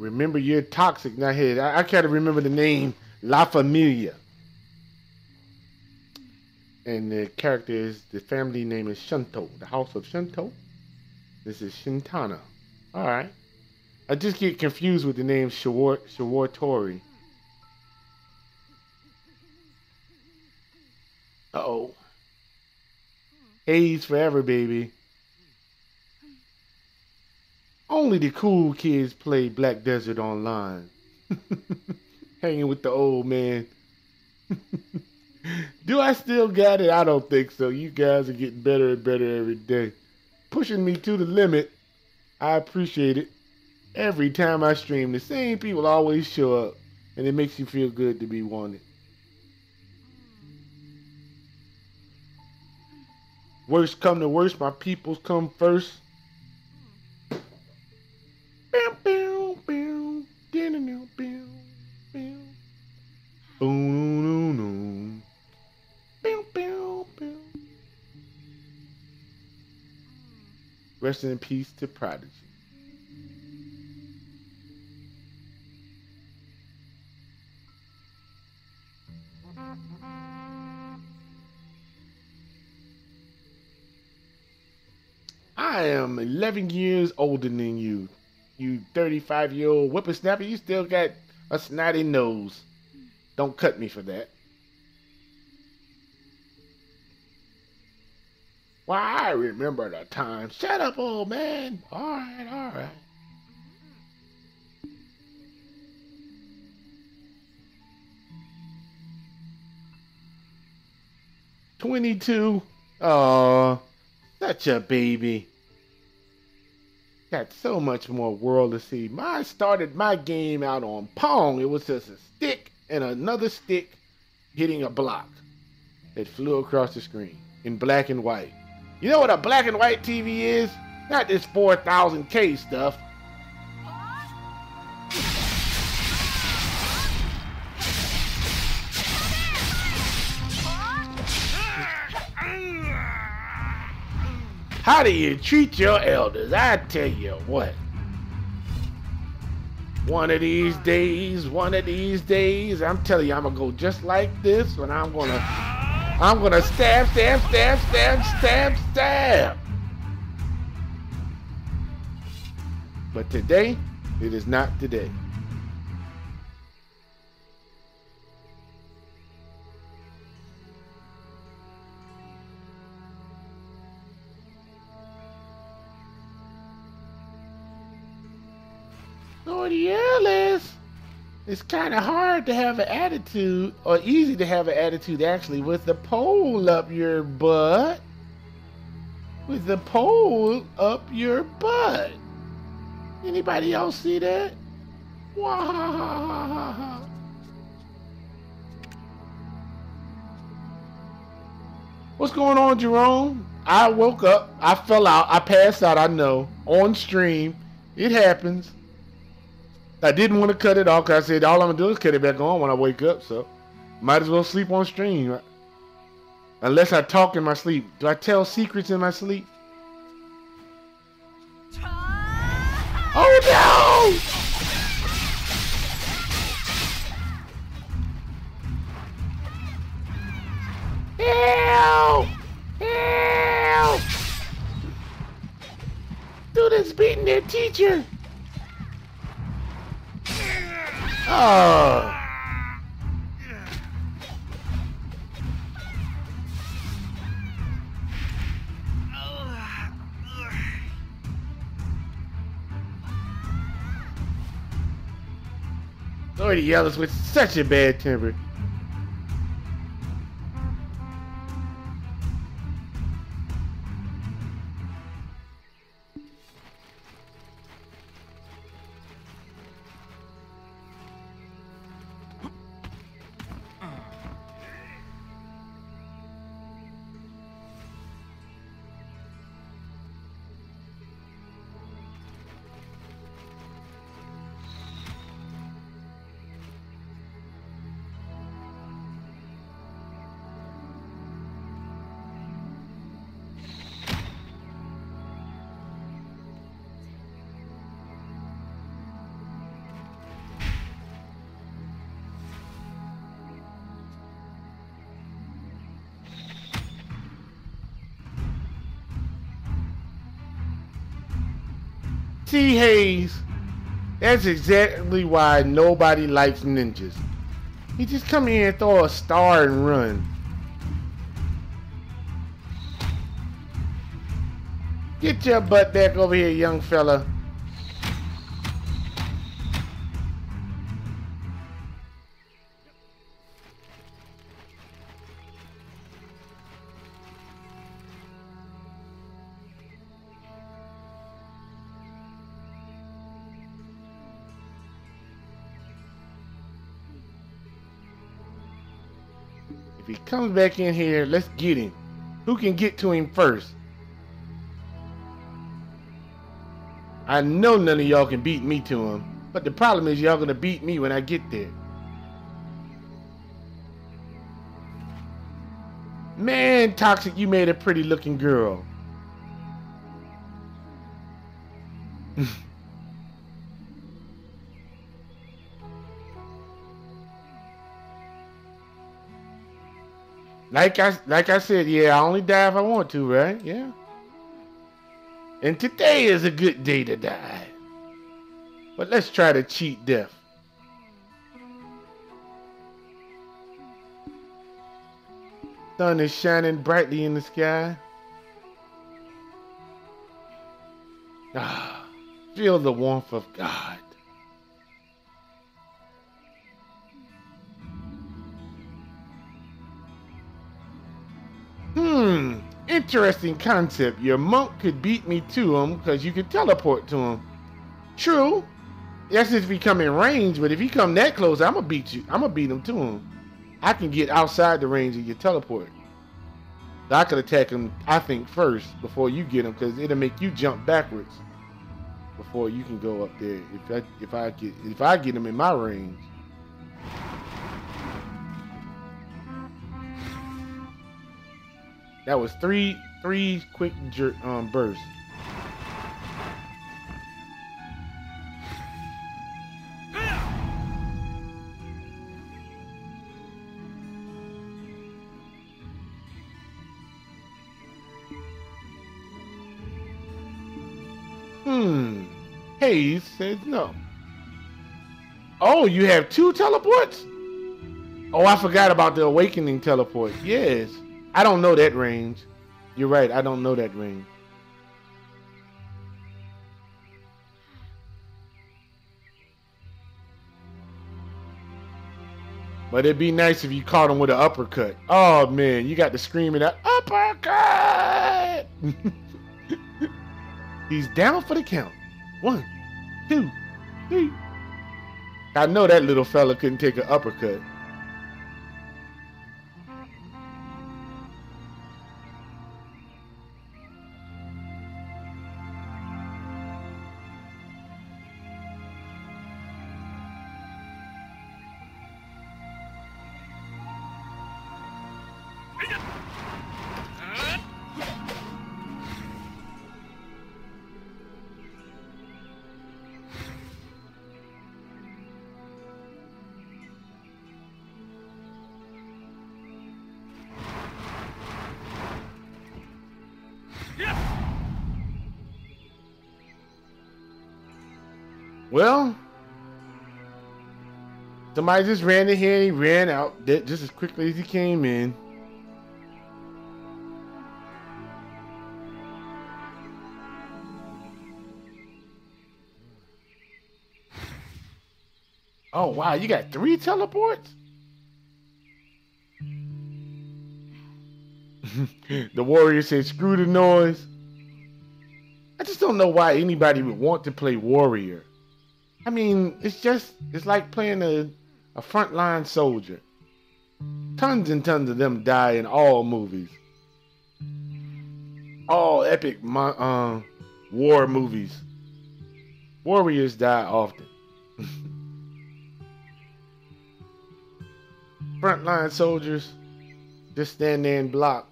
Speaker 1: Remember, you're toxic. Now, here, I can't remember the name. La Familia. And the character is, the family name is Shinto. The House of Shinto. This is Shintana. Alright. I just get confused with the name Shawartori. Uh-oh. Haze forever, baby. Only the cool kids play Black Desert Online. Hanging with the old man. Do I still got it? I don't think so. You guys are getting better and better every day. Pushing me to the limit. I appreciate it. Every time I stream, the same people always show up. And it makes you feel good to be wanted. Worst come to worst, my peoples come first. Bow, bow, bow. Bow, bow, bow. Boom, boom, bow, bow, bow. Rest in peace to Prodigy. I am 11 years older than you. You 35-year-old whippersnapper, you still got a snotty nose. Don't cut me for that. Why, I remember the time. Shut up, old man. All right, all right. $22. Oh, such a baby. Got so much more world to see. I started my game out on Pong. It was just a stick and another stick hitting a block that flew across the screen in black and white. You know what a black and white TV is? Not this 4000K stuff. How do you treat your elders? I tell you what. One of these days, I'm telling you, I'm gonna go just like this, and I'm gonna stab, stab, stab, stab, stab, stab. But today, it is not today. Ellis, it's kind of hard to have an attitude, or easy to have an attitude actually, with the pole up your butt. With the pole up your butt. Anybody else see that? Wow. What's going on, Jerome? I woke up, I fell out, I passed out, I know, on stream. It happens. I didn't want to cut it off because I said all I'm going to do is cut it back on when I wake up, so might as well sleep on stream. Unless I talk in my sleep. Do I tell secrets in my sleep? Oh no! Help! Help! Students beating their teacher! Oh. Lord Ellis with such a bad temper. See, Hayes, that's exactly why nobody likes ninjas. You just come here and throw a star and run. Get your butt back over here, young fella. If he comes back in here, let's get him. Who can get to him first? I know none of y'all can beat me to him, but the problem is y'all gonna beat me when I get there. Man, Toxic, you made a pretty looking girl. Like I said, yeah, I only die if I want to, right? Yeah. And today is a good day to die. But let's try to cheat death. Sun is shining brightly in the sky. Ah, feel the warmth of God. Interesting concept. Your monk could beat me to him because you could teleport to him. True. That's if he come in range, but if he come that close, I'm gonna beat you. I'm gonna beat him to him. I can get outside the range of your teleport. So I could attack him, I think, first before you get him, because it'll make you jump backwards before you can go up there. If I get him in my range. That was three quick bursts. Hayes says no. Oh, you have 2 teleports? Oh, I forgot about the awakening teleport. Yes. I don't know that range. You're right, I don't know that range. But it'd be nice if you caught him with an uppercut. Oh man, you got to scream at that uppercut! He's down for the count. 1, 2, 3. I know that little fella couldn't take an uppercut. Well, somebody just ran in here and he ran out just as quickly as he came in. Oh wow, you got 3 teleports? The warrior said, screw the noise. I just don't know why anybody would want to play warrior. I mean, it's like playing a frontline soldier. Tons and tons of them die in all movies. All epic war movies. Warriors die often. Frontline soldiers just stand there and block.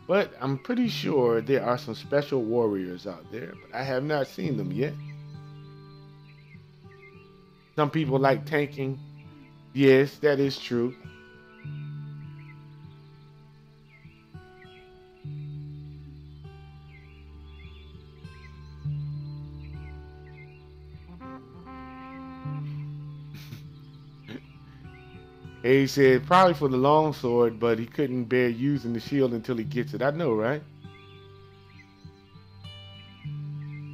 Speaker 1: But I'm pretty sure there are some special warriors out there, but I have not seen them yet. Some people like tanking. Yes, that is true. And he said probably for the long sword, but he couldn't bear using the shield until he gets it. I know, right?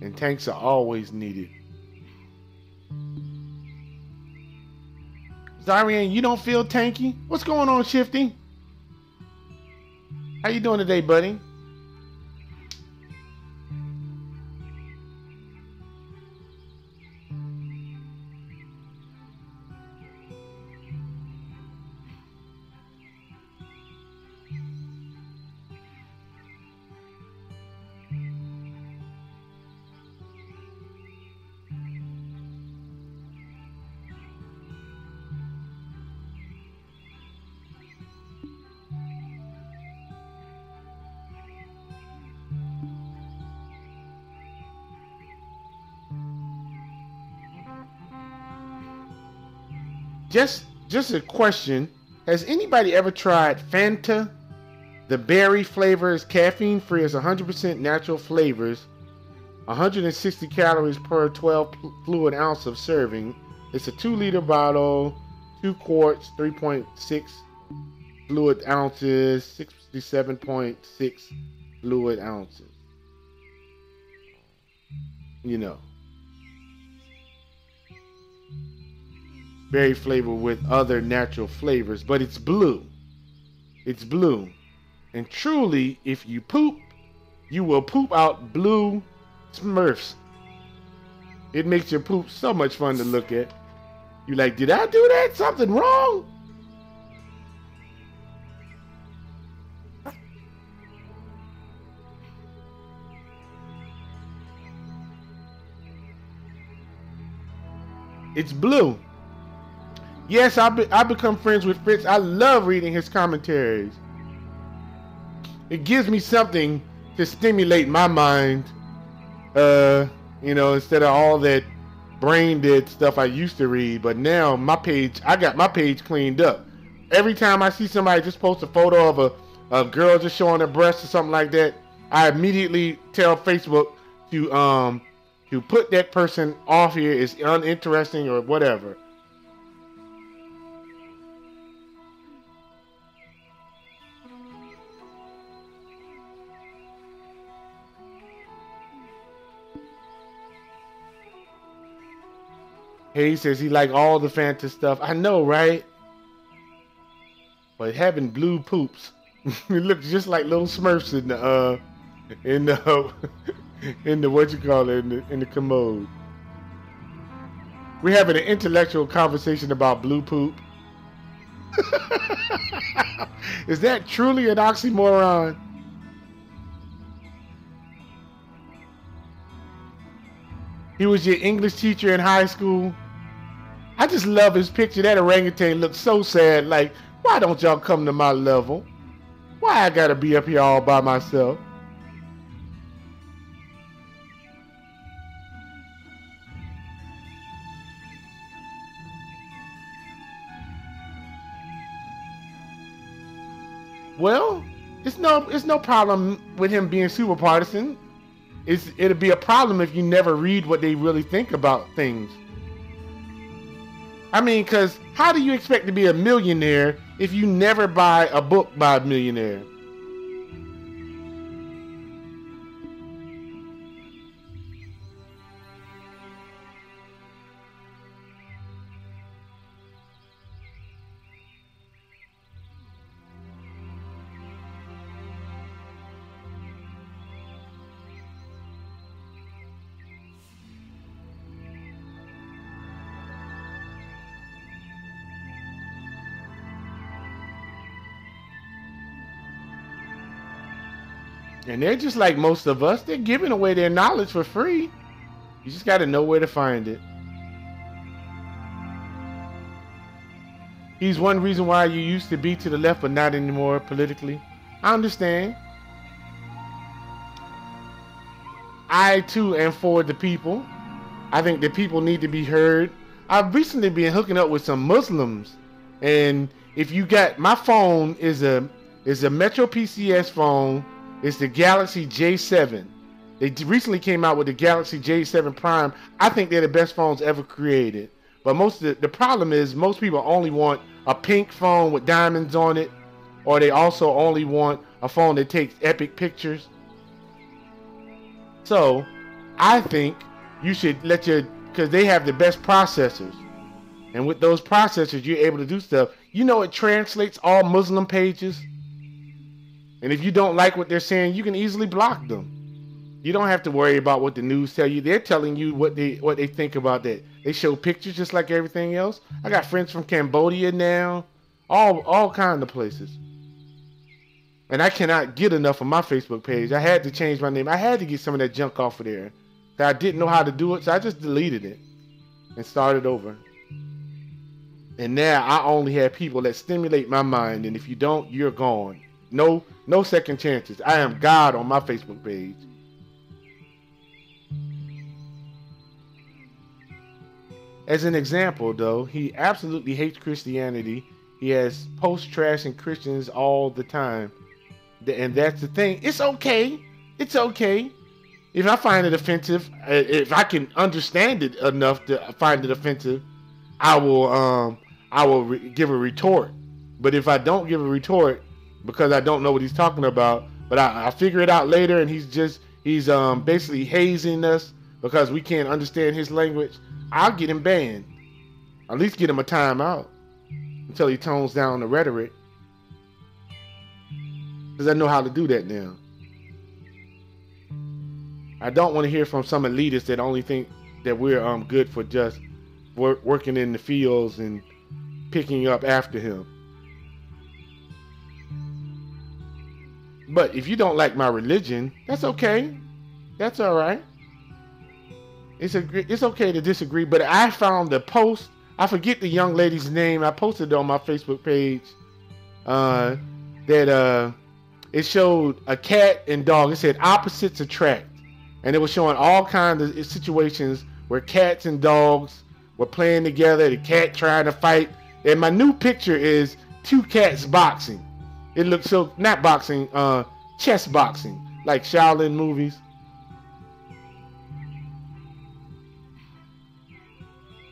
Speaker 1: And tanks are always needed. Zarian, you don't feel tanky? What's going on, Shifty? How you doing today, buddy? Just a question. Has anybody ever tried Fanta? The berry flavor is caffeine free. It's 100% natural flavors. 160 calories per 12 fluid ounce of serving. It's a 2-liter bottle, 2 quarts, 3.6 fluid ounces, 67.6 fluid ounces. You know. Berry flavor with other natural flavors, but it's blue. It's blue. And truly, if you poop, you will poop out blue Smurfs. It makes your poop so much fun to look at. You like, did I do that? Something wrong? It's blue. Yes, I become friends with Fritz. I love reading his commentaries. It gives me something to stimulate my mind. You know, instead of all that brain dead stuff I used to read. But now I got my page cleaned up. Every time I see somebody just post a photo of a girl just showing her breasts or something like that, I immediately tell Facebook to put that person off here. It's uninteresting or whatever. He says he like all the Fanta stuff. I know, right? But having blue poops, it looks just like little Smurfs in the in the what you call it in the commode. We're having an intellectual conversation about blue poop. Is that truly an oxymoron? He was your English teacher in high school. I just love his picture. That orangutan looks so sad. Like, why don't y'all come to my level? Why I gotta be up here all by myself? Well, it's no problem with him being super partisan. It'll be a problem if you never read what they really think about things. I mean, because how do you expect to be a millionaire if you never buy a book by a millionaire? And they're just like most of us. They're giving away their knowledge for free. You just got to know where to find it. He's one reason why you used to be to the left but not anymore politically. I understand. I too am for the people. I think the people need to be heard. I've recently been hooking up with some Muslims. And if you got, my phone is a Metro PCS phone. It's the Galaxy J7. They recently came out with the Galaxy J7 Prime. I think they're the best phones ever created. But the problem is most people only want a pink phone with diamonds on it, or they also only want a phone that takes epic pictures. So I think you should let because they have the best processors. And with those processors, you're able to do stuff. You know, it translates all Muslim pages. And if you don't like what they're saying, you can easily block them. You don't have to worry about what the news tell you. They're telling you what they think about that. They show pictures just like everything else. I got friends from Cambodia now, all kinds of places. And I cannot get enough of my Facebook page. I had to change my name. I had to get some of that junk off of there. I didn't know how to do it, so I just deleted it and started over. And now I only have people that stimulate my mind, and if you don't, you're gone. No second chances. I am God on my Facebook page. As an example, though, he absolutely hates Christianity. He has post-trashing Christians all the time. And that's the thing. It's okay. It's okay. If I find it offensive, if I can understand it enough to find it offensive, I will give a retort. But if I don't give a retort because I don't know what he's talking about, but I figure it out later, and he's basically hazing us because we can't understand his language, I'll get him banned. At least get him a timeout until he tones down the rhetoric. Because I know how to do that now. I don't want to hear from some elitists that only think that we're good for just working in the fields and picking up after him. But if you don't like my religion, that's okay. That's all right. It's okay to disagree. But I found a post. I forget the young lady's name. I posted it on my Facebook page. That it showed a cat and dog. It said opposites attract. And it was showing all kinds of situations where cats and dogs were playing together. The cat trying to fight. And my new picture is two cats boxing. It looks so, not boxing, chess boxing, like Shaolin movies.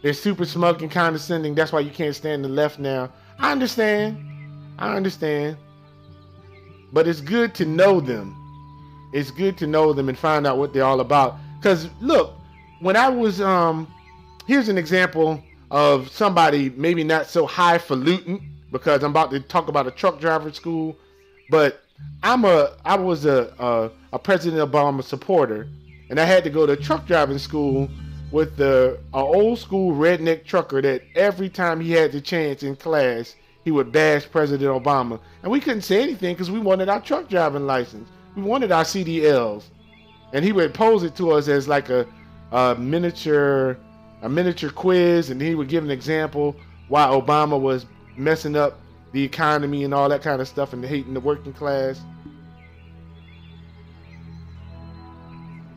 Speaker 1: They're super smug and condescending. That's why you can't stand the left now. I understand. But it's good to know them. It's good to know them and find out what they're all about. Because look, when I was, here's an example of somebody maybe not so highfalutin, because I'm about to talk about a truck driver school, but I was a President Obama supporter, and I had to go to truck driving school with a old school redneck trucker that every time he had the chance in class, he would bash President Obama. And we couldn't say anything because we wanted our truck driving license. We wanted our CDLs. And he would pose it to us as like a miniature quiz, and he would give an example why Obama was messing up the economy and all that kind of stuff and hating the working class.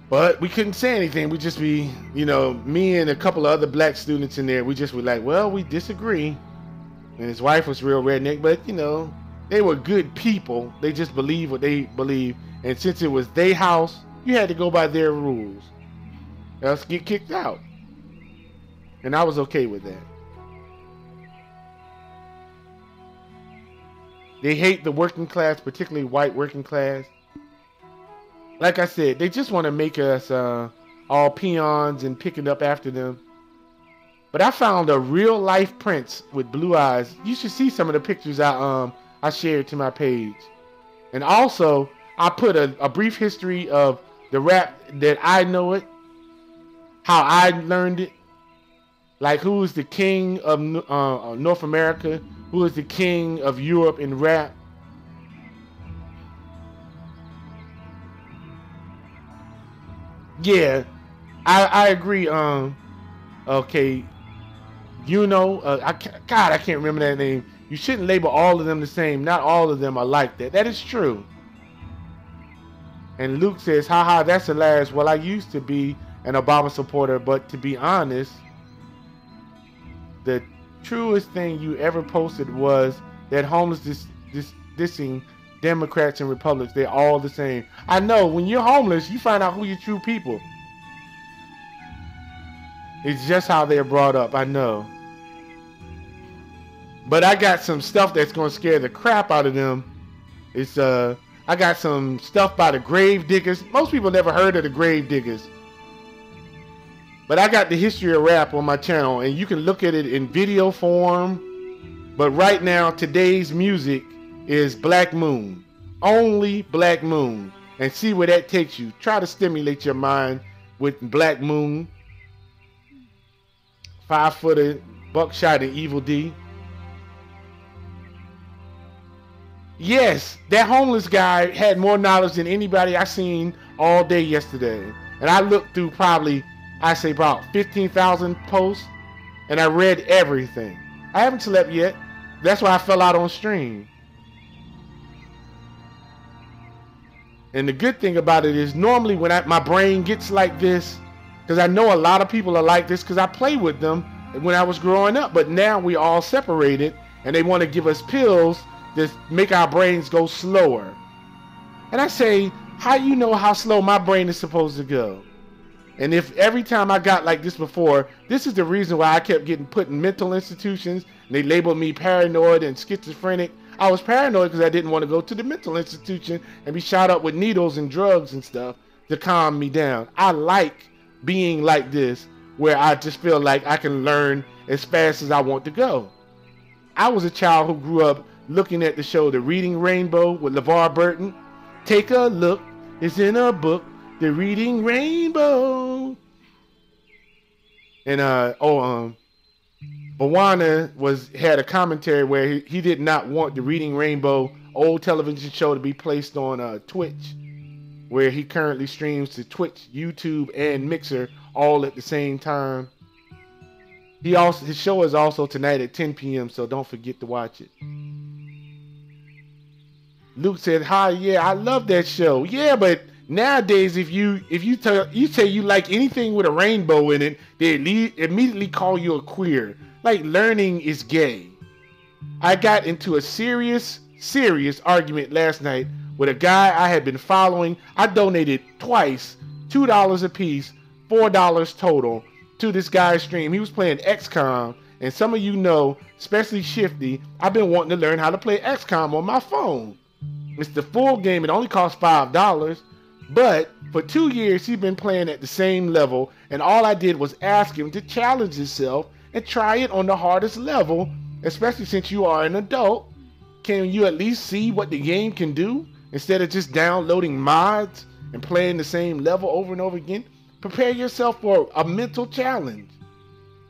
Speaker 1: But we couldn't say anything. We'd just be, me and a couple of other black students in there, we just were like, well, we disagree. And his wife was real redneck, but, they were good people. They just believe what they believe. And since it was their house, you had to go by their rules. Else get kicked out. And I was okay with that. They hate the working class, particularly white working class. Like I said, they just want to make us all peons and picking up after them. But I found a real life prince with blue eyes. You should see some of the pictures I shared to my page. And also, I put a brief history of the rap that I know it, how I learned it. Like, who is the king of North America? Who is the king of Europe in rap? Yeah, I agree. Okay, I can't remember that name. You shouldn't label all of them the same. Not all of them are like that. That is true. And Luke says, haha, that's hilarious. Well, I used to be an Obama supporter, but to be honest, the truest thing you ever posted was that homeless dissing Democrats and Republicans, they're all the same. I know, when you're homeless, you find out who your true people. It's just how they're brought up, I know. But I got some stuff that's gonna scare the crap out of them. It's I got some stuff by the Grave Diggers. Most people never heard of the Grave Diggers. But I got the history of rap on my channel, and you can look at it in video form. But right now, today's music is Black Moon. Only Black Moon. And see where that takes you. Try to stimulate your mind with Black Moon. 5-footer, Buckshot, and Evil D. Yes, that homeless guy had more knowledge than anybody I seen all day yesterday. And I looked through probably, I say about 15,000 posts, and I read everything. I haven't slept yet. That's why I fell out on stream. And the good thing about it is normally when my brain gets like this, because I know a lot of people are like this because I played with them when I was growing up, but now we all separated and they want to give us pills that make our brains go slower. And I say, how you know how slow my brain is supposed to go? And if every time I got like this before, this is the reason why I kept getting put in mental institutions. And they labeled me paranoid and schizophrenic. I was paranoid because I didn't want to go to the mental institution and be shot up with needles and drugs and stuff to calm me down. I like being like this, where I just feel like I can learn as fast as I want to go. I was a child who grew up looking at the show The Reading Rainbow with LeVar Burton. Take a look, it's in a book, The Reading Rainbow. And Bawana had a commentary where he did not want The Reading Rainbow old television show to be placed on Twitch, where he currently streams to Twitch, YouTube, and Mixer all at the same time. His show is also tonight at 10 p.m., so don't forget to watch it. Luke said, "Hi, yeah, I love that show." Yeah, but nowadays, if you say you like anything with a rainbow in it, they immediately call you a queer. Like learning is gay. I got into a serious argument last night with a guy I had been following. I donated twice, $2 a piece, $4 total to this guy's stream. He was playing XCOM, and some of you know, especially Shifty, I've been wanting to learn how to play XCOM on my phone. It's the full game. It only costs $5, but for 2 years he's been playing at the same level, and all I did was ask him to challenge himself and try it on the hardest level, especially since you are an adult. Can you at least see what the game can do instead of just downloading mods and playing the same level over and over again? Prepare yourself for a mental challenge.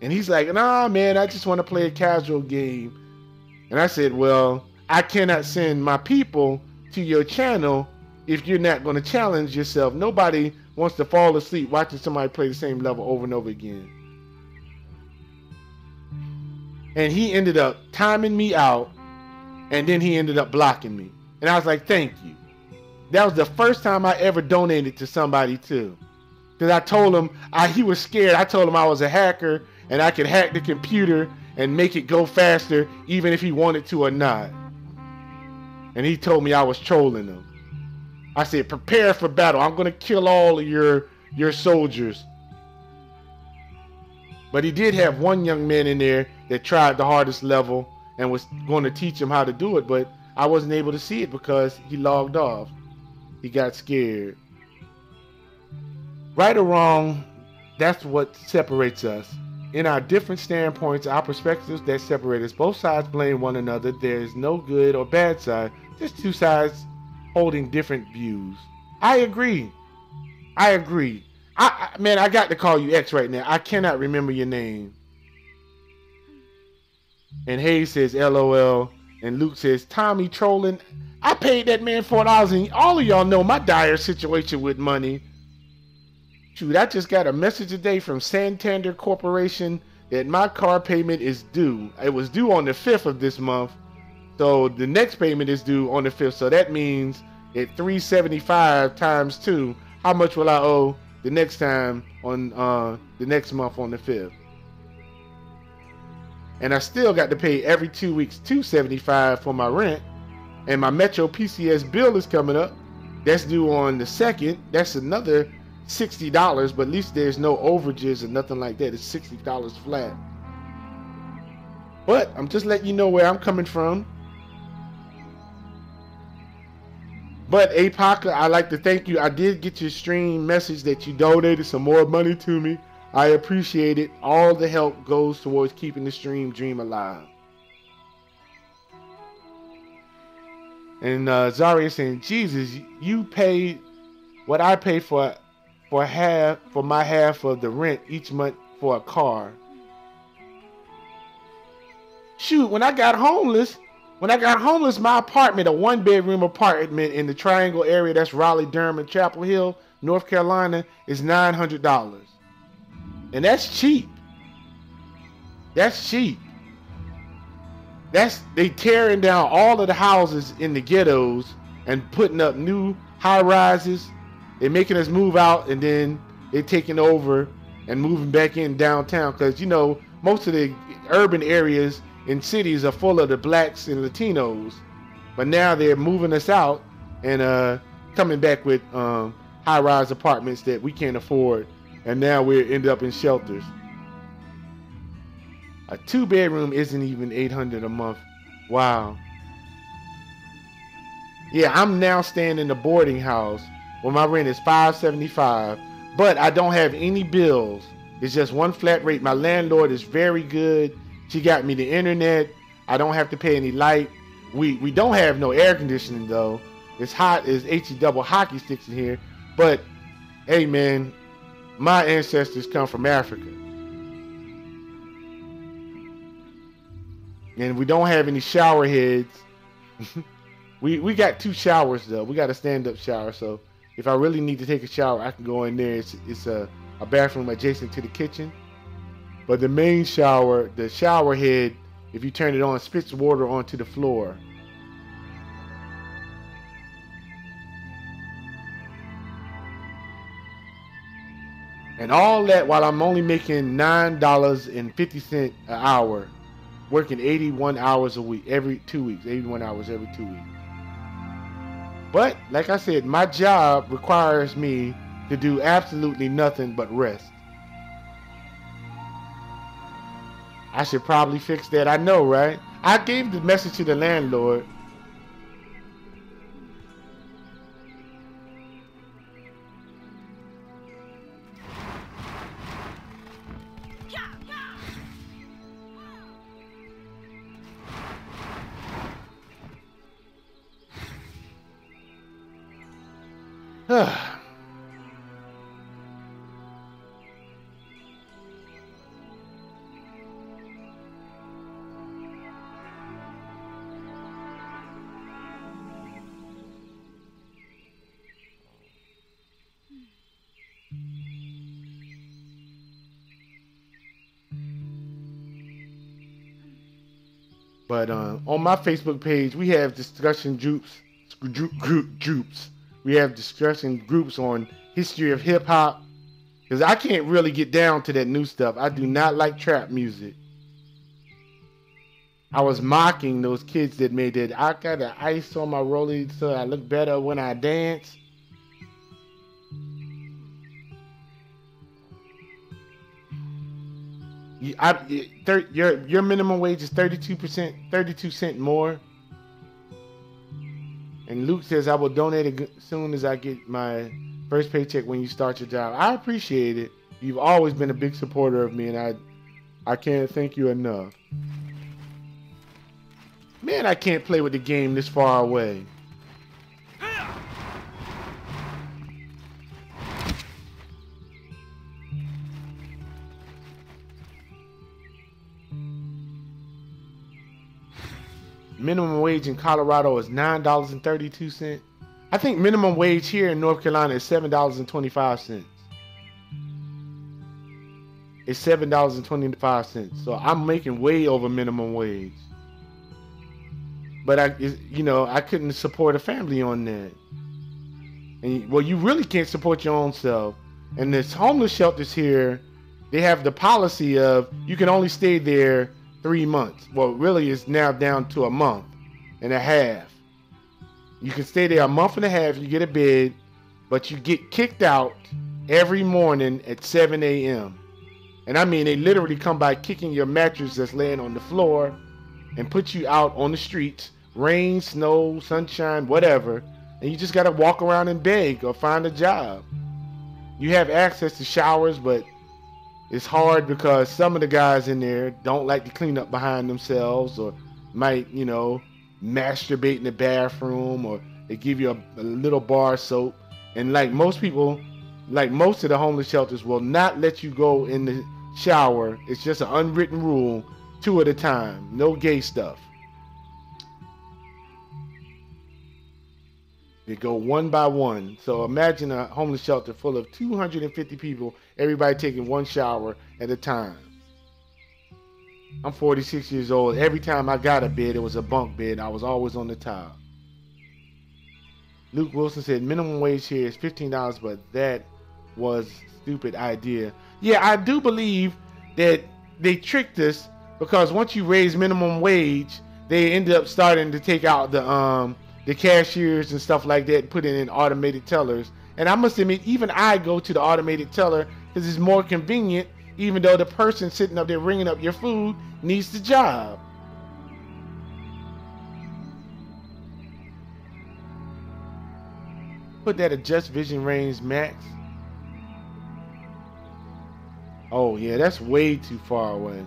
Speaker 1: And he's like, "Nah, man, I just want to play a casual game." And I said, "Well, I cannot send my people to your channel if you're not going to challenge yourself. Nobody wants to fall asleep watching somebody play the same level over and over again." And he ended up timing me out, and then he ended up blocking me. And I was like, "Thank you." That was the first time I ever donated to somebody too. Because I told him, he was scared. I told him I was a hacker and I could hack the computer and make it go faster even if he wanted to or not. And he told me I was trolling him. I said, "Prepare for battle. I'm going to kill all of your soldiers." But he did have one young man in there that tried the hardest level and was going to teach him how to do it, but I wasn't able to see it because he logged off. He got scared. Right or wrong, that's what separates us. In our different standpoints, our perspectives that separate us, both sides blame one another. There is no good or bad side, just two sides holding different views. I agree. Man, I got to call you X right now. I cannot remember your name. And Hayes says, "LOL." And Luke says, "Tommy trolling." I paid that man $4, and all of y'all know my dire situation with money. Shoot, I just got a message today from Santander Corporation that my car payment is due. It was due on the 5th of this month. So the next payment is due on the 5th. So that means at $375 times 2, how much will I owe the next time on the next month on the 5th? And I still got to pay every 2 weeks $275 for my rent. And my Metro PCS bill is coming up. That's due on the 2nd. That's another $60, but at least there's no overages or nothing like that. It's $60 flat. But I'm just letting you know where I'm coming from. But Apaka, I'd like to thank you. I did get your stream message that you donated some more money to me. I appreciate it. All the help goes towards keeping the stream dream alive. And Zaria saying, Jesus, you paid what I pay for my half of the rent each month for a car. Shoot, when I got homeless, my apartment, a 1-bedroom apartment in the Triangle area, that's Raleigh, Durham, and Chapel Hill, North Carolina, is $900. And that's cheap. That's cheap. They tearing down all of the houses in the ghettos and putting up new high rises. They're making us move out, and then they're taking over and moving back in downtown, because, you know, most of the urban areas in cities are full of the blacks and Latinos, but now they're moving us out and coming back with high-rise apartments that we can't afford, and now we end up in shelters. A 2-bedroom isn't even $800 a month. Wow. Yeah, I'm now staying in the boarding house where my rent is $575, but I don't have any bills. It's just one flat rate. My landlord is very good. She got me the internet. I don't have to pay any light. We don't have no air conditioning though. It's hot as HE double hockey sticks in here. But hey man, my ancestors come from Africa. And we don't have any shower heads. we got 2 showers though. We got a stand-up shower, so if I really need to take a shower, I can go in there. It's a bathroom adjacent to the kitchen. But the main shower, the shower head, if you turn it on, spits water onto the floor. And all that while I'm only making $9.50 an hour, working 81 hours a week, every 2 weeks, 81 hours every 2 weeks. But like I said, my job requires me to do absolutely nothing but rest. I should probably fix that. I know, right? I gave the message to the landlord. But on my Facebook page, we have discussion groups. We have discussion groups on history of hip hop, because I can't really get down to that new stuff. I do not like trap music. I was mocking those kids that made that. I got the ice on my rollie so I look better when I dance. Your minimum wage is 32 cents more. And Luke says, I will donate as soon as I get my first paycheck when you start your job. I appreciate it. You've always been a big supporter of me, and I can't thank you enough. Man, I can't play with the game this far away. Minimum wage in Colorado is $9.32. I think minimum wage here in North Carolina is $7.25. It's $7.25. So I'm making way over minimum wage. But I couldn't support a family on that. And well, you really can't support your own self. And this homeless shelters here, they have the policy of you can only stay there 3 months. Well, really it's now down to a month and a half. You can stay there a month and a half, you get a bed, but you get kicked out every morning at 7 a.m. And I mean, they literally come by kicking your mattress that's laying on the floor and put you out on the streets, rain, snow, sunshine, whatever, and you just got to walk around and beg or find a job. You have access to showers, but it's hard because some of the guys in there don't like to clean up behind themselves, or might, you know, masturbate in the bathroom, or they give you a little bar soap. And like most people, like most of the homeless shelters will not let you go in the shower. It's just an unwritten rule, 2 at a time. No gay stuff. They go one by one. So imagine a homeless shelter full of 250 people, everybody taking one shower at a time. I'm 46 years old. Every time I got a bed, it was a bunk bed. I was always on the top. Luke Wilson said minimum wage here is $15, but that was a stupid idea. Yeah, I do believe that they tricked us, because once you raise minimum wage, they ended up starting to take out the cashiers and stuff like that and put it in automated tellers. And I must admit, even I go to the automated teller because it's more convenient, even though the person sitting up there ringing up your food needs the job. Put that adjust vision range max. Oh yeah, that's way too far away.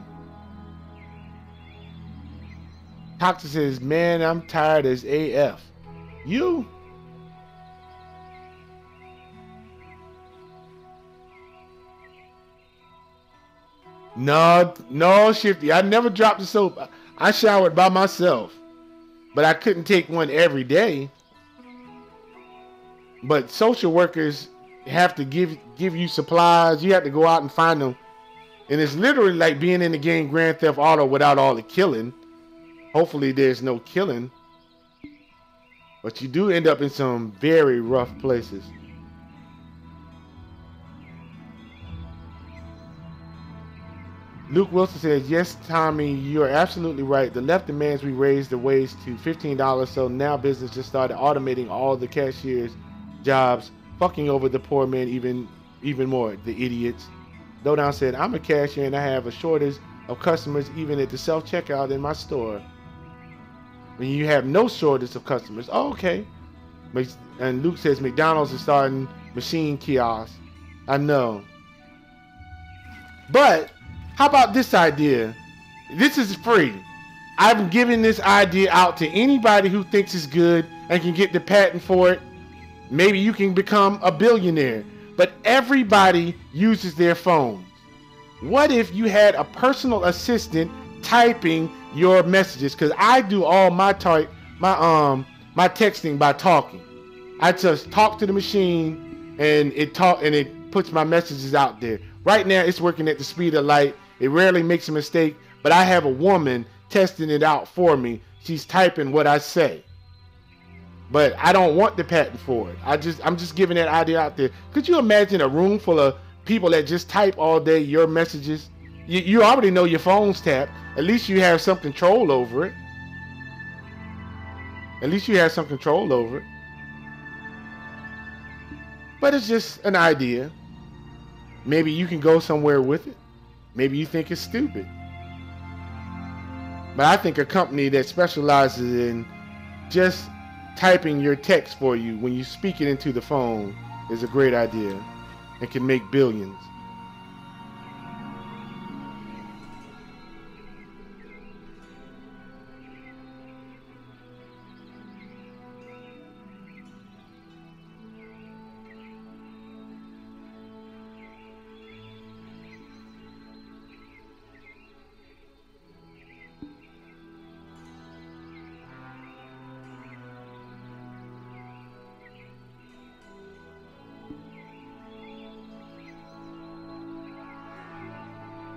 Speaker 1: Doctor says, man, I'm tired as AF. You? No, Shifty. I never dropped the soap. I showered by myself. But I couldn't take one every day. But social workers have to give you supplies. You have to go out and find them. And it's literally like being in the game Grand Theft Auto without all the killing. Hopefully there's no killing. But you do end up in some very rough places. Luke Wilson says, yes, Tommy, you're absolutely right. The left demands we raise the wage to $15, so now business just started automating all the cashiers' jobs, fucking over the poor men even more, the idiots. Lowdown said, I'm a cashier and I have a shortage of customers even at the self-checkout in my store. When you have no shortage of customers. Oh, okay. And Luke says McDonald's is starting machine kiosks. I know. But how about this idea? This is free. I'm giving this idea out to anybody who thinks it's good and can get the patent for it. Maybe you can become a billionaire. But everybody uses their phones. What if you had a personal assistant typing your messages? Because I do all my my texting by talking. I just talk to the machine and it puts my messages out there. Right now it's working at the speed of light. It rarely makes a mistake, but I have a woman testing it out for me. She's typing what I say. But I don't want the patent for it. I'm just giving that idea out there. Could you imagine a room full of people that just type all day your messages? You already know your phone's tapped. At least you have some control over it. At least you have some control over it. But it's just an idea. Maybe you can go somewhere with it. Maybe you think it's stupid. But I think a company that specializes in just typing your text for you when you speak it into the phone is a great idea and can make billions.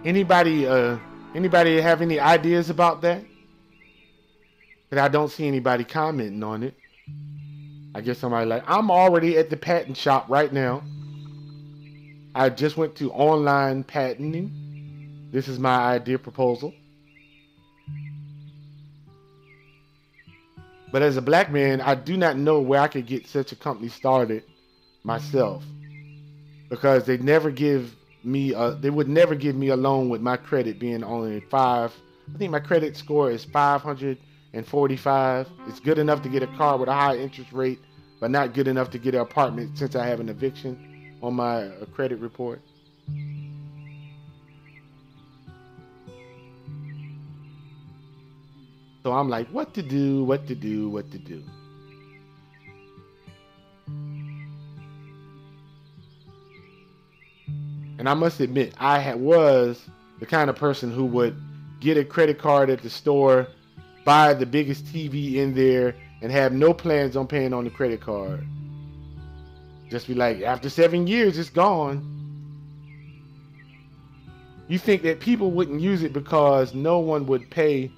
Speaker 1: Anybody have any ideas about that? But I don't see anybody commenting on it. I guess somebody like, I'm already at the patent shop right now. I just went to online patenting. This is my idea proposal. But as a black man, I do not know where I could get such a company started myself. Because they never give me. They would never give me a loan with my credit being only 5. I think my credit score is 545. It's good enough to get a car with a high interest rate, but not good enough to get an apartment since I have an eviction on my credit report. So I'm like, what to do, what to do, what to do. And I must admit, was the kind of person who would get a credit card at the store, buy the biggest TV in there, and have no plans on paying on the credit card. Just be like, after 7 years, it's gone. You think that people wouldn't use it because no one would pay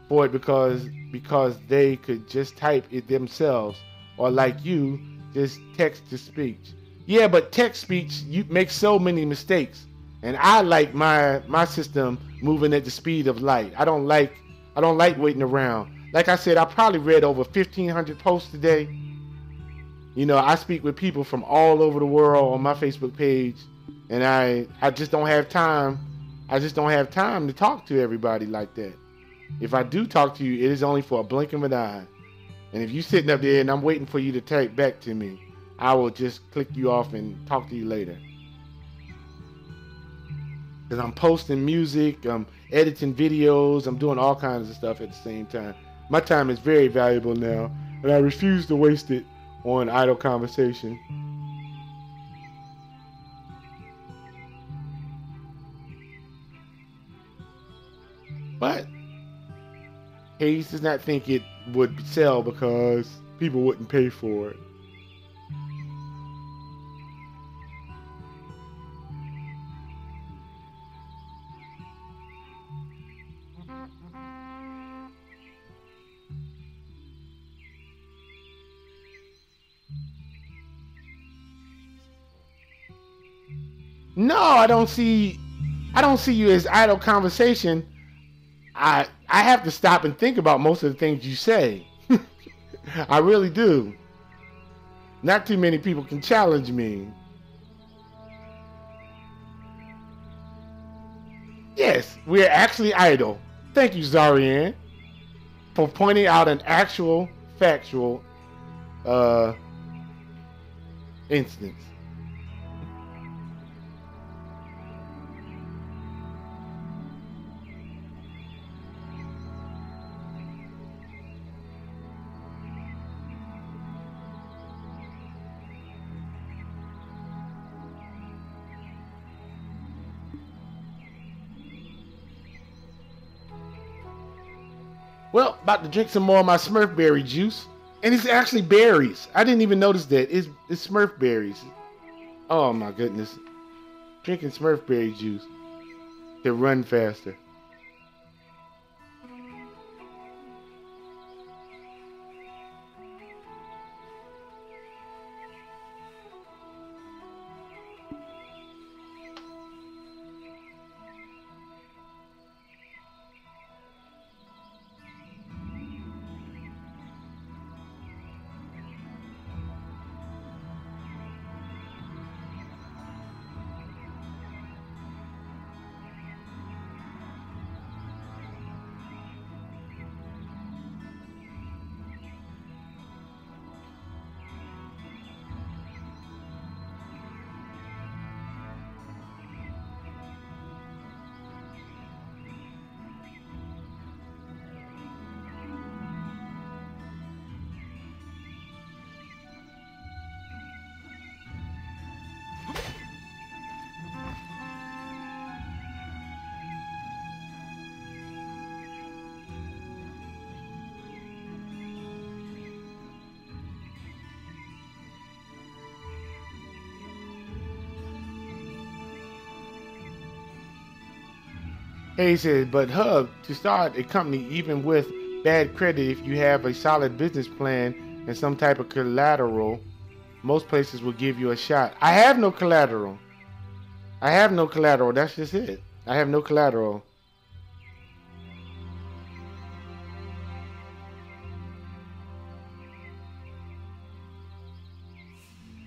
Speaker 1: for it because they could just type it themselves, or like you, just text to speech. Yeah, but text speech, you make so many mistakes, and I like my system moving at the speed of light. I don't like waiting around. Like I said, I probably read over 1,500 posts today. You know, I speak with people from all over the world on my Facebook page, and I just don't have time. I just don't have time to talk to everybody like that. If I do talk to you, it is only for a blink of an eye. And if you're sitting up there and I'm waiting for you to type back to me, I will just click you off and talk to you later. Because I'm posting music, I'm editing videos, I'm doing all kinds of stuff at the same time. My time is very valuable now, and I refuse to waste it on idle conversation. But Hayes does not think it would sell because people wouldn't pay for it. No, I don't see you as idle conversation. I have to stop and think about most of the things you say. I really do. Not too many people can challenge me. Yes, we're actually idle. Thank you, Zarian, for pointing out an actual factual instance. Well, about to drink some more of my Smurf berry juice. And it's actually berries. I didn't even notice that. It's Smurf berries. Oh my goodness. Drinking Smurf berry juice to run faster. He said, but Hubb, to start a company even with bad credit, if you have a solid business plan and some type of collateral, most places will give you a shot. I have no collateral. I have no collateral. That's just it. I have no collateral.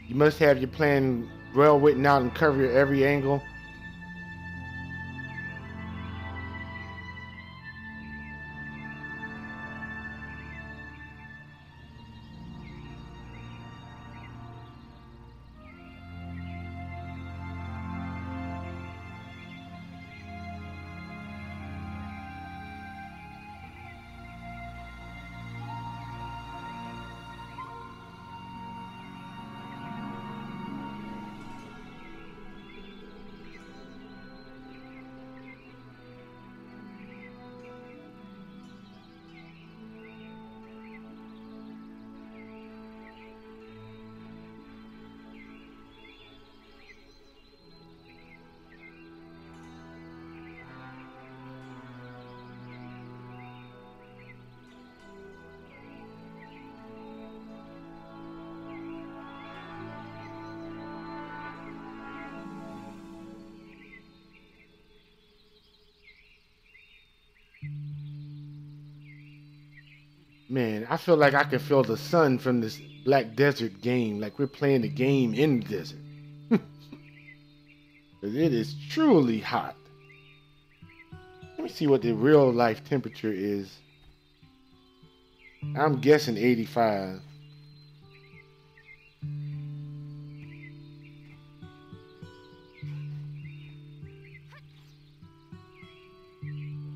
Speaker 1: You must have your plan well written out and cover every angle. Man, I feel like I can feel the sun from this Black Desert game, like we're playing the game in the desert. 'Cause it is truly hot. Let me see what the real life temperature is. I'm guessing 85.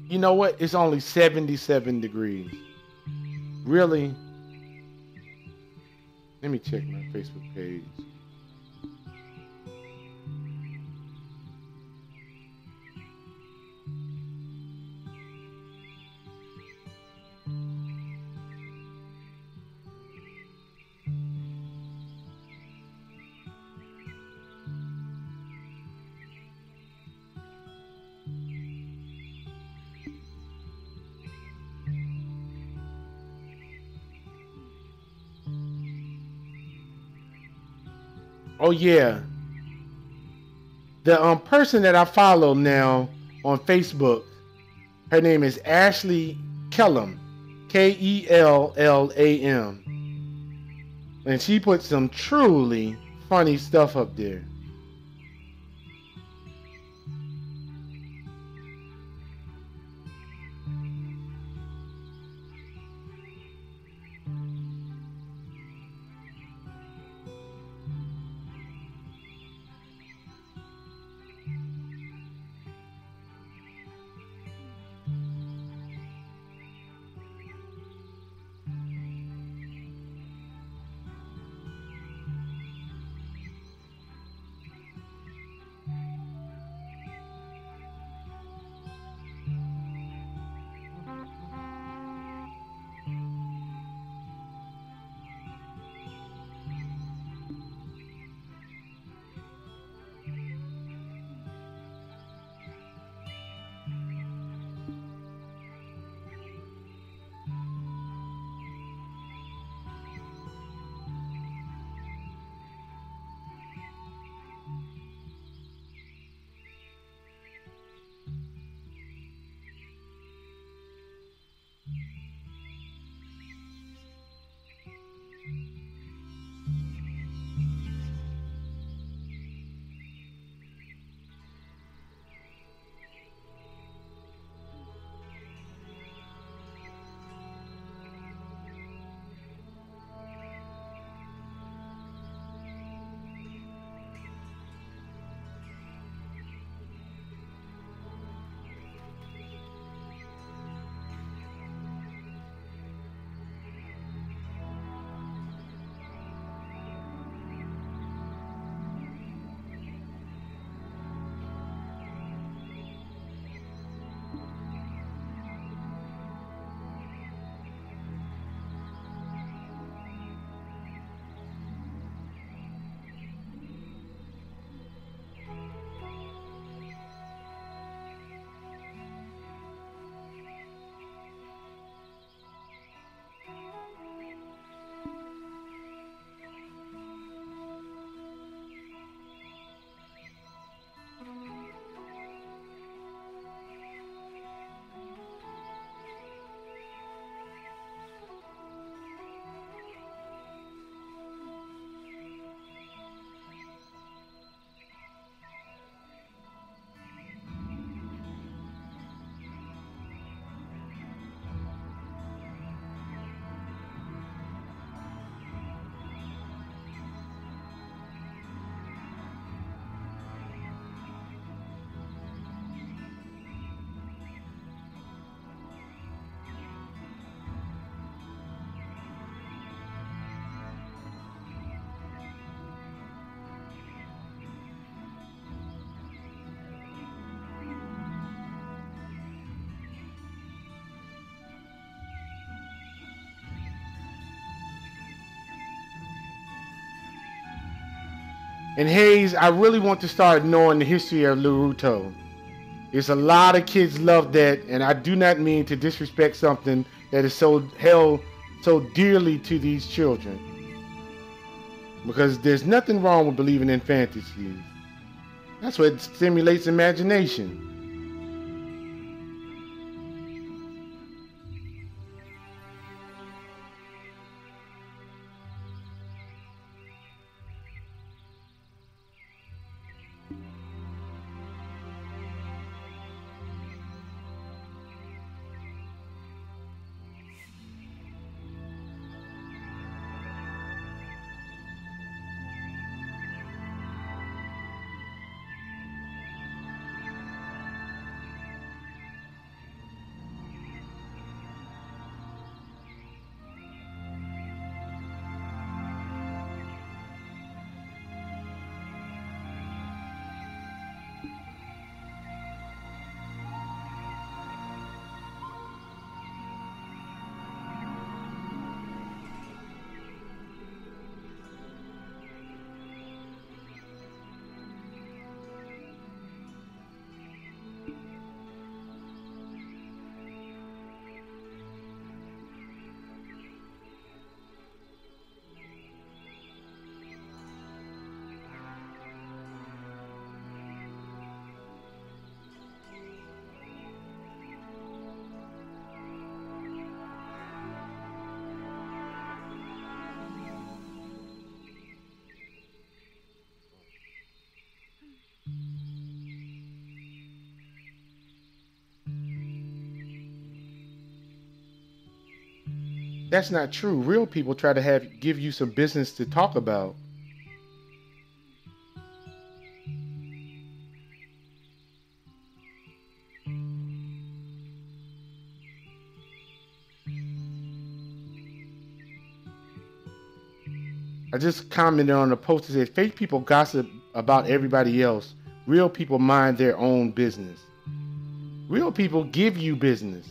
Speaker 1: You know what? It's only 77 degrees. Really? Let me check my Facebook page. Oh yeah, the person that I follow now on Facebook, her name is Ashley Kellam, Kellam, and she put some truly funny stuff up there. And Hayes, I really want to start knowing the history of Naruto. There's a lot of kids love that, and I do not mean to disrespect something that is so held so dearly to these children. Because there's nothing wrong with believing in fantasies. That's what stimulates imagination. That's not true. Real people try to give you some business to talk about. I just commented on the post that said fake people gossip about everybody else. Real people mind their own business. Real people give you business.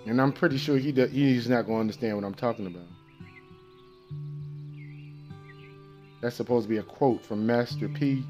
Speaker 1: And I'm pretty sure he's not going to understand what I'm talking about. That's supposed to be a quote from Master P.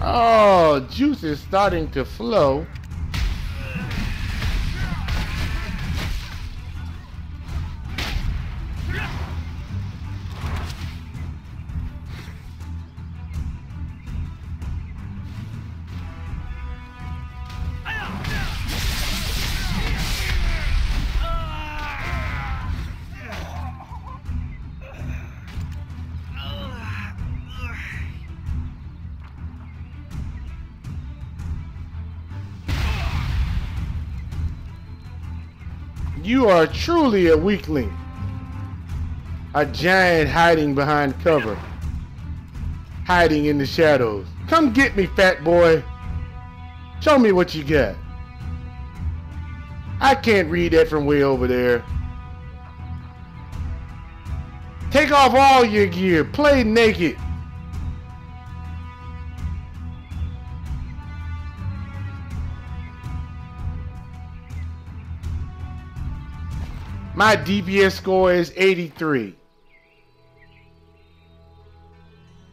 Speaker 1: Oh, juice is starting to flow. You are truly a weakling. A giant hiding behind cover. Hiding in the shadows. Come get me, fat boy. Show me what you got. I can't read that from way over there. Take off all your gear. Play naked. My DPS score is 83.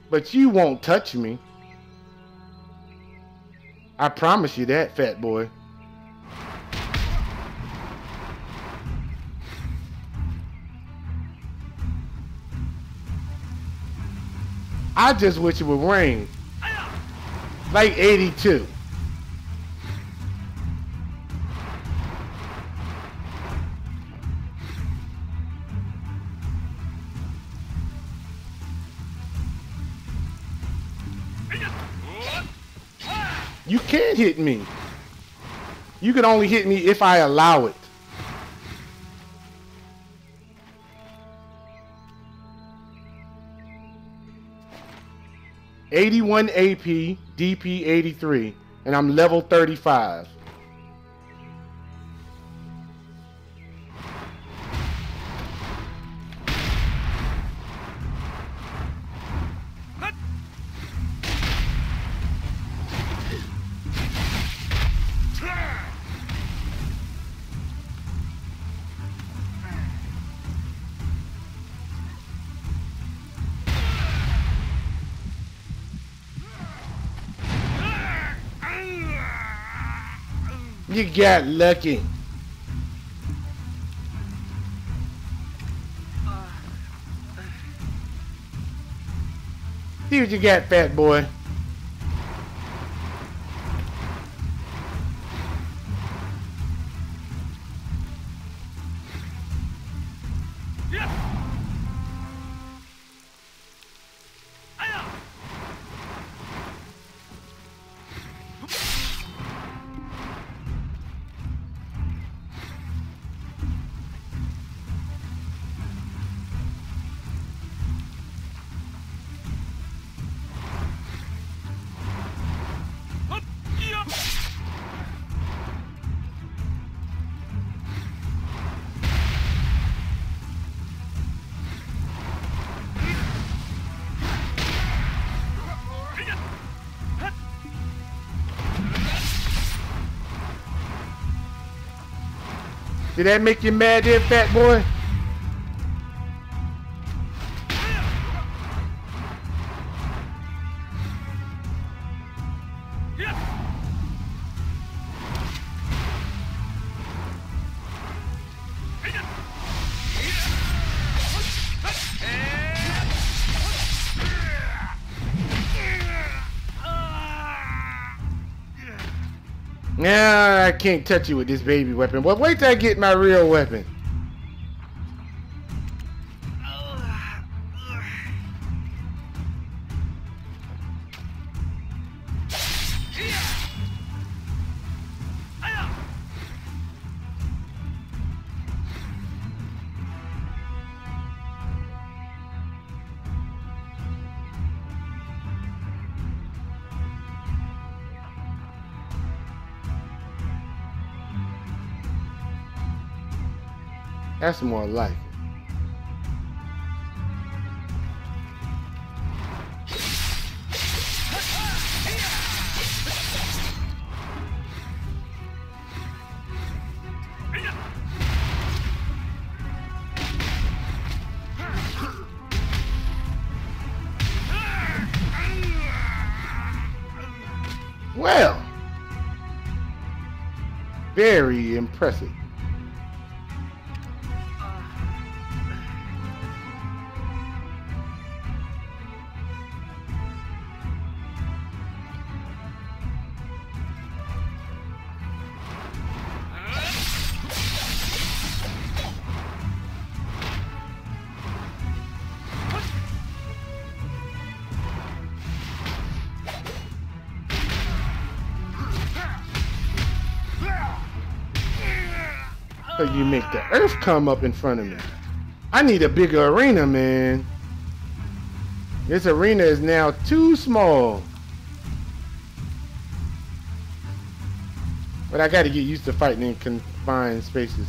Speaker 1: But you won't touch me. I promise you that, fat boy. I just wish it would rain. Like 82. You can't hit me. You can only hit me if I allow it. '81 AP, DP 83, and I'm level 35. You got lucky. See what you got, fat boy. Did that make you mad there, fat boy? Nah, I can't touch you with this baby weapon. But wait till I get my real weapon. That's more like it. Well, very impressive. So you make the earth come up in front of me. I need a bigger arena, man. This arena is now too small. But I gotta get used to fighting in confined spaces.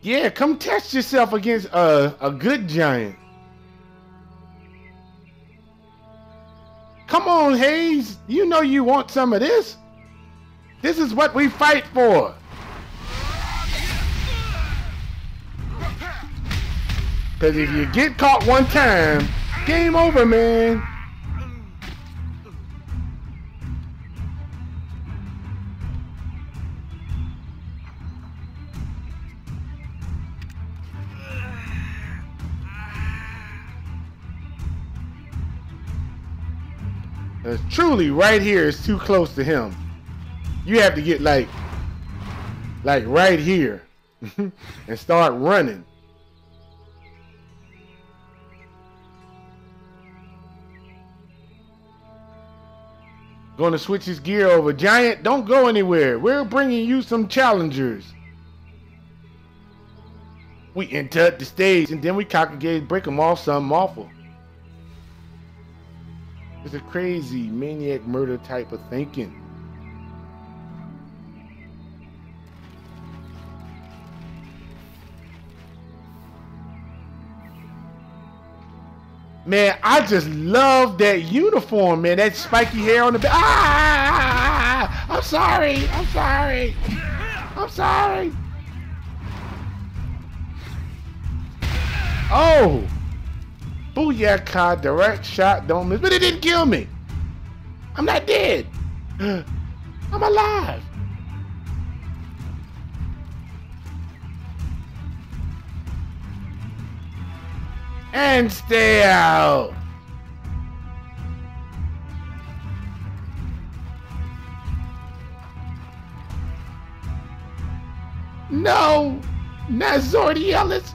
Speaker 1: Yeah, come test yourself against a good giant. Come on, Hayes. You know you want some of this. This is what we fight for. Because if you get caught one time, game over, man. Truly, right here is too close to him. You have to get like right here and start running. Going to switch his gear over. Giant, don't go anywhere. We're bringing you some challengers. We enter the stage and then we congregate, break them off something awful. It's a crazy maniac murder type of thinking. Man, I just love that uniform, man. That spiky hair on the back. Ah! I'm sorry. I'm sorry. I'm sorry. Oh. Booyaka, direct shot, don't miss. But it didn't kill me. I'm not dead. I'm alive. And stay out. No, not Zordy Ellis.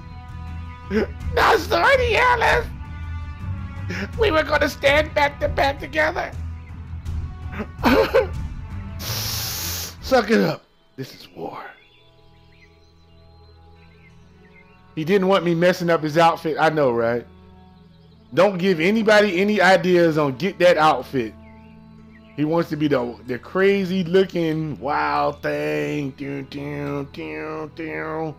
Speaker 1: Not Zordy Ellis. We were gonna stand back to back together. Suck it up. This is war. He didn't want me messing up his outfit. I know, right? Don't give anybody any ideas on get that outfit. He wants to be the crazy looking wild thing. Dun, dun, dun, dun.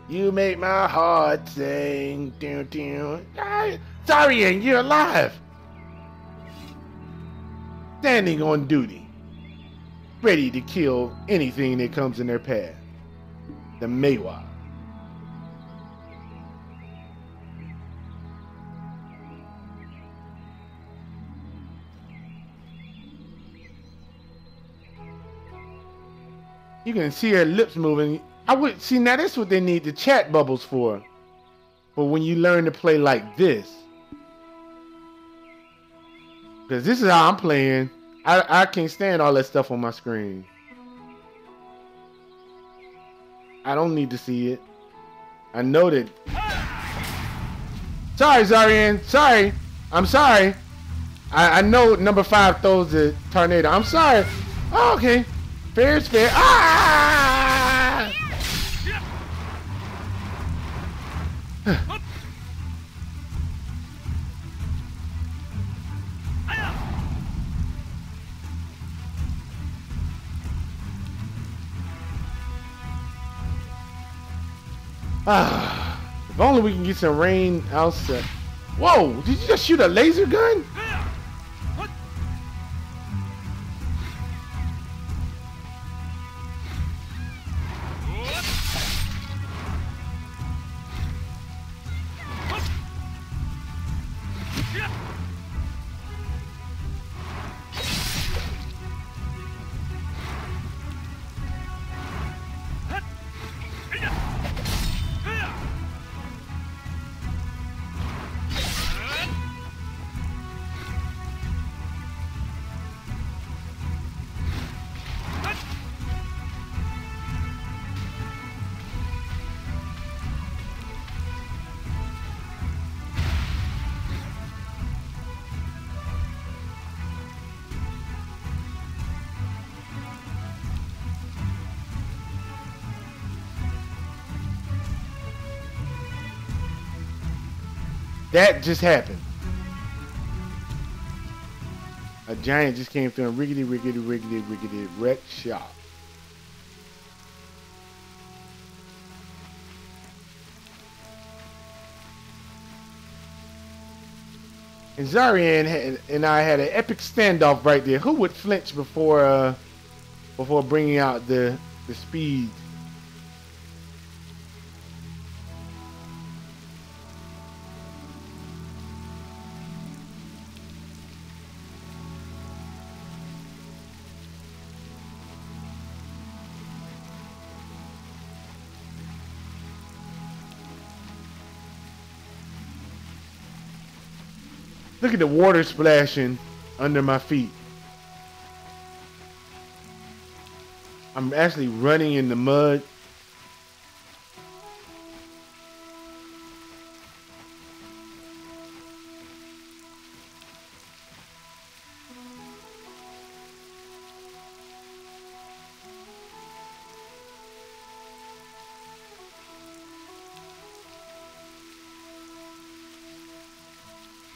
Speaker 1: You make my heart sing. Dun, dun. Sorry, and you're alive. Standing on duty. Ready to kill anything that comes in their path. The Maywa. You can see her lips moving. I would see, now that's what they need the chat bubbles for. But when you learn to play like this. Because this is how I'm playing. I can't stand all that stuff on my screen. I don't need to see it. I know that. Sorry, Zarian. Sorry. I'm sorry. I know number 5 throws the tornado. I'm sorry. Oh, okay. Fair is fair. Ah! If only we can get some rain outside. Whoa! Did you just shoot a laser gun? That just happened. A giant just came through and riggedy, riggedy, riggedy, riggedy, wreck shop. And Zarian and I had an epic standoff right there. Who would flinch before bringing out the speed? Look at the water splashing under my feet. I'm actually running in the mud.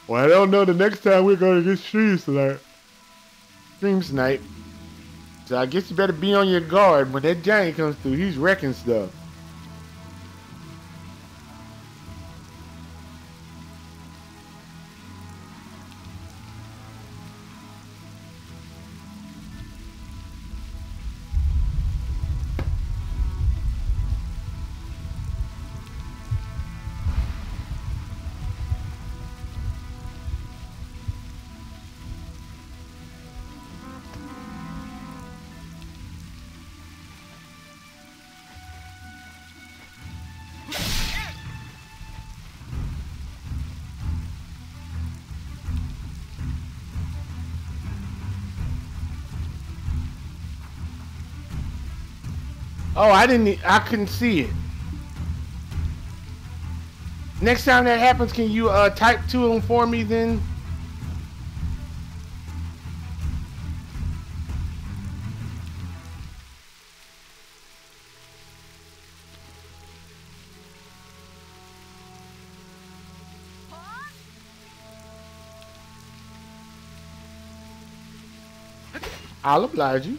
Speaker 1: Well, I don't know the next time we're gonna get stream snipe. Stream snipe. So I guess you better be on your guard when that giant comes through. He's wrecking stuff. Oh, I couldn't see it. Next time that happens, can you type to him for me then? I'll oblige you.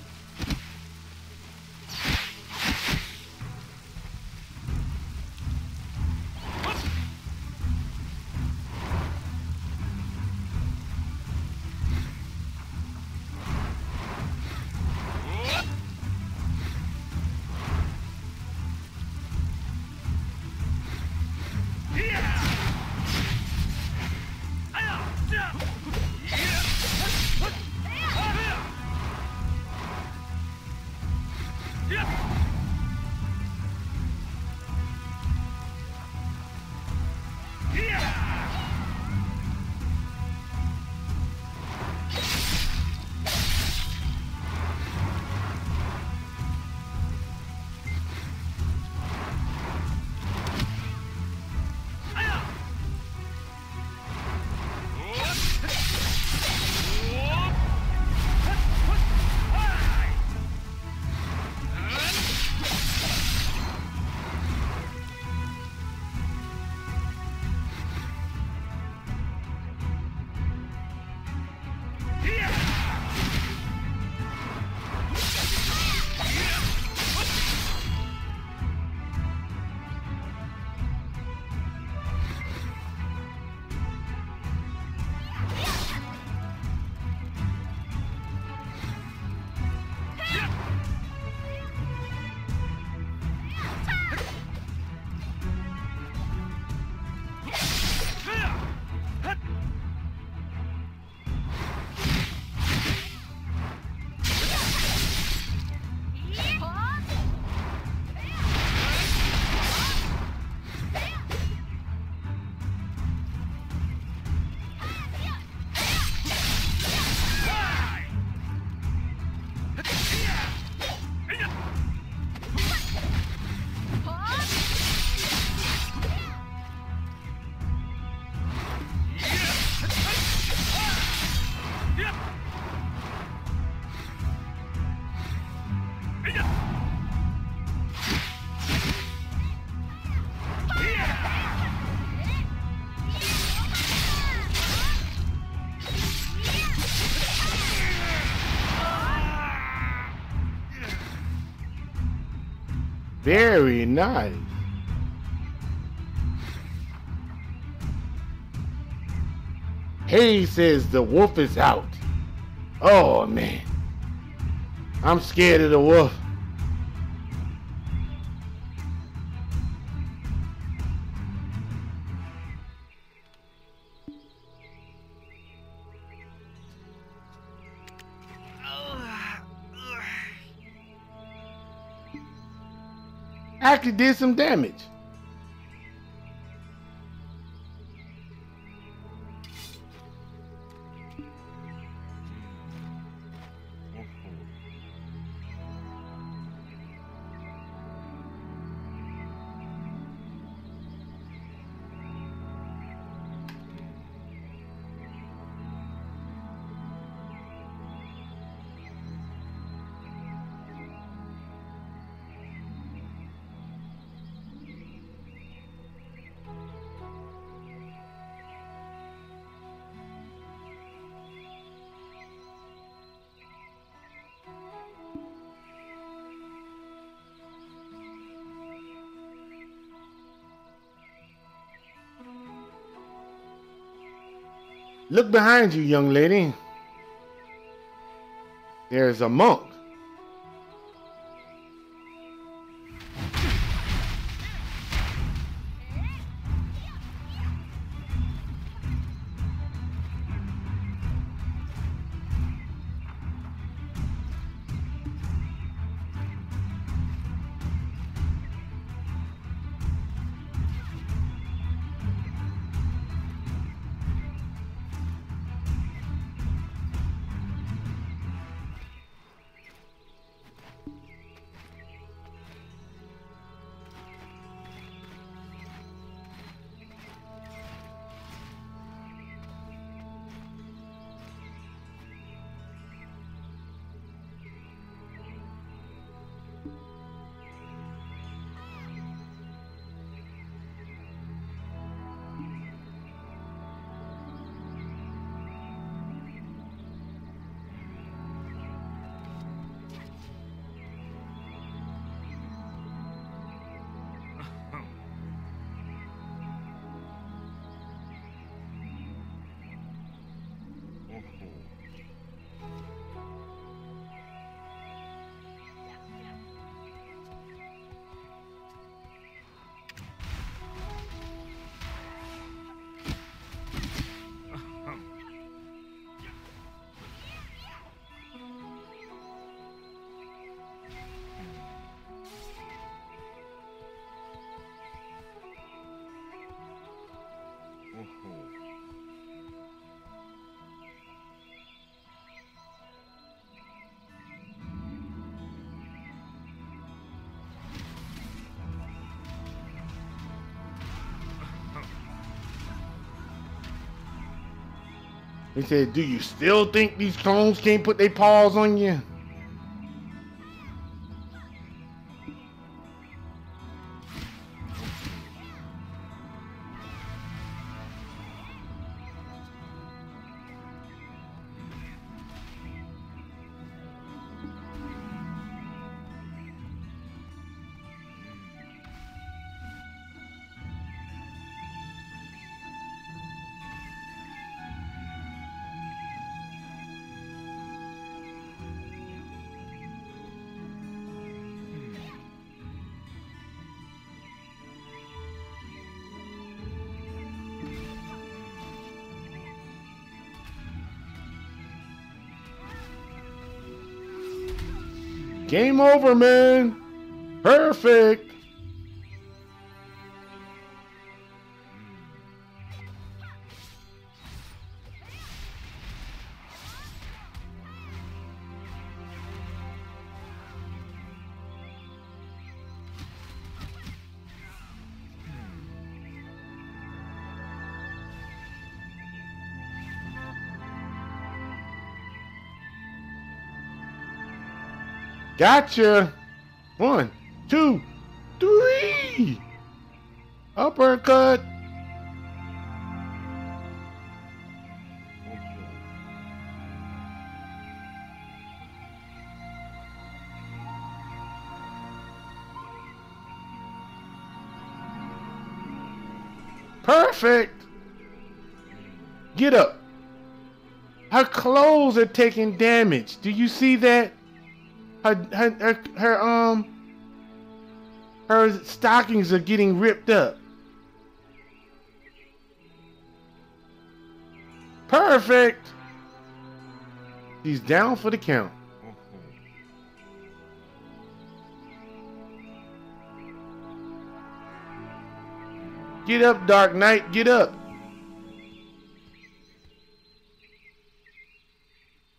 Speaker 1: Very nice. Hayes says the wolf is out. Oh man, I'm scared of the wolf. Actually did some damage. Look behind you, young lady. There's a monk. He said, do you still think these clones can't put their paws on you? Game over, man. Perfect. Gotcha. 1, 2, 3. Uppercut. Perfect. Get up. Her clothes are taking damage. Do you see that? Her stockings are getting ripped up. Perfect. He's down for the count. Get up, Dark Knight. Get up.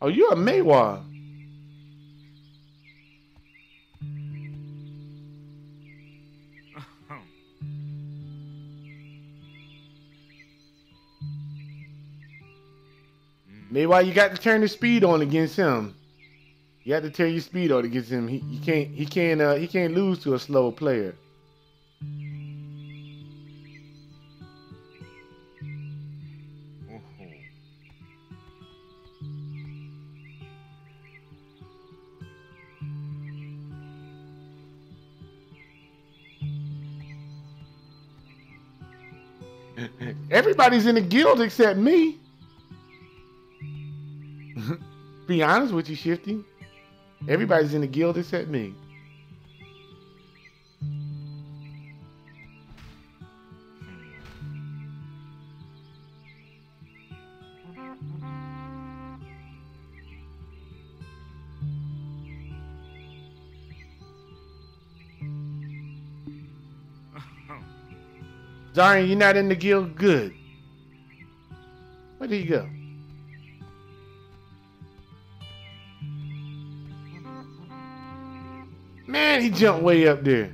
Speaker 1: Oh, you're a Maywa. Maybe why you got to turn the speed on against him. You got to turn your speed on against him. He can't lose to a slow player. Everybody's in the guild except me. Be honest with you, Shifty. Everybody's in the guild except me. Zarian, you're not in the guild? Good. Where did you go? Man, he jumped way up there.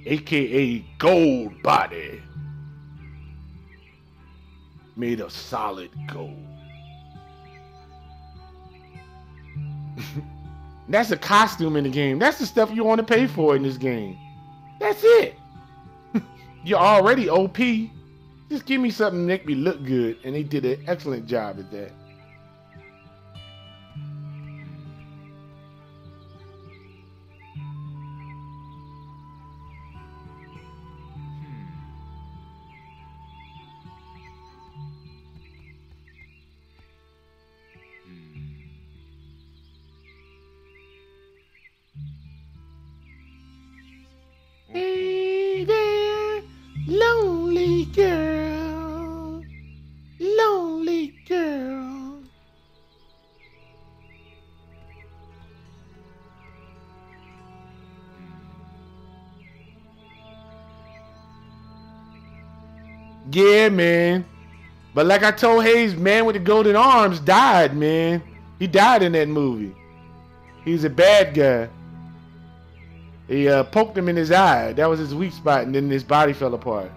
Speaker 1: AKA gold body. Made of solid gold. That's a costume in the game. That's the stuff you want to pay for in this game. That's it. You're already OP. Just give me something to make me look good. And they did an excellent job at that. Hey there, lonely girl, lonely girl. Yeah, man. But like I told Hayes, man with the golden arms died, man. He died in that movie. He's a bad guy. He poked him in his eye. That was his weak spot, and then his body fell apart.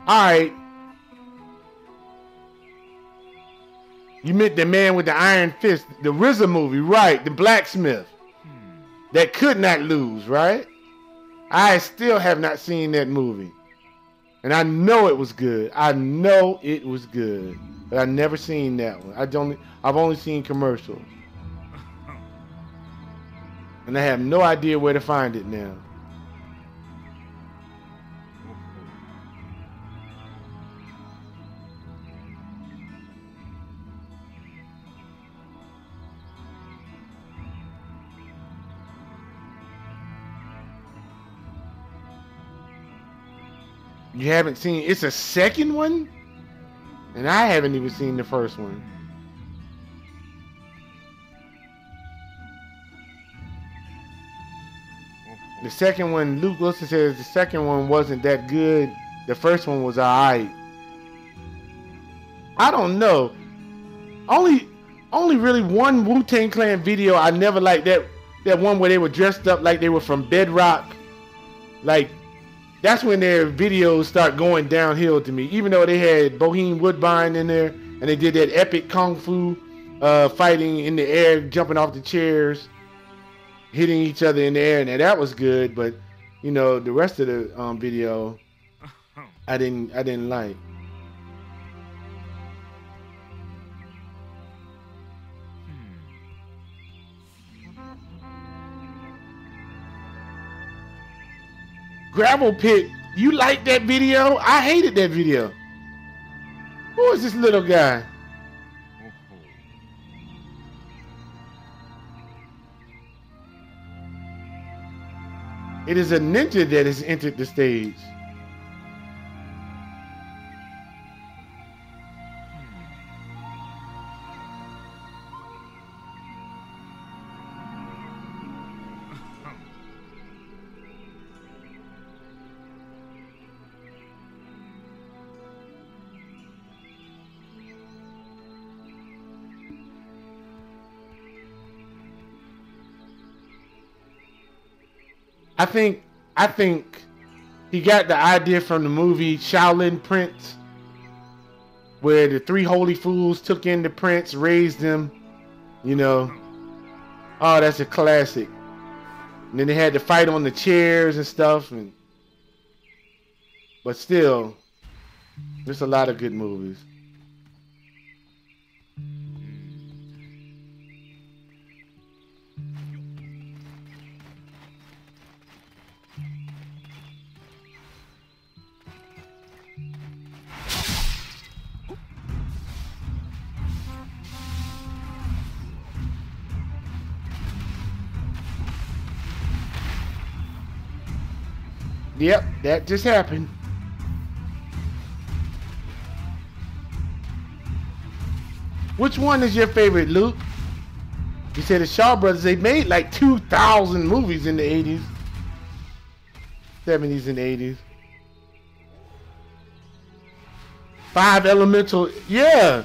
Speaker 1: All right. You meant the man with the iron fist, the RZA movie, right? The blacksmith that could not lose, right? I still have not seen that movie, and I know it was good. I know it was good, but I've never seen that one. I've only seen commercials, and I have no idea where to find it now. You haven't seen, it's a second one? And I haven't even seen the first one. The second one, Luke Wilson says the second one wasn't that good. The first one was alright. I don't know. Only really one Wu-Tang Clan video I never liked, that one where they were dressed up like they were from Bedrock. Like, that's when their videos start going downhill to me. Even though they had Bohemian Woodbine in there, and they did that epic kung fu fighting in the air, jumping off the chairs, hitting each other in the air. Now that was good, but you know the rest of the video, I didn't like. Gravel Pit, you like that video? I hated that video. Who is this little guy? It is a ninja that has entered the stage. I think he got the idea from the movie Shaolin Prince, where the three holy fools took in the prince, raised him. You know, oh, that's a classic. And then they had to fight on the chairs and stuff, but still, there's a lot of good movies. Yep, that just happened. Which one is your favorite, Luke? You said the Shaw Brothers, they made like 2,000 movies in the 80s. 70s and 80s. 5 Elemental, yeah.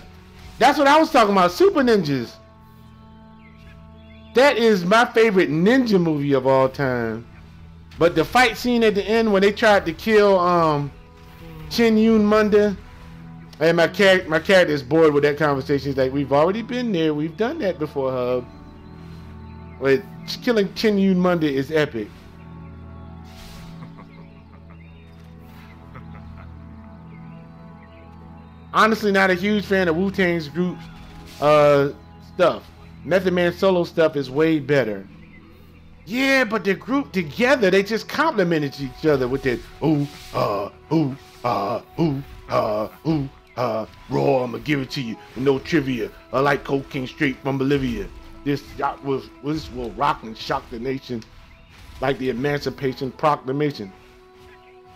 Speaker 1: That's what I was talking about, Super Ninjas. That is my favorite ninja movie of all time. But the fight scene at the end when they tried to kill Chin Yun Munda, and my character is bored with that conversation. He's like, we've already been there. We've done that before, Hubb. But killing Chin Yun Munda is epic. Honestly, not a huge fan of Wu-Tang's group stuff. Method Man solo stuff is way better. Yeah, but they're grouped together. They just complimented each other with that raw. I'ma give it to you with no trivia. I like cocaine straight from Bolivia. This will rock and shock the nation like the Emancipation Proclamation.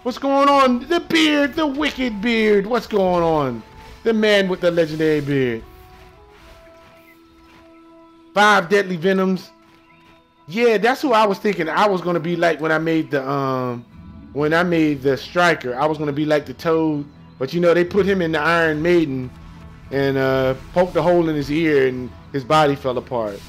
Speaker 1: What's going on? The beard, the wicked beard. What's going on? The man with the legendary beard. 5 deadly venoms. Yeah, that's who I was thinking I was gonna be like when I made the Striker. I was gonna be like the Toad, but you know they put him in the Iron Maiden and poked a hole in his ear and his body fell apart.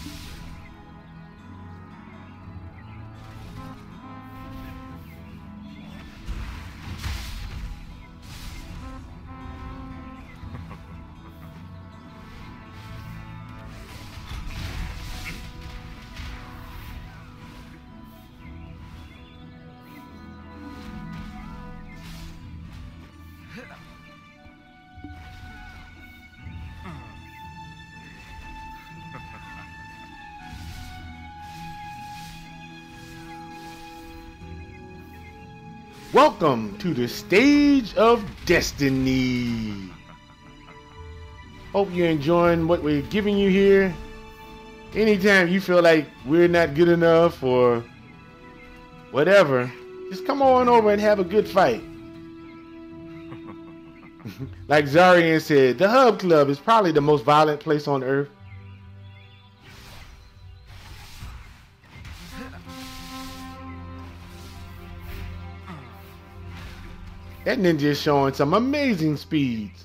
Speaker 1: Welcome to the stage of destiny. Hope you're enjoying what we're giving you here. Anytime you feel like we're not good enough or whatever, just come on over and have a good fight. Like Zarian said, the Hubb Club is probably the most violent place on earth. That ninja is showing some amazing speeds.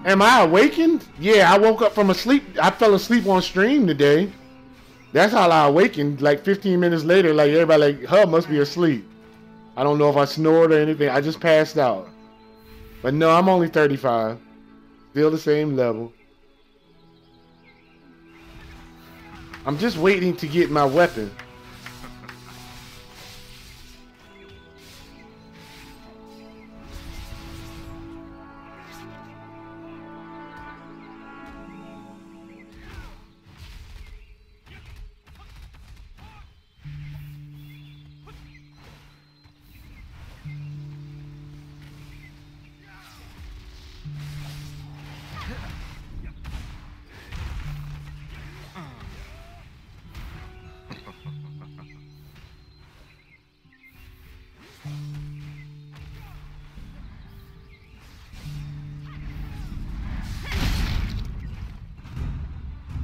Speaker 1: Am I awakened? Yeah, I woke up from a sleep. I fell asleep on stream today. That's how I awakened. Like 15 minutes later, like everybody like, Hubb must be asleep. I don't know if I snored or anything. I just passed out. But no, I'm only 35. Still the same level. I'm just waiting to get my weapon.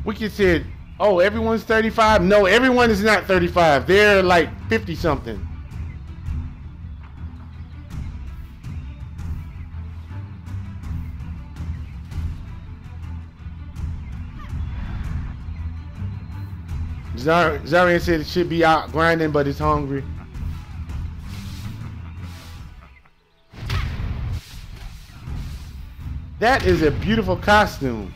Speaker 1: Wicked said, oh, everyone's 35? No, everyone is not 35. They're like 50 something. Zarian said it should be out grinding, but it's hungry. That is a beautiful costume.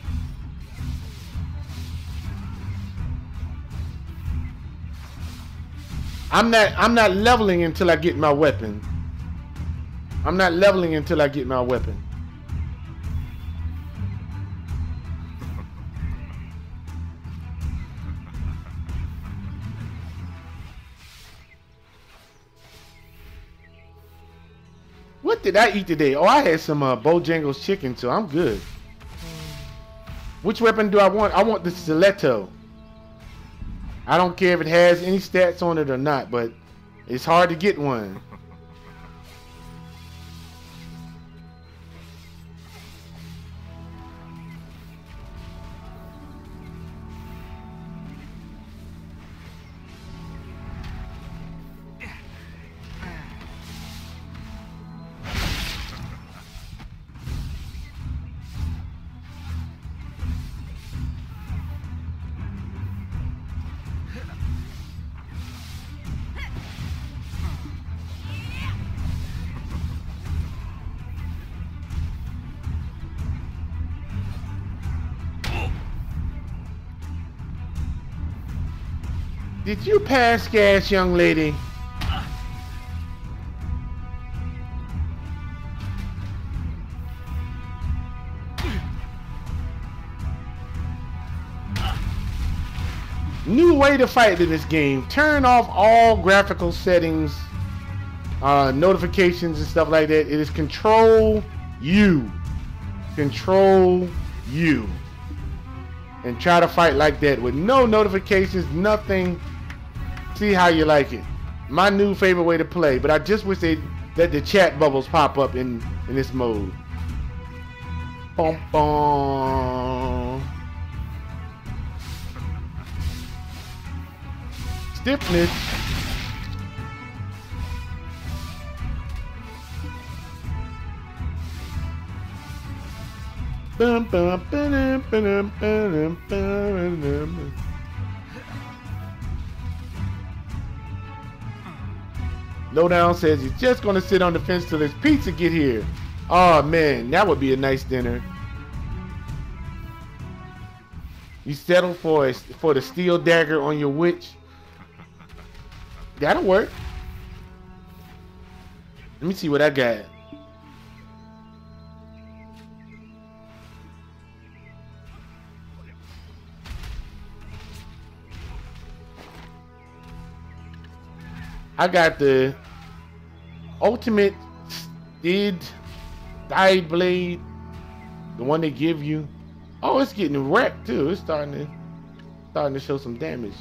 Speaker 1: I'm not leveling until I get my weapon. I'm not leveling until I get my weapon. What did I eat today? Oh, I had some Bojangles chicken, so I'm good. Which weapon do I want? I want the stiletto. I don't care if it has any stats on it or not, but it's hard to get one. Did you pass gas, young lady? New way to fight in this game. Turn off all graphical settings, notifications and stuff like that. It is Control U. Control U. And try to fight like that with no notifications, nothing. See how you like it. My new favorite way to play, but I just wish they let the chat bubbles pop up in this mode. Bum, bum. Stiffness. Bum, bum, ba-dum, ba-dum, ba-dum, ba-dum. Lowdown says he's just gonna sit on the fence till his pizza get here. Oh man, that would be a nice dinner. You settle for the steel dagger on your witch. That'll work. Let me see what I got. I got the ultimate dyed blade, the one they give you. Oh, it's getting wrecked too. It's starting to show some damage.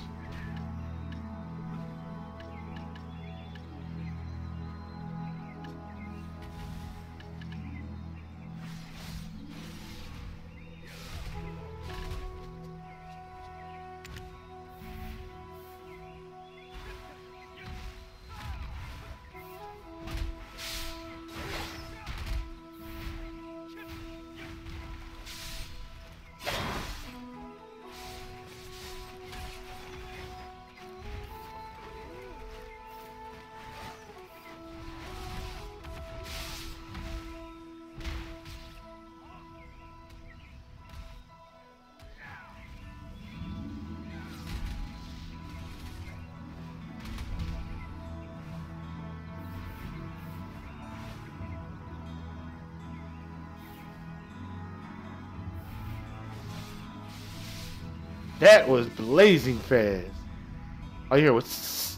Speaker 1: That was blazing fast. All you hear was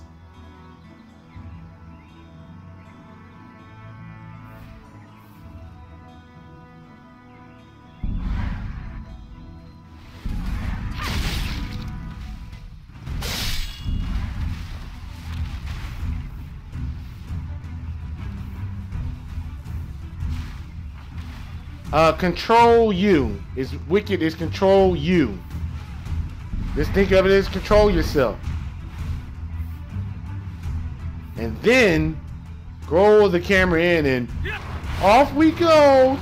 Speaker 1: Control U. Is Wicked is Control U. Just think of it as control yourself. And then roll the camera in and off we go.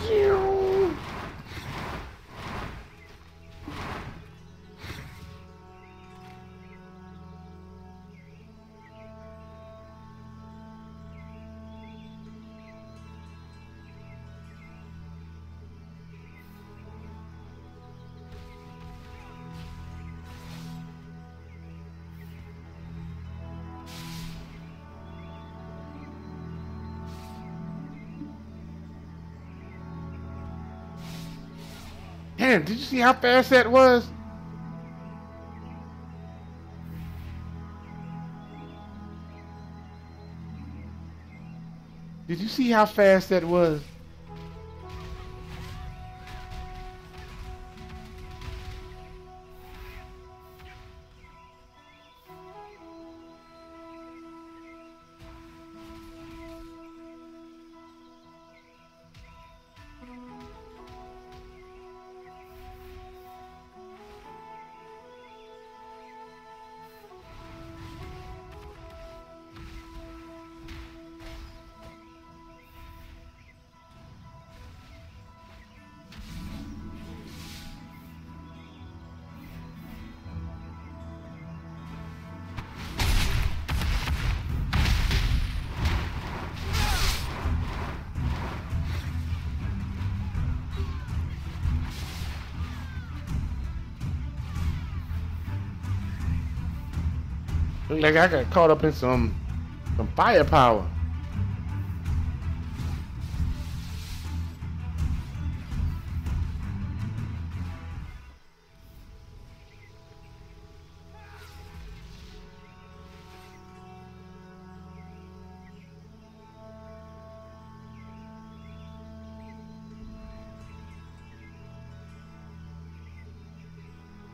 Speaker 1: Damn, did you see how fast that was? Did you see how fast that was? Look like I got caught up in some firepower.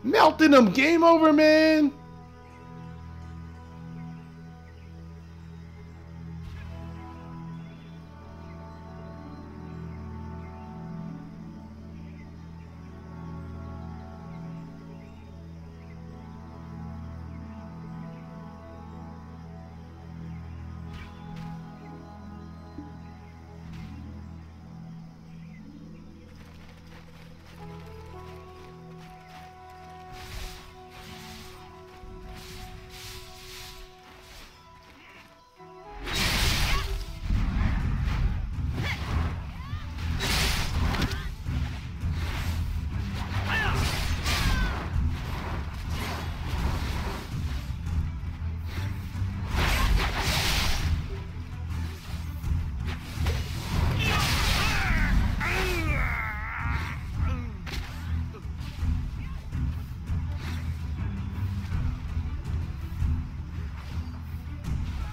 Speaker 1: Melting them. Game over, man.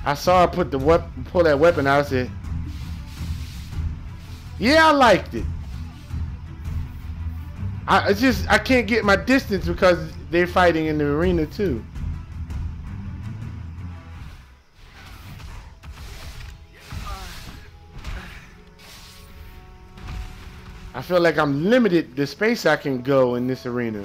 Speaker 1: I saw her pull that weapon out. I said, yeah, I liked it. I can't get my distance because they're fighting in the arena too. I feel like I'm limited the space I can go in this arena.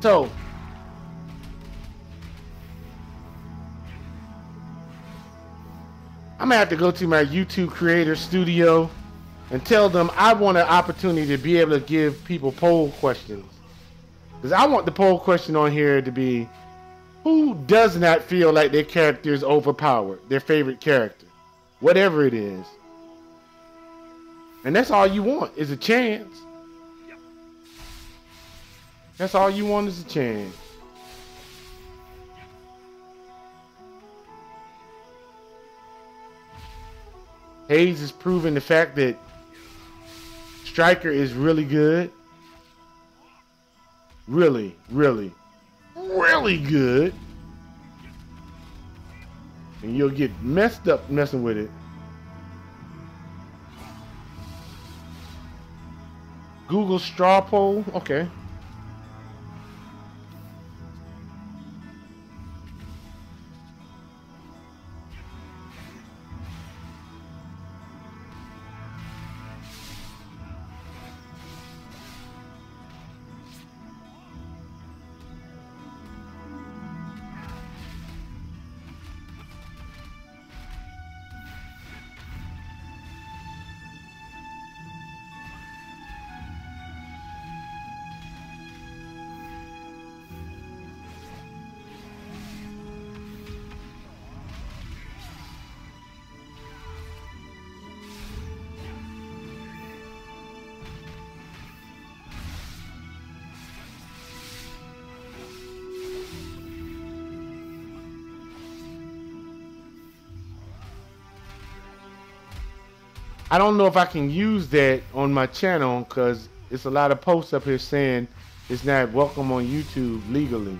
Speaker 1: So I'm gonna have to go to my YouTube creator studio and tell them I want an opportunity to be able to give people poll questions. Because I want the poll question on here to be, who does not feel like their character is overpowered? Their favorite character. Whatever it is. And that's all you want, is a chance. That's all you want, is a chance. Hayes is proving the fact that Striker is really good. Really, really, really good. And you'll get messed up messing with it. Google straw poll. Okay. I don't know if I can use that on my channel because it's a lot of posts up here saying it's not welcome on YouTube legally.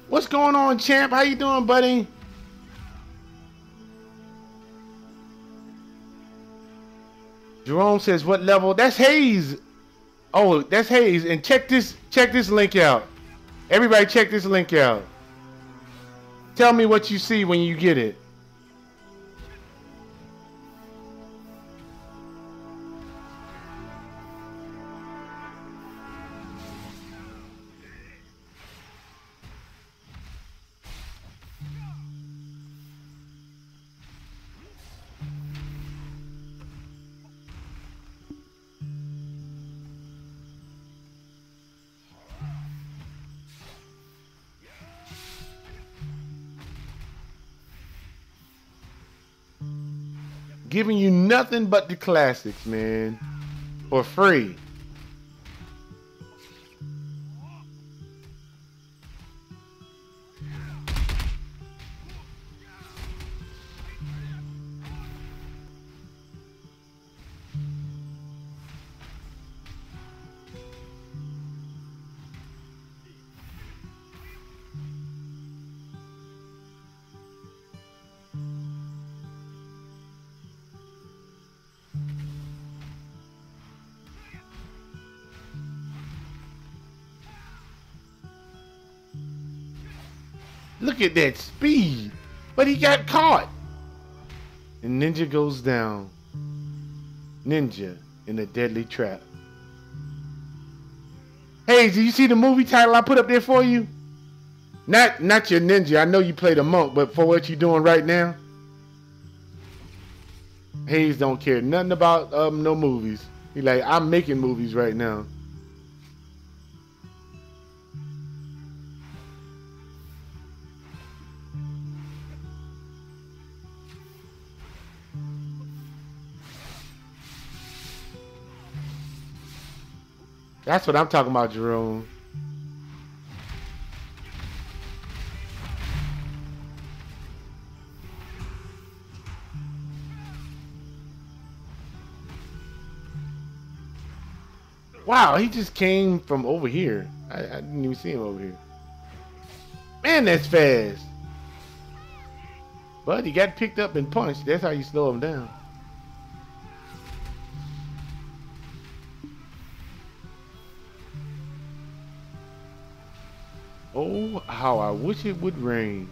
Speaker 1: What's going on, champ? How you doing, buddy? Jerome says, what level? That's Hayes. Oh, that's Hayes. And check this link out. Everybody check this link out. Tell me what you see when you get it. Giving you nothing but the classics, man, for free. Look at that speed. But he got caught. And Ninja goes down. Ninja in a deadly trap. Hey, do you see the movie title I put up there for you? Not your ninja. I know you played a monk, but for what you're doing right now. Hayes don't care nothing about no movies. He like, I'm making movies right now. That's what I'm talking about, Jerome. Wow, he just came from over here. I didn't even see him over here. Man, that's fast. But he got picked up and punched. That's how you slow him down. Oh, how I wish it would rain.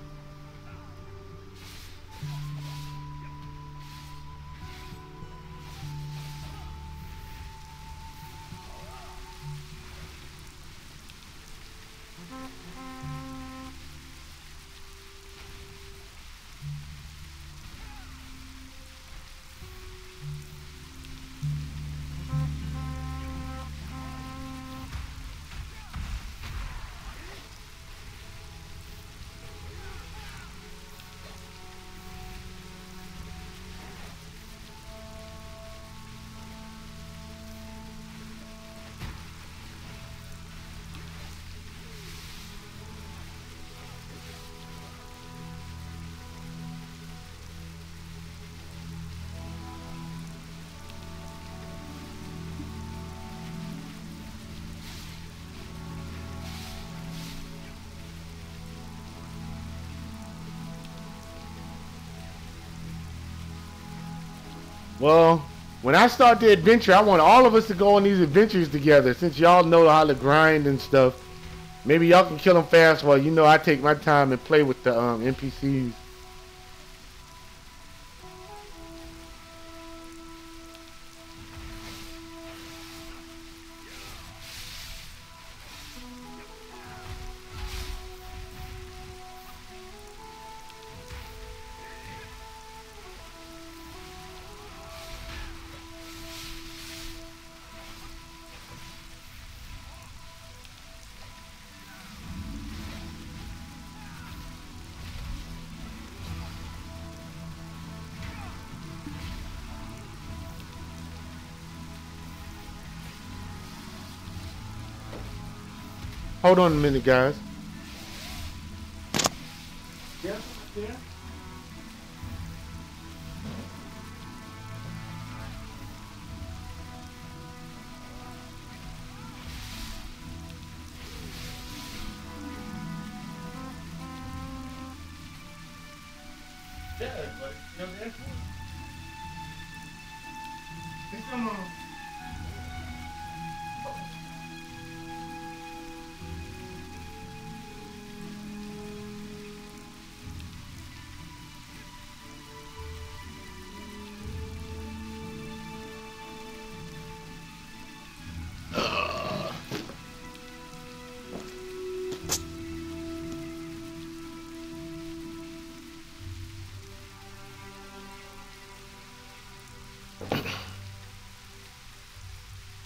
Speaker 1: Well, when I start the adventure, I want all of us to go on these adventures together. Since y'all know how to grind and stuff, maybe y'all can kill them fast while you know I take my time and play with the NPCs. Hold on a minute, guys.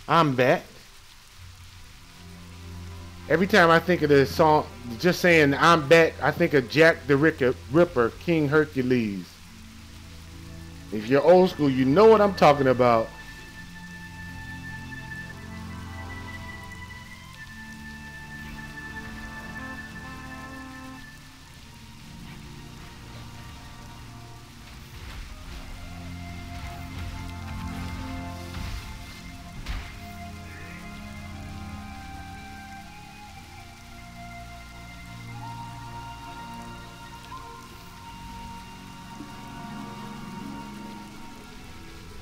Speaker 1: I'm back. Every time I think of the song, just saying I'm back, I think of Jack the Ripper, King Hercules. If you're old school, you know what I'm talking about.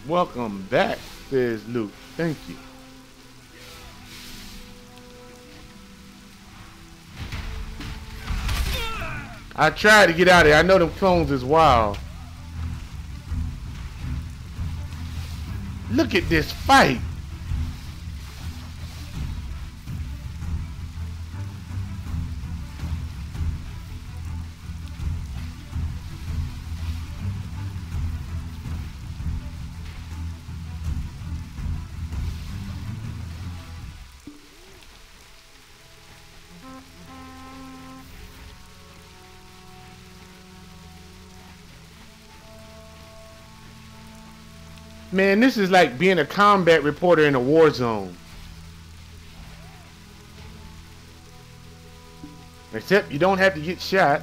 Speaker 1: Welcome back, says Luke. Thank you. I tried to get out of here. I know them clones is wild. Look at this fight. Man, this is like being a combat reporter in a war zone. Except you don't have to get shot.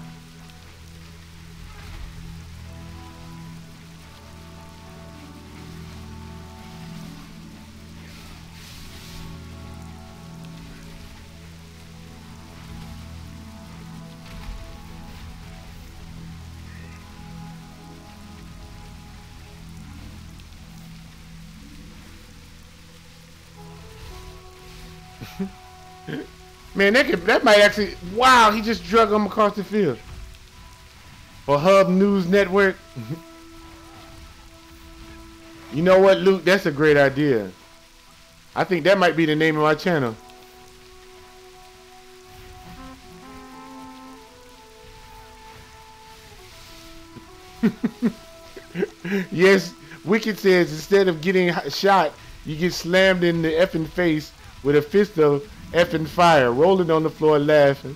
Speaker 1: Man, that might actually. Wow, he just drug him across the field. For Hubb News Network. You know what, Luke? That's a great idea. I think that might be the name of my channel. Yes, Wicked says instead of getting shot, you get slammed in the effing face with a fist of effing fire, rolling on the floor laughing.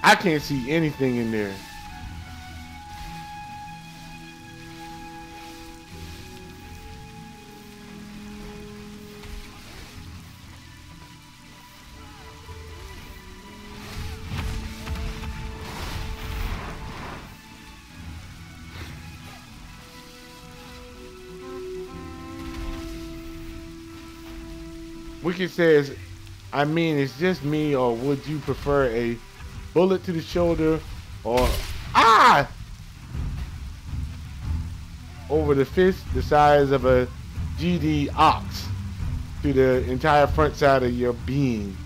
Speaker 1: I can't see anything in there. Wicked says, I mean, it's just me, or would you prefer a bullet to the shoulder or over the fist the size of a GD ox to the entire front side of your being?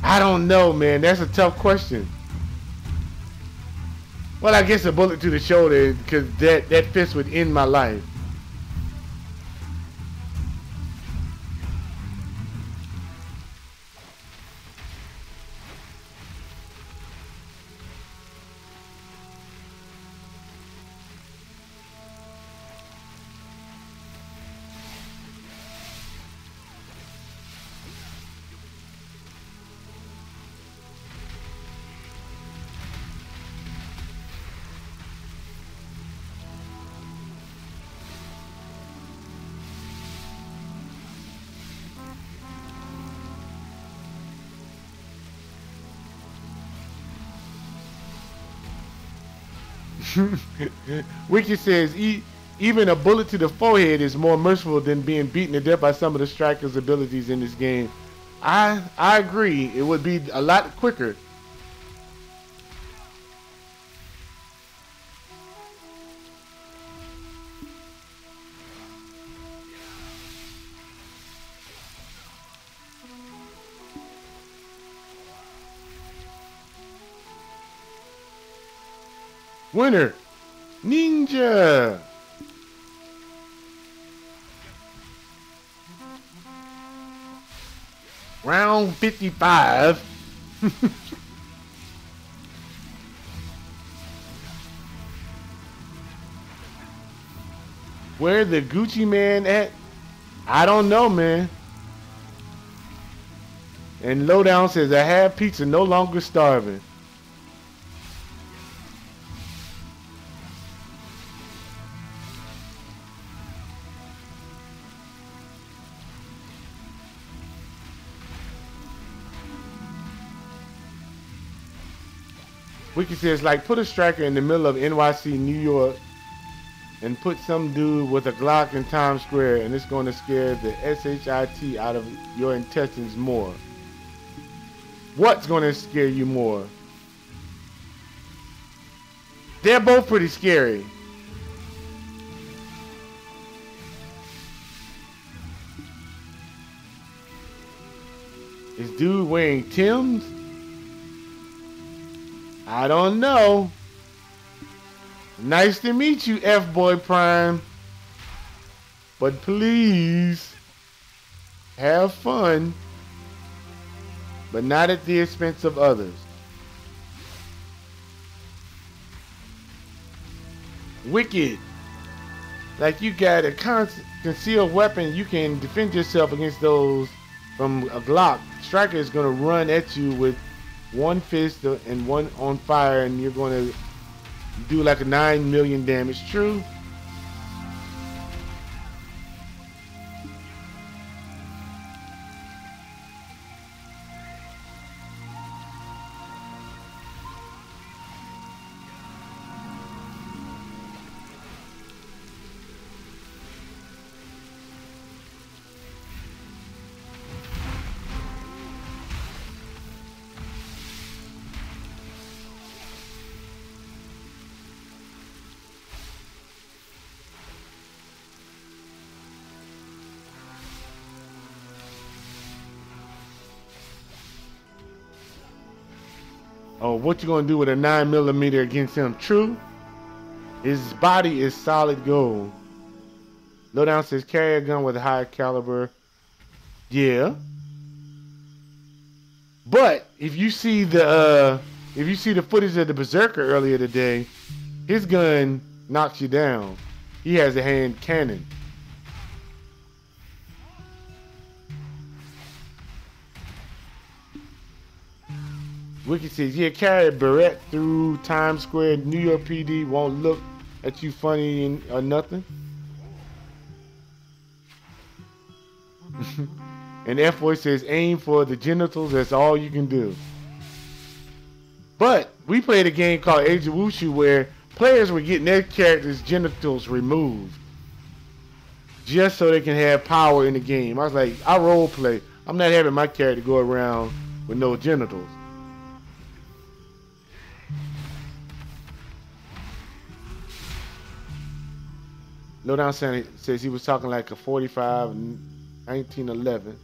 Speaker 1: I don't know, man. That's a tough question. Well, I guess a bullet to the shoulder, because that fist would end my life. Wiki says, even a bullet to the forehead is more merciful than being beaten to death by some of the strikers' abilities in this game. I agree. It would be a lot quicker. Winner, Ninja. Round 55. Where the Gucci man at? I don't know, man. And Lowdown says, I have pizza, no longer starving. Wiki says, like, put a striker in the middle of NYC, New York, and put some dude with a Glock in Times Square, and it's going to scare the SHIT out of your intestines more. What's going to scare you more? They're both pretty scary. Is dude wearing Timbs? I don't know. Nice to meet you, F-Boy Prime. But please, have fun. But not at the expense of others. Wicked. Like, you got a concealed weapon, you can defend yourself against those from a Glock. Striker is going to run at you with one fist and one on fire, and you're going to do like a 9 million damage. True. Oh, what you gonna do with a 9mm against him? True. His body is solid gold. Lowdown says carry a gun with a high caliber. Yeah. But if you see the footage of the Berserker earlier today, his gun knocks you down. He has a hand cannon. Wiki says, yeah, carry a beret through Times Square. New York PD won't look at you funny or nothing. And F-Boy says, aim for the genitals. That's all you can do. But we played a game called Age of Wushu where players were getting their characters' genitals removed just so they can have power in the game. I was like, I role play. I'm not having my character go around with no genitals. Lowdown says he was talking like a 45 1911.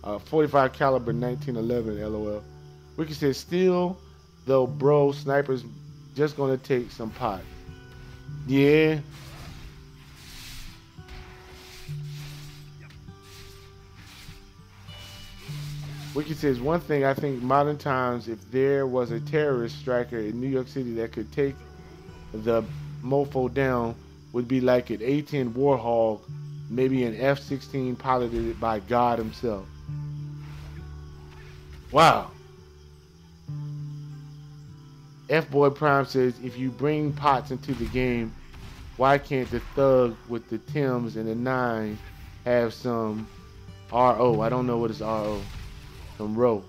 Speaker 1: 45 caliber 1911, LOL. Wiki says, still, though, bro, snipers just gonna take some pot. Yeah. Wiki says, one thing I think modern times, if there was a terrorist striker in New York City that could take the mofo down, would be like an A-10 Warhawk, maybe an F-16 piloted by God himself. Wow. F-Boy Prime says, if you bring pots into the game, why can't the thug with the Timbs and the 9 have some RO? I don't know what is RO. Some row.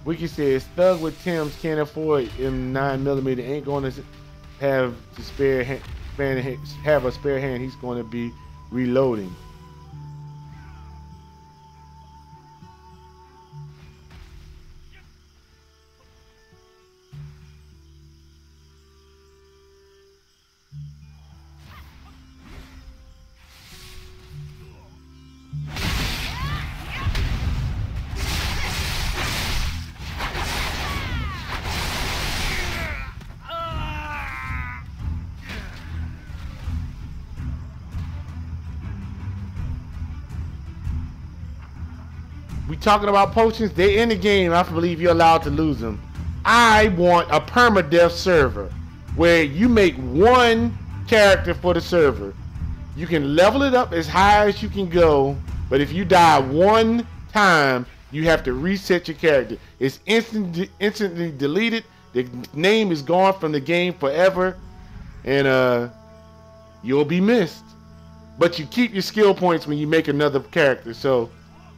Speaker 1: Wiki says thug with Tim's can't afford him 9mm. Ain't going to have to have a spare hand. He's going to be reloading. We talking about potions? They're in the game. I believe you're allowed to lose them. I want a permadeath server where you make one character for the server. You can level it up as high as you can go, but if you die one time, you have to reset your character. It's instantly deleted. The name is gone from the game forever, and you'll be missed. But you keep your skill points when you make another character. So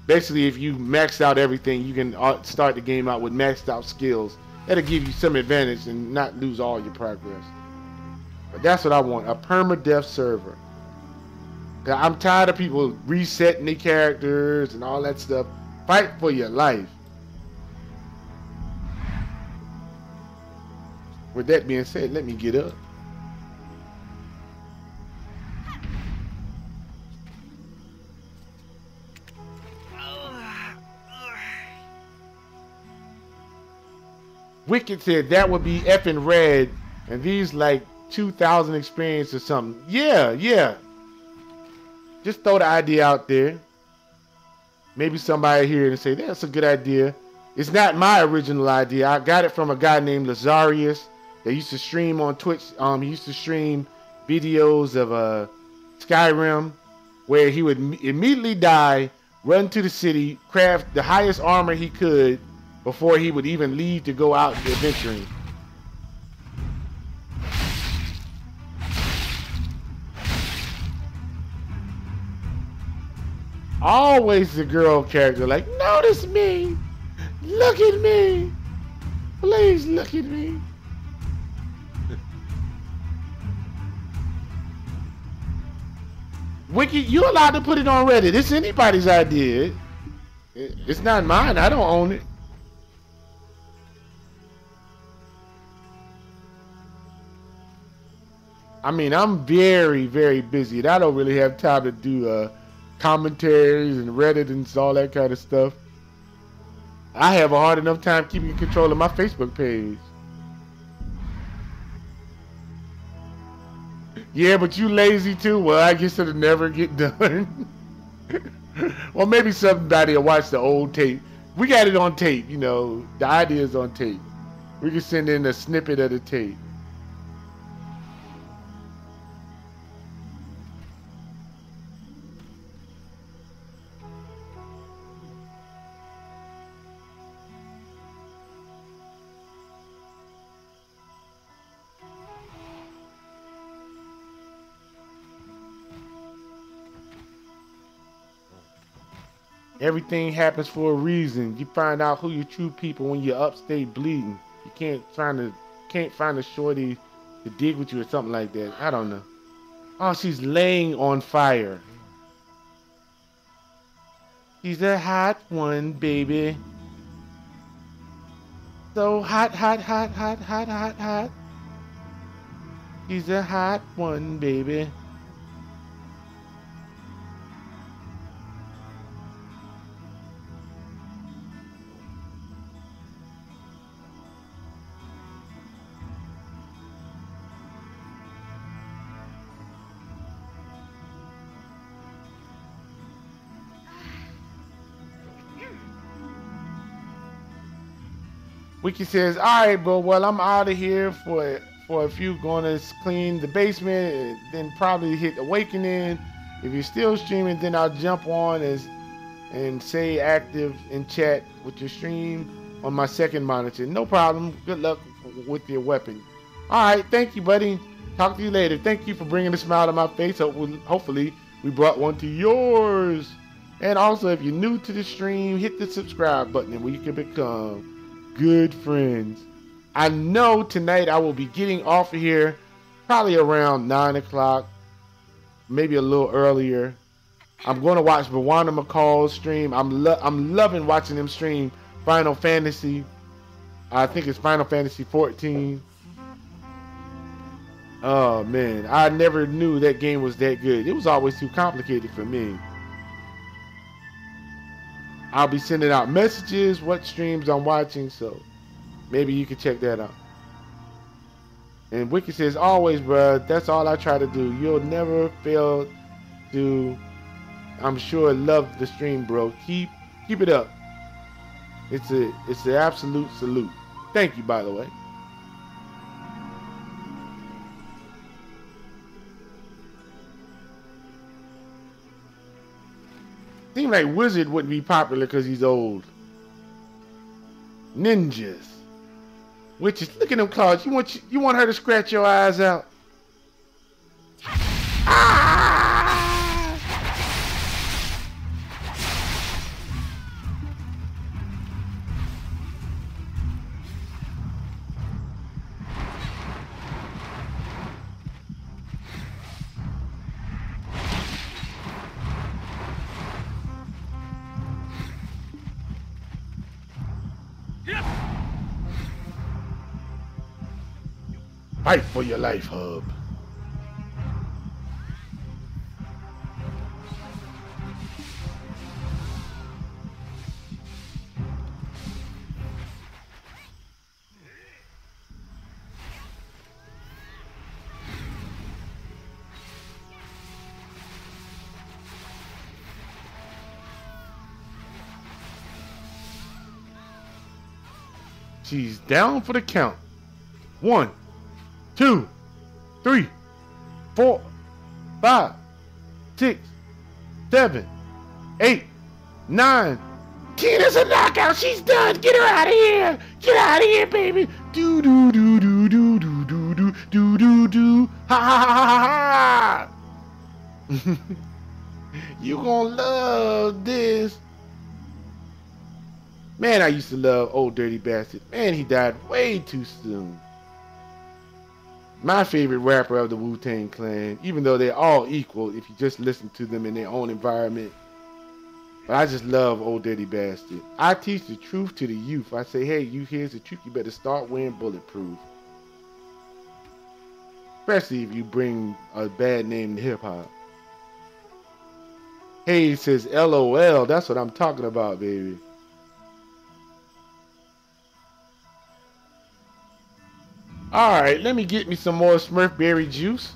Speaker 1: basically, if you max out everything, you can start the game out with maxed out skills. That'll give you some advantage and not lose all your progress. But that's what I want, a permadeath server. I'm tired of people resetting their characters and all that stuff. Fight for your life. With that being said, let me get up. Wicked said that would be effing red, and these like 2,000 experience or something. Yeah. Just throw the idea out there. Maybe somebody here and say that's a good idea. It's not my original idea. I got it from a guy named Lazarius that used to stream on Twitch. He used to stream videos of Skyrim where he would immediately die, run to the city, craft the highest armor he could before he would even leave to go out adventuring. Always the girl character, like, notice me, look at me, please look at me. Wiki, you allowed to put it on Reddit. It's anybody's idea. It's not mine. I don't own it. I mean, I'm very, very busy. And I don't really have time to do commentaries and Reddit and all that kind of stuff. I have a hard enough time keeping control of my Facebook page. Yeah, but you lazy too? Well, I guess it'll never get done. Well, maybe somebody will watch the old tape. We got it on tape, you know. The idea is on tape. We can send in a snippet of the tape. Everything happens for a reason. You find out who your true people when you're upstate bleeding. You can't find a shorty to dig with you or something like that. I don't know. Oh, she's laying on fire. She's a hot one, baby. So hot, hot, hot, hot, hot, hot, hot. She's a hot one, baby. Wiki says, all right, bro, well, I'm out of here for a few, going to clean the basement, and then probably hit Awakening. If you're still streaming, then I'll jump on and say active and chat with your stream on my second monitor. No problem. Good luck with your weapon. All right, thank you, buddy. Talk to you later. Thank you for bringing a smile to my face. Hopefully, we brought one to yours. And also, if you're new to the stream, hit the subscribe button where you can become good friends. I know tonight I will be getting off of here probably around 9 o'clock, maybe a little earlier. I'm going to watch Bawana McCall's stream. I'm loving watching him stream Final Fantasy. I think it's Final Fantasy 14. Oh man, I never knew that game was that good. It was always too complicated for me. I'll be sending out messages, what streams I'm watching, so maybe you can check that out. And Wiki says, always, bruh, that's all I try to do. You'll never fail to, I'm sure, love the stream, bro. Keep it up. It's an absolute salute. Thank you, by the way. Seems like Wizard wouldn't be popular because he's old. Ninjas. Witches. Look at them claws. You want her to scratch your eyes out? Ah! Fight for your life, Hubb. She's down for the count. 1, 2, 3, 4, 5, 6, 7, 8, 9, 10. It's a knockout. She's done. Get her out of here. Get out of here, baby. Do do do do do do do do do do do. Ha ha ha ha ha. You gonna love this. Man, I used to love Old Dirty Bastard. Man, he died way too soon. my favorite rapper of the Wu-Tang Clan, even though they're all equal if you just listen to them in their own environment. But I just love Old Dirty Bastard. I teach the truth to the youth. I say, hey, you here's the truth. You better start wearing bulletproof. Especially if you bring a bad name to hip-hop. Hey, says LOL. That's what I'm talking about, baby. Alright, let me get me some more Smurf berry juice.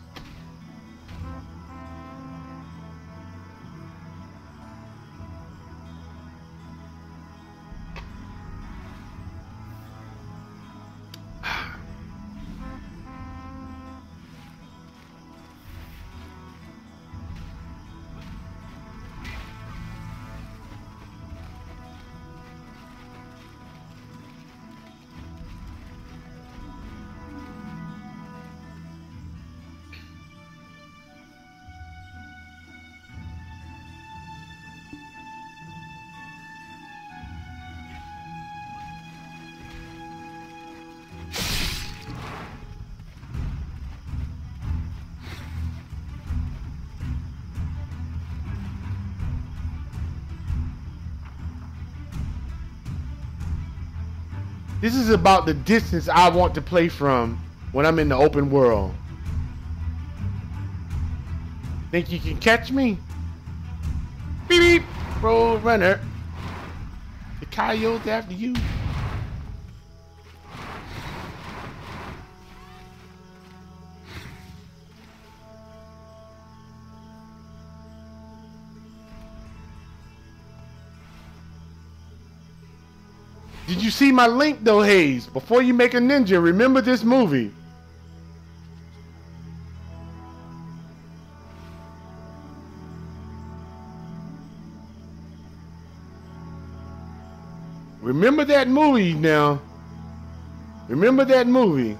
Speaker 1: This is about the distance I want to play from when I'm in the open world. Think you can catch me? Beep beep! Road runner. The coyote after you. Did you see my link though, Hayes? Before you make a ninja, remember this movie. Remember that movie now. Remember that movie.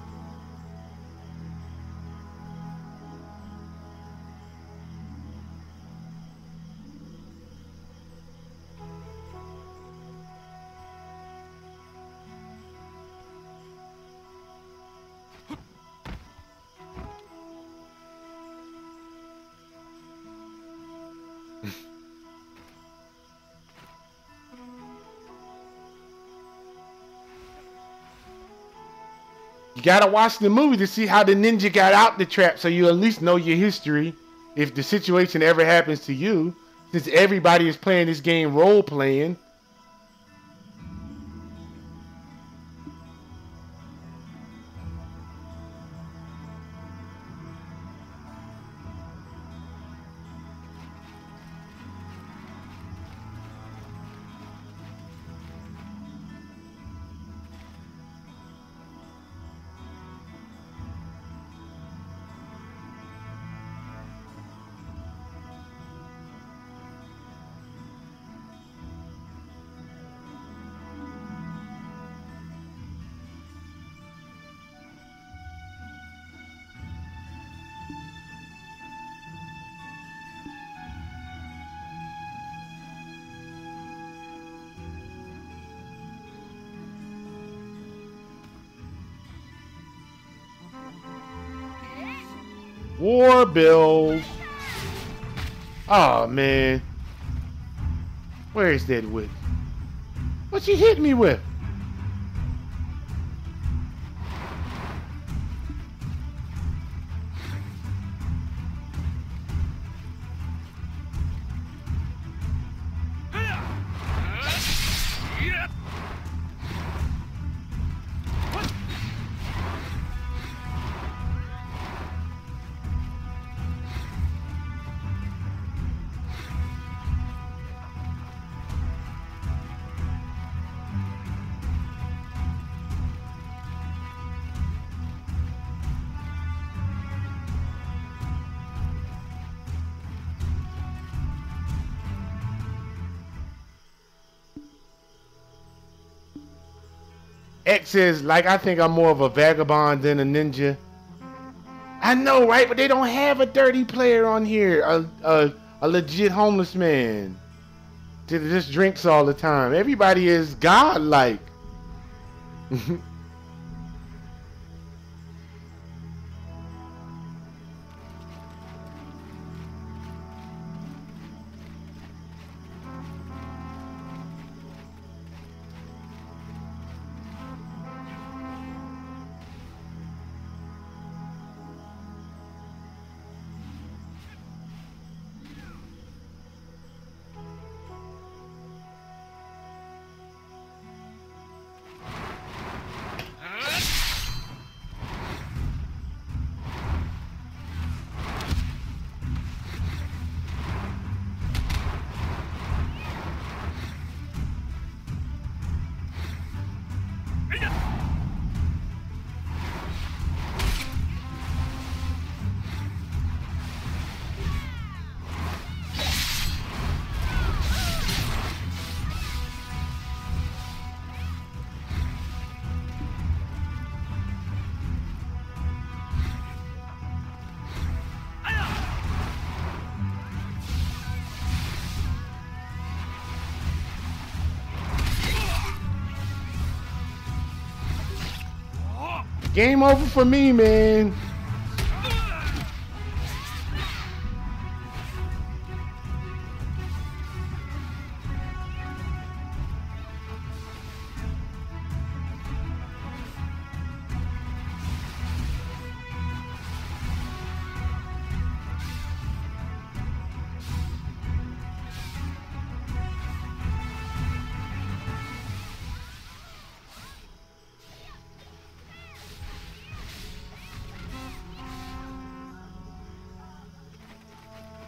Speaker 1: You gotta watch the movie to see how the ninja got out the trap, so you at least know your history if the situation ever happens to you, since everybody is playing this game role playing. War bills. Oh man. Where is that with? What she hit me with? X says, like, I think I'm more of a vagabond than a ninja. I know, right? But they don't have a dirty player on here. A legit homeless man that just drinks all the time. Everybody is godlike. Game over for me, man.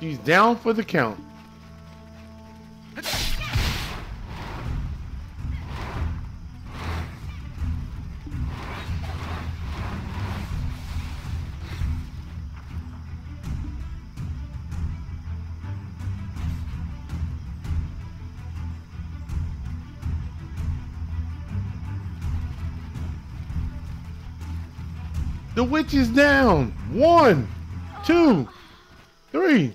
Speaker 1: She's down for the count. The witch is down. 1, 2, 3.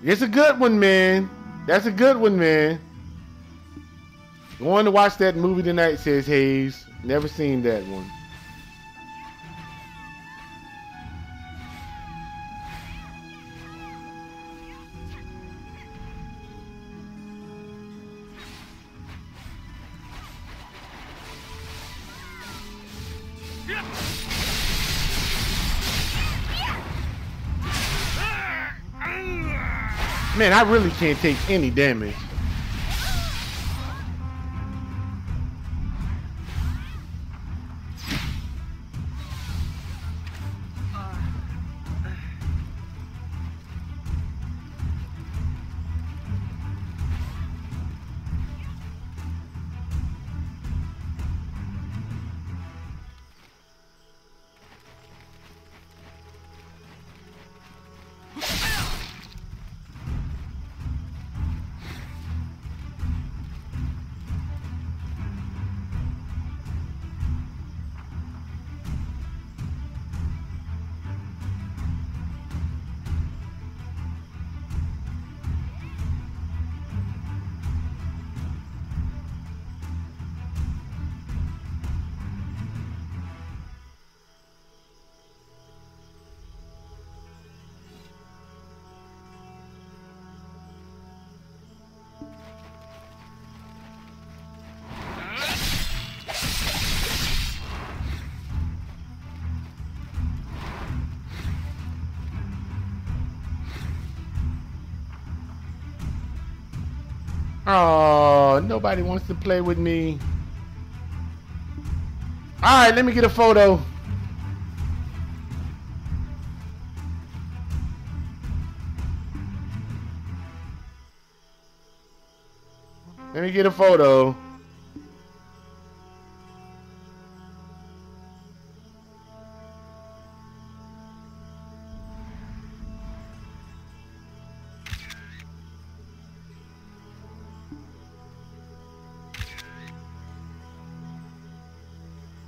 Speaker 1: It's a good one, man. That's a good one, man. Going to watch that movie tonight, says Hayes. Never seen that one. Man, I really can't take any damage. Oh, nobody wants to play with me. All right, let me get a photo. Let me get a photo.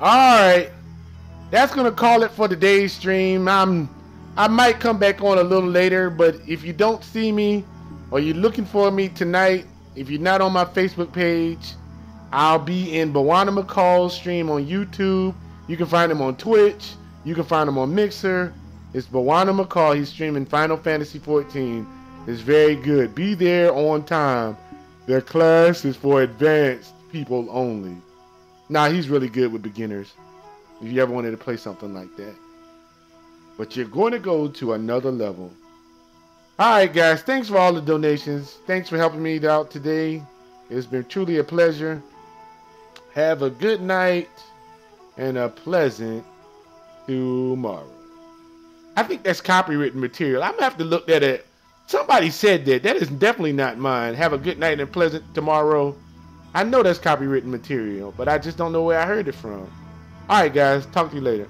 Speaker 1: Alright. That's gonna call it for today's stream. I might come back on a little later, but if you don't see me or you're looking for me tonight, if you're not on my Facebook page, I'll be in Bawana McCall's stream on YouTube. You can find him on Twitch. You can find him on Mixer. It's Bawana McCall. He's streaming Final Fantasy 14. It's very good. Be there on time. Their class is for advanced people only. Nah, he's really good with beginners. If you ever wanted to play something like that. But you're going to go to another level. Alright guys, thanks for all the donations. Thanks for helping me out today. It's been truly a pleasure. Have a good night and a pleasant tomorrow. I think that's copywritten material. I'm going to have to look at it. Somebody said that. That is definitely not mine. Have a good night and pleasant tomorrow. I know that's copywritten material, but I just don't know where I heard it from. Alright guys, talk to you later.